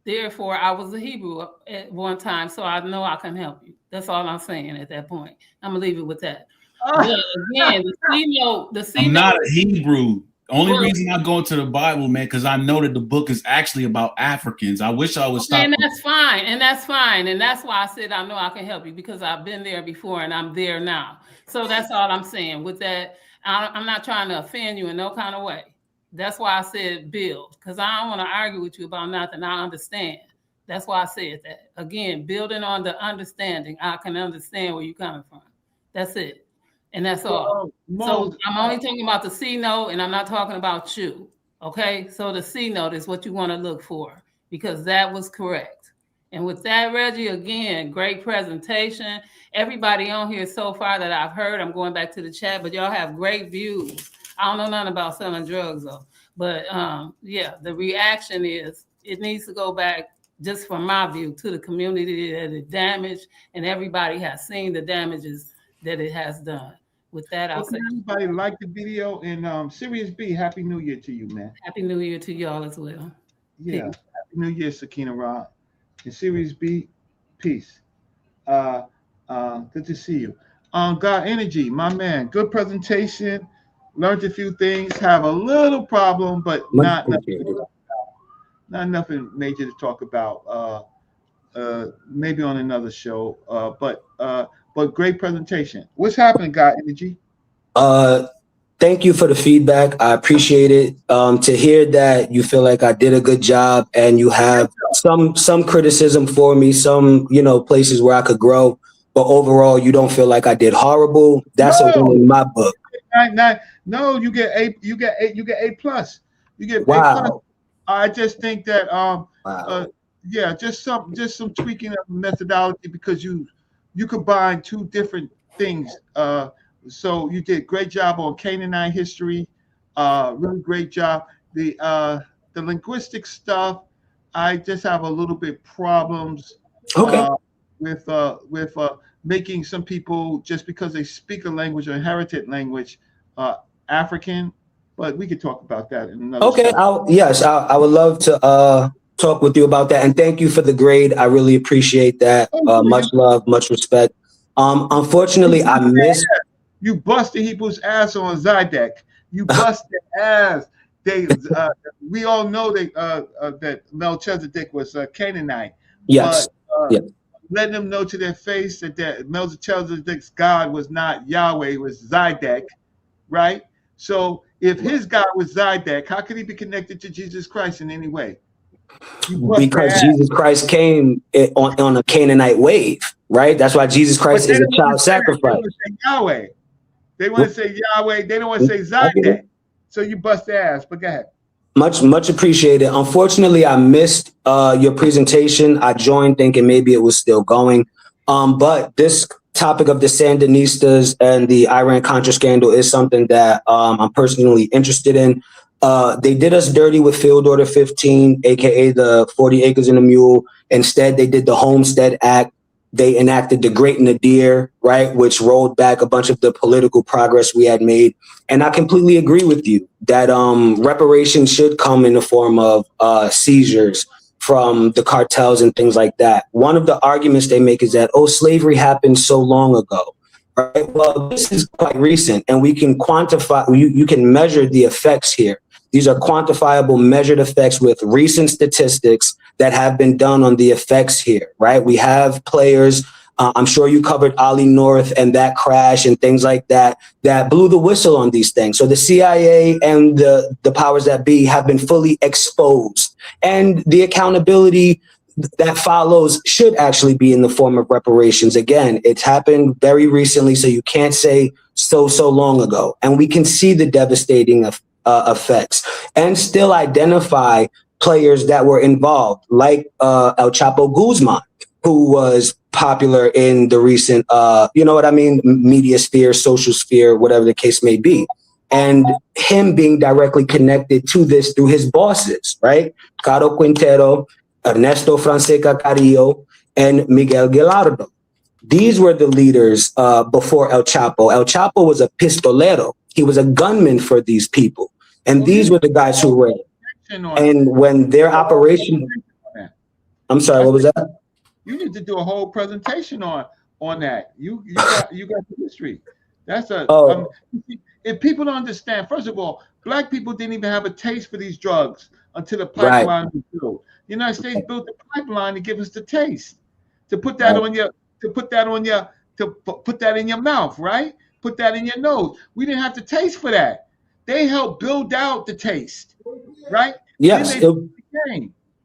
therefore, I was a Hebrew at one time, so I know I can help you. That's all I'm saying at that point. I'm gonna leave it with that. But again, the C note. I'm not a Hebrew. Only reason I go into the Bible, man, because I know that the book is actually about Africans. I wish I would stop. And that's fine. And that's fine. And that's why I said I know I can help you, because I've been there before and I'm there now. So that's all I'm saying. With that, I'm not trying to offend you in no kind of way. That's why I said build, because I don't want to argue with you about nothing. I understand. That's why I said that. Again, building on the understanding. I can understand where you're coming from. That's it. And that's all. So I'm only talking about the C note, and I'm not talking about you. Okay? So the C note is what you want to look for, because that was correct. And with that, Reggie, again, great presentation. Everybody on here so far that I've heard, I'm going back to the chat, but y'all have great views. I don't know nothing about selling drugs though. But yeah, the reaction is it needs to go back, just from my view, to the community that it damaged, and everybody has seen the damages that it has done. With that, I'll say everybody like the video, and Sirius B, Happy New Year to you, man. Happy New Year to y'all as well. Yeah, peace. Happy New Year, Sakina Rod. And Sirius B, peace. Good to see you. God Energy, my man, good presentation. Learned a few things. Have a little problem, but not nothing major to talk about. Maybe on another show. But great presentation. What's happening, God Energy? Thank you for the feedback. I appreciate it. To hear that you feel like I did a good job and you have some criticism for me, some places where I could grow, but overall you don't feel like I did horrible. That's a win in my book. No, you get A+. You get A+. You get wow. A+. I just think that yeah, just some tweaking of methodology, because you combine two different things. So you did great job on Canaanite history. Really great job. The linguistic stuff, I just have a little bit problems with making some people, just because they speak a language or inherited language, African. But we could talk about that in another show. I would love to talk with you about that. And thank you for the grade. I really appreciate that. Much love, much respect. Unfortunately, I missed. You busted Hebrews' ass on Zydek. You busted ass. We all know that Melchizedek was a Canaanite. Yes. But, letting them know to their face that Melchizedek's God was not Yahweh, it was Zydek, right? So if his God was Zydek, how could he be connected to Jesus Christ in any way? Because Jesus Christ came on a Canaanite wave, right? That's why Jesus Christ is a child sacrifice. They want to say Yahweh. They don't want to say Zydek. So you bust their ass. But go ahead. Much appreciated. Unfortunately, I missed your presentation. I joined thinking maybe it was still going. But this topic of the Sandinistas and the Iran-Contra scandal is something that I'm personally interested in. They did us dirty with Field Order 15, aka the 40 acres and a mule. Instead, they did the Homestead Act. They enacted the Great Nadir, right, which rolled back a bunch of the political progress we had made. And I completely agree with you that reparations should come in the form of seizures from the cartels and things like that. One of the arguments they make is that, oh, slavery happened so long ago. Right? Well, this is quite recent, and we can quantify, you can measure the effects here. These are quantifiable, measured effects with recent statistics that have been done on the effects here, right? We have players, I'm sure you covered Ollie North and that crash and things like that, that blew the whistle on these things. So the CIA and the powers that be have been fully exposed. And the accountability that follows should actually be in the form of reparations. Again, it's happened very recently, so you can't say so long ago. And we can see the devastating effects and still identify players that were involved, like El Chapo Guzman, who was popular in the recent, you know what I mean, media sphere, social sphere, whatever the case may be. And him being directly connected to this through his bosses, right? Caro Quintero, Ernesto Fonseca Carrillo, and Miguel Gallardo. These were the leaders before El Chapo. El Chapo was a pistolero. He was a gunman for these people. And these were the guys who ran. And when their operation... I'm sorry, what was that? You need to do a whole presentation on that. You got the history. That's a... if people don't understand, first of all, Black people didn't even have a taste for these drugs until the pipeline was built. The United States built the pipeline to give us the taste, to put that on your, to put that in your mouth, right? Put that in your nose. We didn't have the taste for that. They helped build out the taste, right? Yes. Then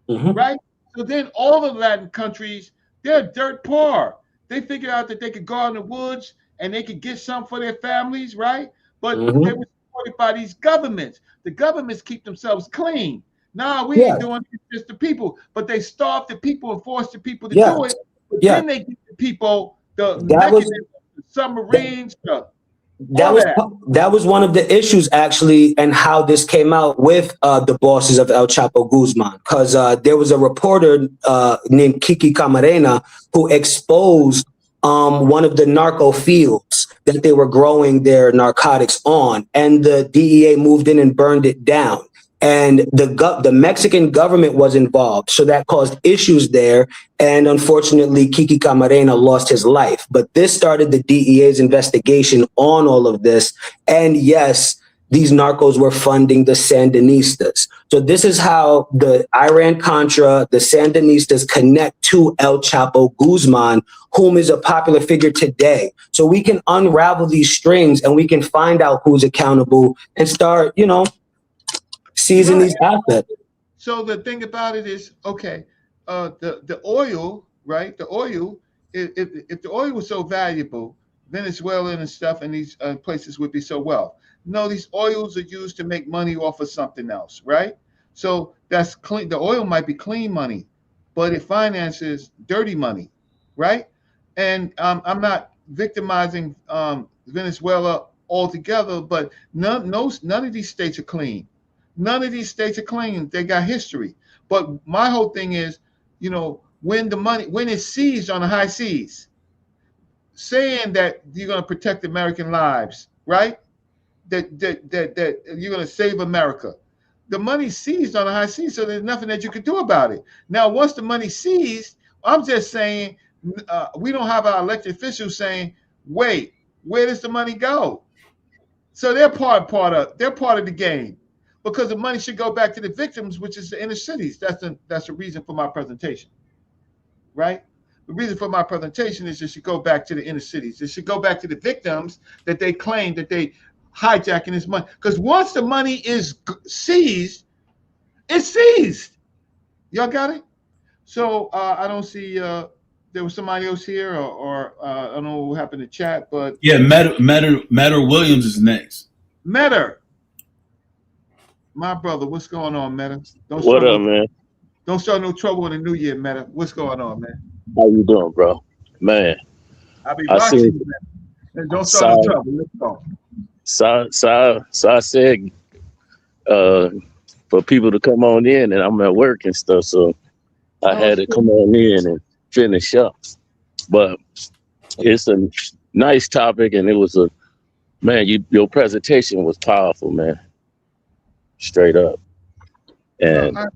they right? So then all the Latin countries, they're dirt poor. They figured out that they could go out in the woods and they could get some for their families, right? But they were supported by these governments. The governments keep themselves clean. Nah, we ain't doing it, just the people. But they starved the people and forced the people to do it. But then they give the people the mechanism, the submarines, that was one of the issues actually, and how this came out with the bosses of El Chapo Guzman, because there was a reporter named Kiki Camarena who exposed one of the narco fields that they were growing their narcotics on, and the DEA moved in and burned it down. And the Mexican government was involved, so that caused issues there. And unfortunately, Kiki Camarena lost his life. But this started the DEA's investigation on all of this. And yes, these narcos were funding the Sandinistas. So this is how the Iran-Contra, the Sandinistas connect to El Chapo Guzman, whom is a popular figure today. So we can unravel these strings and we can find out who's accountable and start, seizing these assets. So the thing about it is, okay, the oil, right? The oil, if the oil was so valuable, Venezuela and stuff and these places would be so well. No, these oils are used to make money off of something else, right? So that's clean. The oil might be clean money, but it finances dirty money, right? And I'm not victimizing Venezuela altogether, but none of these states are clean. None of these states are clean. They got history. But my whole thing is, when it's seized on the high seas, saying that you're going to protect American lives, right? That you're going to save America. The money's seized on the high seas, so there's nothing that you can do about it. Now, once the money's seized, I'm just saying we don't have our elected officials saying, wait, where does the money go? So they're part of the game. Because the money should go back to the victims, which is the inner cities. That's the reason for my presentation, right? The reason for my presentation is it should go back to the inner cities. It should go back to the victims that they claim that they hijacking this money. Because once the money is seized, it's seized. Y'all got it? So I don't see there was somebody else here, or I don't know what happened to chat, but yeah, Metter Williams is next. Metter. My brother, what's going on, Meta? What up, man? Don't start no trouble in the new year, Meta. What's going on, man? How you doing, bro? Man, I'll be watching you, man. Don't start no trouble. Let's go. So I said for people to come on in, and I'm at work and stuff, so I had to come on in and finish up. But it's a nice topic, and it was your presentation was powerful, man. Straight up. And I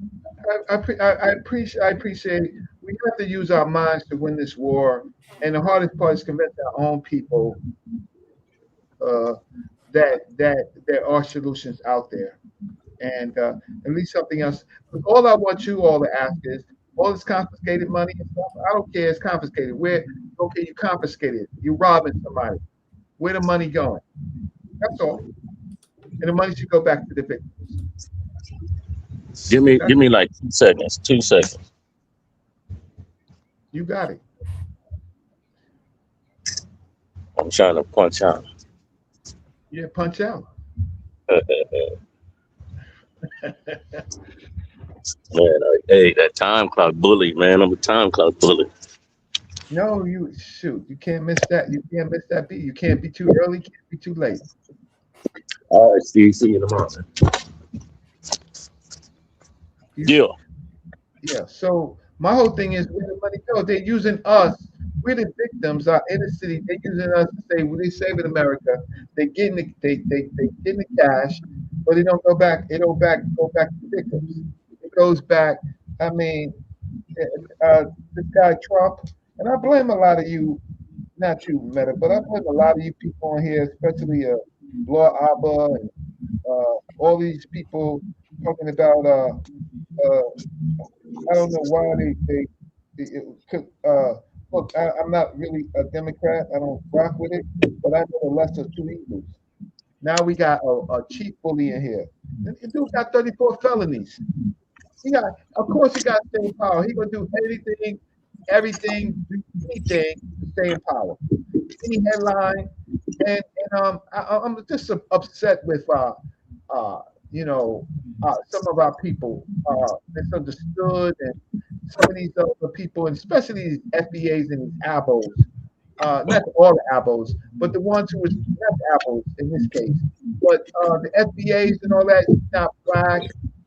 appreciate. We have to use our minds to win this war, and the hardest part is convince our own people that there are solutions out there, and at least something else. All I want you all to ask is, all this confiscated money and stuff, I don't care. It's confiscated. Where? Okay, you confiscated it. You robbing somebody. Where the money going? That's all. And the money should go back to the victims. give me like 2 seconds. 2 seconds. You got it. I'm trying to punch out. Yeah, punch out. Man, hey, that time clock bully, man. I'm a time clock bully. No, you shoot. You can't miss that. You can't miss that beat. You can't be too early. Can't be too late. All right, Steve. See you tomorrow. Yeah. Yeah. So my whole thing is, where the money go? They're using us. We're the victims. Our inner city. They're using us to say, well, they saving America. They getting the getting the cash, but they don't go back. It don't go back to the victims. It goes back. I mean, this guy Trump, and I blame a lot of you, not you, Meta, but I blame a lot of you people on here, especially Laura Abba and all these people talking about. I don't know why they look. I'm not really a Democrat. I don't rock with it, but I know the lesser of two evils. Now we got a chief bully in here. The dude got 34 felonies. Of course, he got staying power. He gonna do anything, everything, anything to stay in power. Any headline, and I'm just upset with some of our people misunderstood, and some of these other people, and especially these FBAs and these abos. Not all the abos, but the ones who was not abos in this case. But the FBAs and all that, it's not black.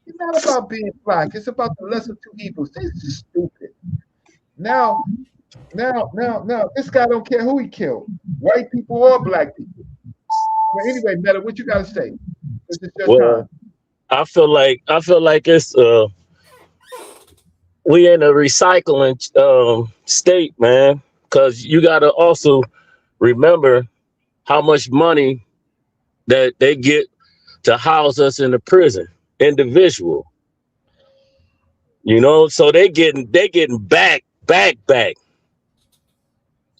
It's not about being black. It's about the lesser two evils. This is stupid. Now, this guy don't care who he killed, white people or black people. But anyway, Meta, what you got to say? It's your time. I feel like it's we in a recycling state, man. Because you got to also remember how much money that they get to house us in the prison, individual. So they getting back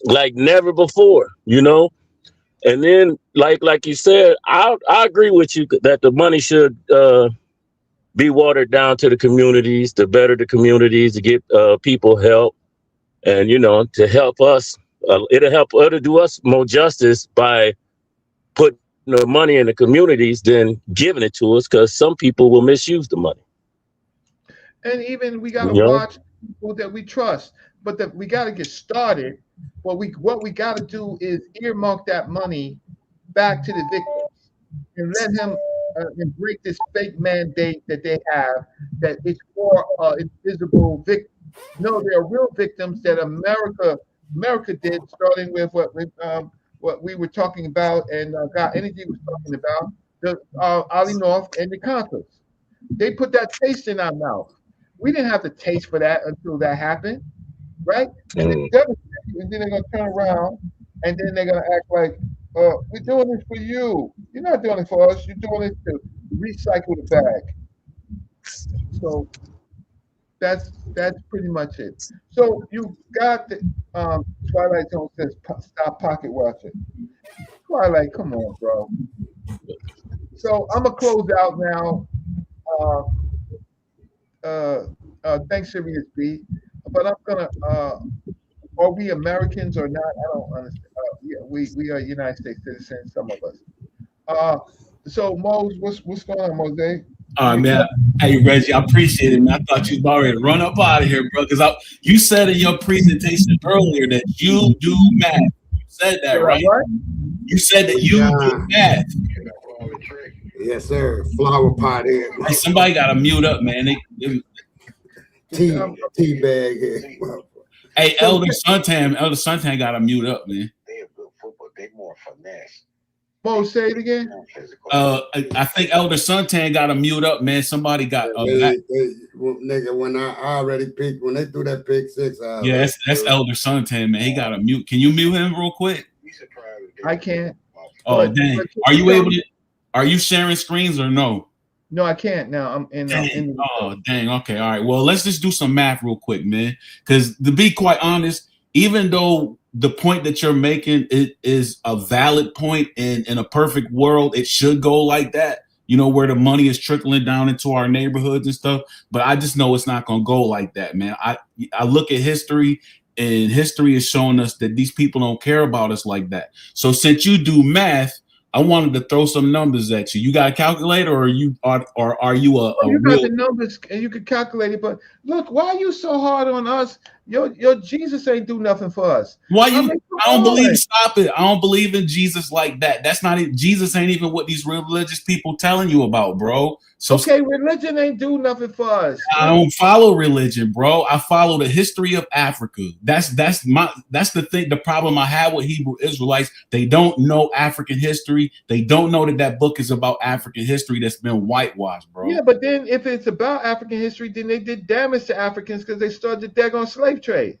like never before. And then like you said, I agree with you that the money should be watered down to the communities, to better the communities, to get people help. And, to help us, it'll do us more justice by putting the money in the communities than giving it to us, because some people will misuse the money. And even we got to watch people that we trust, but we got to get started. What we got to do is earmark that money back to the victims and let him and break this fake mandate that they have, that it's for invisible victims. No, there are real victims that America did, starting with what we were talking about, and God Energy was talking about, the Ollie North and the Contras. They put that taste in our mouth. We didn't have the taste for that until that happened, right? And then they're gonna turn around, and then they're gonna act like, we're doing this for you. You're not doing it for us. You're doing it to recycle the bag. So that's pretty much it. So you got the Twilight Zone says stop pocket watching. Twilight, come on, bro. So I'm gonna close out now. Thanks, Sirius B. But I'm gonna. Are we Americans or not? I don't understand. Yeah, we are United States citizens. Some of us. So Mose, what's going on, Mose? Man, hey Reggie, I appreciate it, man. I thought you was already run up out of here, bro. Because you said in your presentation earlier that you do math. You said that, right? What? You said that you do math. Yes, sir. Flower pot here. Hey, somebody got to mute up, man. Tea bag here. Hey, Elder Suntan got to mute up, man. They a good football. They more finesse. Mo, say it again. I think Elder Suntan got a mute up, man. Somebody got nigga, when I already picked, when they threw that pick six, yeah, that's Elder Suntan, man. He got a mute. Can you mute him real quick? I can't. Oh, dang. Are you able to? Are you sharing screens or no? No, I can't now. I'm in. Dang. Oh, dang. Okay. All right. Well, let's just do some math real quick, man. Because to be quite honest, even though the point that you're making is a valid point, in a perfect world, it should go like that, you know, where the money is trickling down into our neighborhoods and stuff. But I just know it's not going to go like that, man. I look at history, and history is showing us that these people don't care about us like that. So since you do math, I wanted to throw some numbers at you. You got a calculator, or are you a you real... got the numbers and you can calculate it? But look, why are you so hard on us? Your Jesus ain't do nothing for us. Why you? I don't believe. Stop it! I don't believe in Jesus like that. That's not it. Jesus ain't even what these religious people telling you about, bro. So okay, religion ain't do nothing for us. I don't follow religion, bro. I follow the history of Africa. That's the thing. The problem I have with Hebrew Israelites, they don't know African history. They don't know that book is about African history that's been whitewashed, bro. Yeah, but then if it's about African history, then they did damage to Africans because they started the daggone slave trade.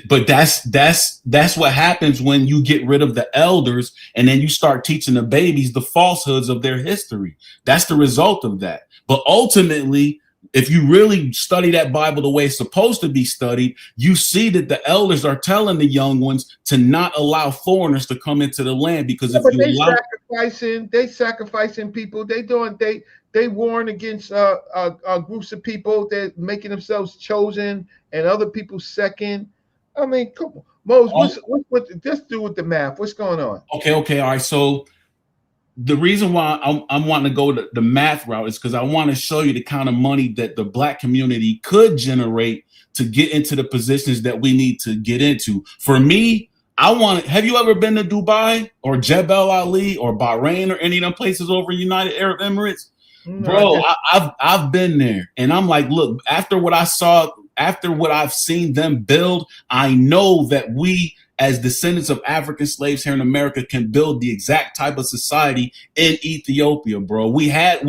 But that's what happens when you get rid of the elders and then you start teaching the babies the falsehoods of their history. That's the result of that. But ultimately, if you really study that Bible the way it's supposed to be studied, you see that the elders are telling the young ones to not allow foreigners to come into the land, because if you they sacrificing people, they warring against groups of people. They're making themselves chosen and other people second. I mean, come on, Mose, what just do with the math? What's going on? Okay, all right. So the reason why I'm wanting to go the math route is because I want to show you the kind of money that the Black community could generate to get into the positions that we need to get into. For me, have you ever been to Dubai or Jebel Ali or Bahrain or any of them places over in United Arab Emirates? Bro, I've been there, and I'm like, look, after what I've seen them build, I know that we, as descendants of African slaves here in America, can build the exact type of society in Ethiopia, bro. We had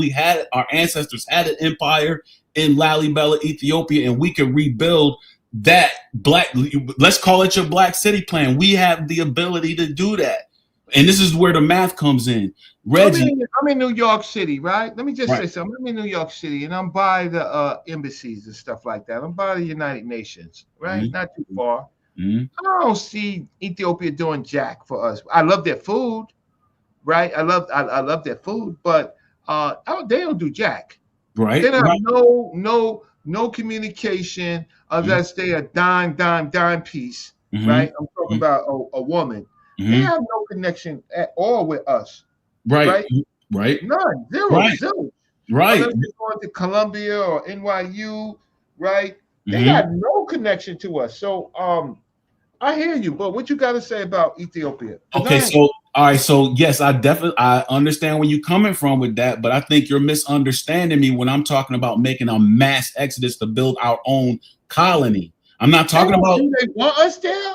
our ancestors had an empire in Lalibela, Ethiopia, and we can rebuild that let's call it your Black city plan. We have the ability to do that. And this is where the math comes in. Reggie, I'm in New York City, right? Let me just say something. I'm in New York City, and I'm by the embassies and stuff like that. I'm by the United Nations, right? Not too far. I don't see Ethiopia doing jack for us. I love their food, right? I love their food, but they don't do jack. Right. They don't have no communication unless they a dime piece, right? I'm talking about a woman. They have no connection at all with us. Right. None. Zero. Right. Unless they're going to Columbia or NYU, right? They got no connection to us. So I hear you, but what you got to say about Ethiopia? Okay, so all right, so yes, I understand where you're coming from with that, but I think you're misunderstanding me when I'm talking about making a mass exodus to build our own colony. I'm not talking about. Do they want us there?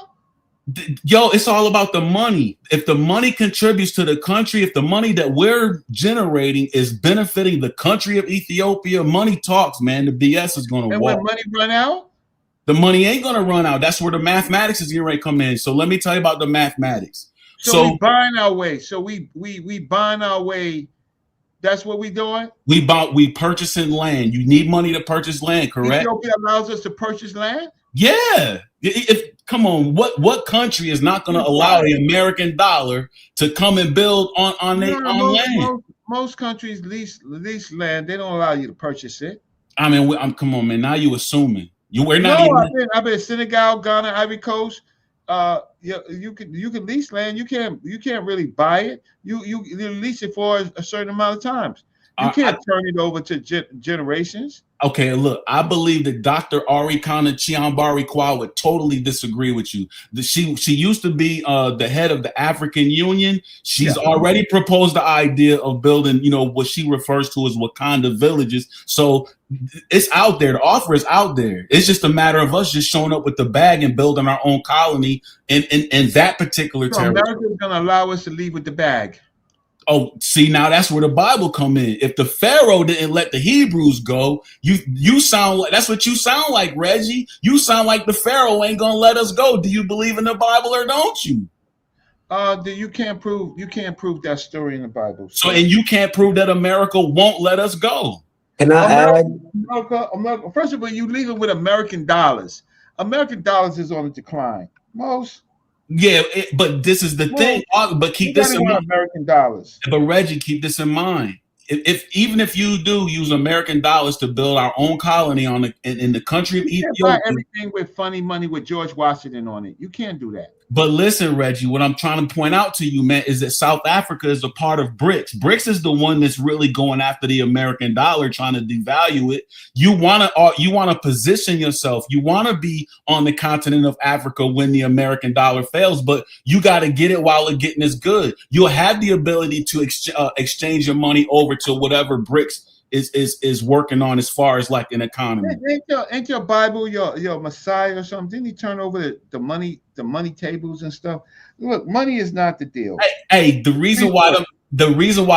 Yo, it's all about the money. If the money contributes to the country, if the money that we're generating is benefiting the country of Ethiopia, money talks, man. The BS is going to walk. And when money run out? The money ain't going to run out. That's where the mathematics is getting ready to come in. So let me tell you about the mathematics. So we buying our way. So we buying our way. That's what we doing? We purchasing land. You need money to purchase land, correct? Ethiopia allows us to purchase land? Yeah. Come on, what country is not going to allow the American dollar to come and build on land? Most countries lease land. They don't allow you to purchase it. I mean, come on, man. Now you assuming I've been Senegal, Ghana, Ivory Coast. You can lease land. You can't really buy it. You lease it for a certain amount of times. You can't turn it over to generations. Okay, look, I believe that Dr. Arikana Chiambari-Kwa would totally disagree with you. She used to be the head of the African Union. She's already proposed the idea of building, what she refers to as Wakanda villages. So it's out there. The offer is out there. It's just a matter of us just showing up with the bag and building our own colony in that particular territory. America's going to allow us to leave with the bag. Oh, see, now that's where the Bible come in. If the Pharaoh didn't let the Hebrews go, you sound like, that's what you sound like, Reggie. You sound like the Pharaoh ain't gonna let us go. Do you believe in the Bible or don't you? You can't prove that story in the Bible. So, and you can't prove that America won't let us go. Can I add? America, first of all, you leave it with American dollars. American dollars is on the decline. Most. Yeah, but this is the thing. But keep this in mind. American dollars. But Reggie, keep this in mind. Even if you do use American dollars to build our own colony in the country of Ethiopia, buy everything with funny money with George Washington on it. You can't do that. But listen, Reggie, what I'm trying to point out to you, man, is that South Africa is a part of BRICS. BRICS is the one that's really going after the American dollar, trying to devalue it. You want to position yourself. You want to be on the continent of Africa when the American dollar fails, but you got to get it while it's getting as good. You'll have the ability to exchange your money over to whatever BRICS is working on as far as like an economy. Ain't your Bible your Messiah or something? Didn't he turn over the money tables and stuff? Look, money is not the deal. Hey, the reason why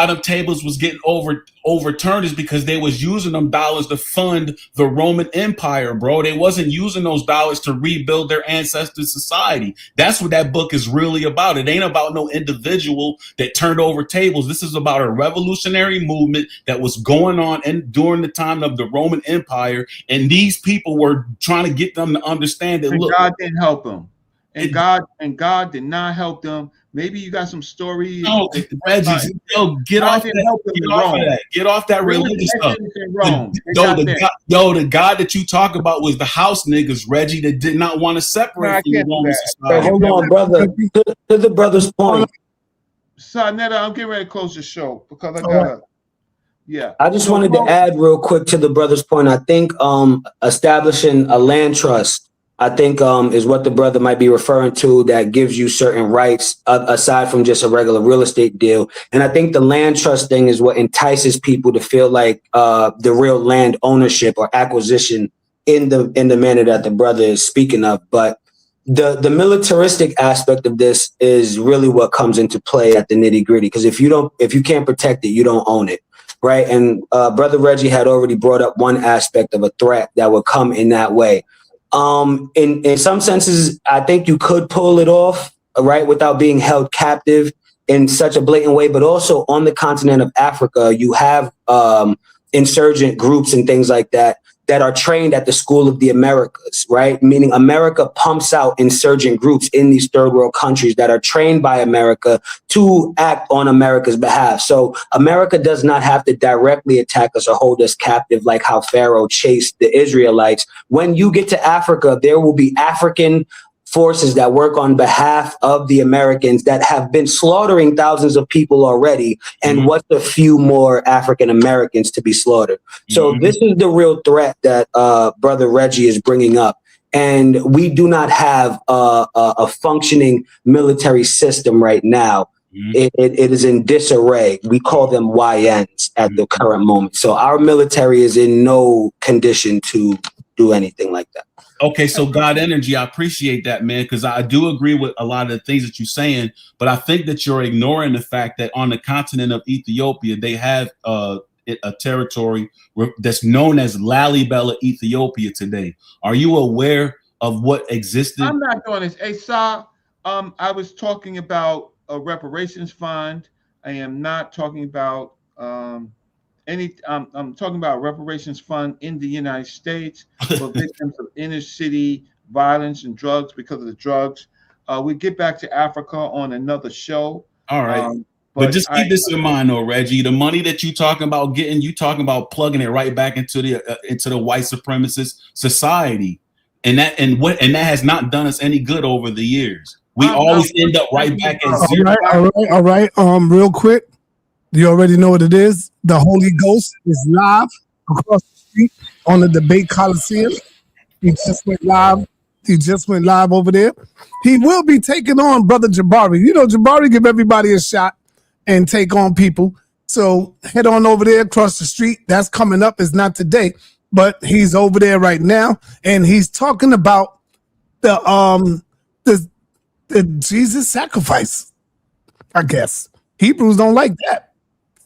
them tables was getting overturned is because they was using them dollars to fund the Roman Empire, bro. They wasn't using those dollars to rebuild their ancestor society. That's what that book is really about. It ain't about no individual that turned over tables. This is about a revolutionary movement that was going on during the time of the Roman Empire, and these people were trying to get them to understand that. And look, God didn't help them, and God did not help them. Maybe you got some story. No, Reggie, get off that. Get off that religious stuff. The God that you talk about was the house niggas, Reggie, that did not want to separate from the Roman society. Hold on, brother. To the brother's point. sa.neter, I'm getting ready to close the show because I gotta. Yeah. I just wanted to add real quick to the brother's point. I think establishing a land trust, I think is what the brother might be referring to, that gives you certain rights aside from just a regular real estate deal. And I think the land trust thing is what entices people to feel like the real land ownership or acquisition in the manner that the brother is speaking of. But the militaristic aspect of this is really what comes into play at the nitty gritty. Because if you can't protect it, you don't own it. Right. And Brother Reggie had already brought up one aspect of a threat that would come in that way. In some senses, I think you could pull it off, right, without being held captive in such a blatant way. But also on the continent of Africa, you have insurgent groups and things like that are trained at the School of the Americas, right? Meaning America pumps out insurgent groups in these third world countries that are trained by America to act on America's behalf. So America does not have to directly attack us or hold us captive like how Pharaoh chased the Israelites. When you get to Africa, there will be African forces that work on behalf of the Americans that have been slaughtering thousands of people already. And what's a few more African Americans to be slaughtered? So this is the real threat that Brother Reggie is bringing up. And we do not have a functioning military system right now. It is in disarray. We call them YNs at the current moment. So our military is in no condition to do anything like that. Okay, so God Energy, I appreciate that, man, because I do agree with a lot of the things that you're saying, but I think that you're ignoring the fact that on the continent of Ethiopia, they have a territory that's known as Lalibela, Ethiopia today. Are you aware of what existed? I'm not doing this. Hey, Sa, I was talking about a reparations fund. I am not talking about I'm talking about a reparations fund in the United States for victims of inner city violence and drugs because of the drugs. We get back to Africa on another show. All right. But just keep this in mind, though, Reggie. The money that you talking about getting, you talking about plugging it right back into the white supremacist society, and that has not done us any good over the years. We always end up right back at zero. All right. Real quick. You already know what it is. The Holy Ghost is live across the street on the Debate Coliseum. He just went live. He just went live over there. He will be taking on Brother Jabari. You know, Jabari give everybody a shot and take on people. So head on over there across the street. That's coming up. It's not today, but he's over there right now, and he's talking about the Jesus sacrifice. I guess Hebrews don't like that.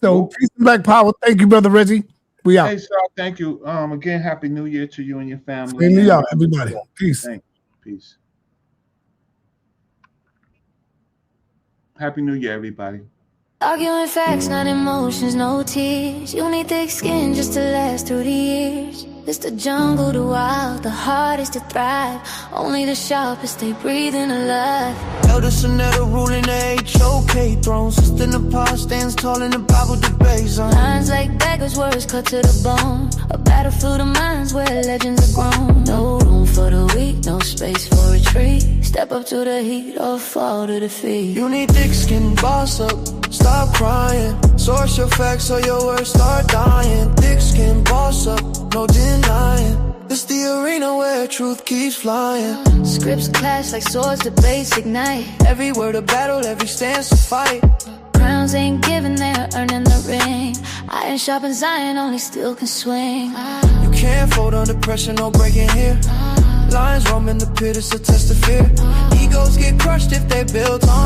So peace and black power. Thank you, Brother Reggie. We out. Hey, sir, thank you. Again, happy New Year to you and your family. Same to y'all, everybody. Peace. Thank you. Peace. Happy New Year, everybody. Arguing facts, not emotions, no tears. You need thick skin just to last through the years. It's the jungle, the wild, the hardest to thrive. Only the sharpest stay breathing alive. Elder sa.neter ruling the HOK throne. Sister in the past stands tall in the Bible debate zone. Lines like daggers, words cut to the bone. A battlefield of minds where legends are grown. No room for the weak, no space for retreat. Step up to the heat or fall to defeat. You need thick skin, boss up, stop crying. Source your facts or your words start dying. Thick skin, boss up, no denying. It's the arena where truth keeps flying. Scripts clash like swords, debates ignite. Every word a battle, every stance a fight. Crowns ain't given, they're earning the ring. Iron sharpens iron, only steel can swing. You can't fold under pressure, no breaking here. Lions roam in the pit, it's a test of fear. Egos get crushed if they built on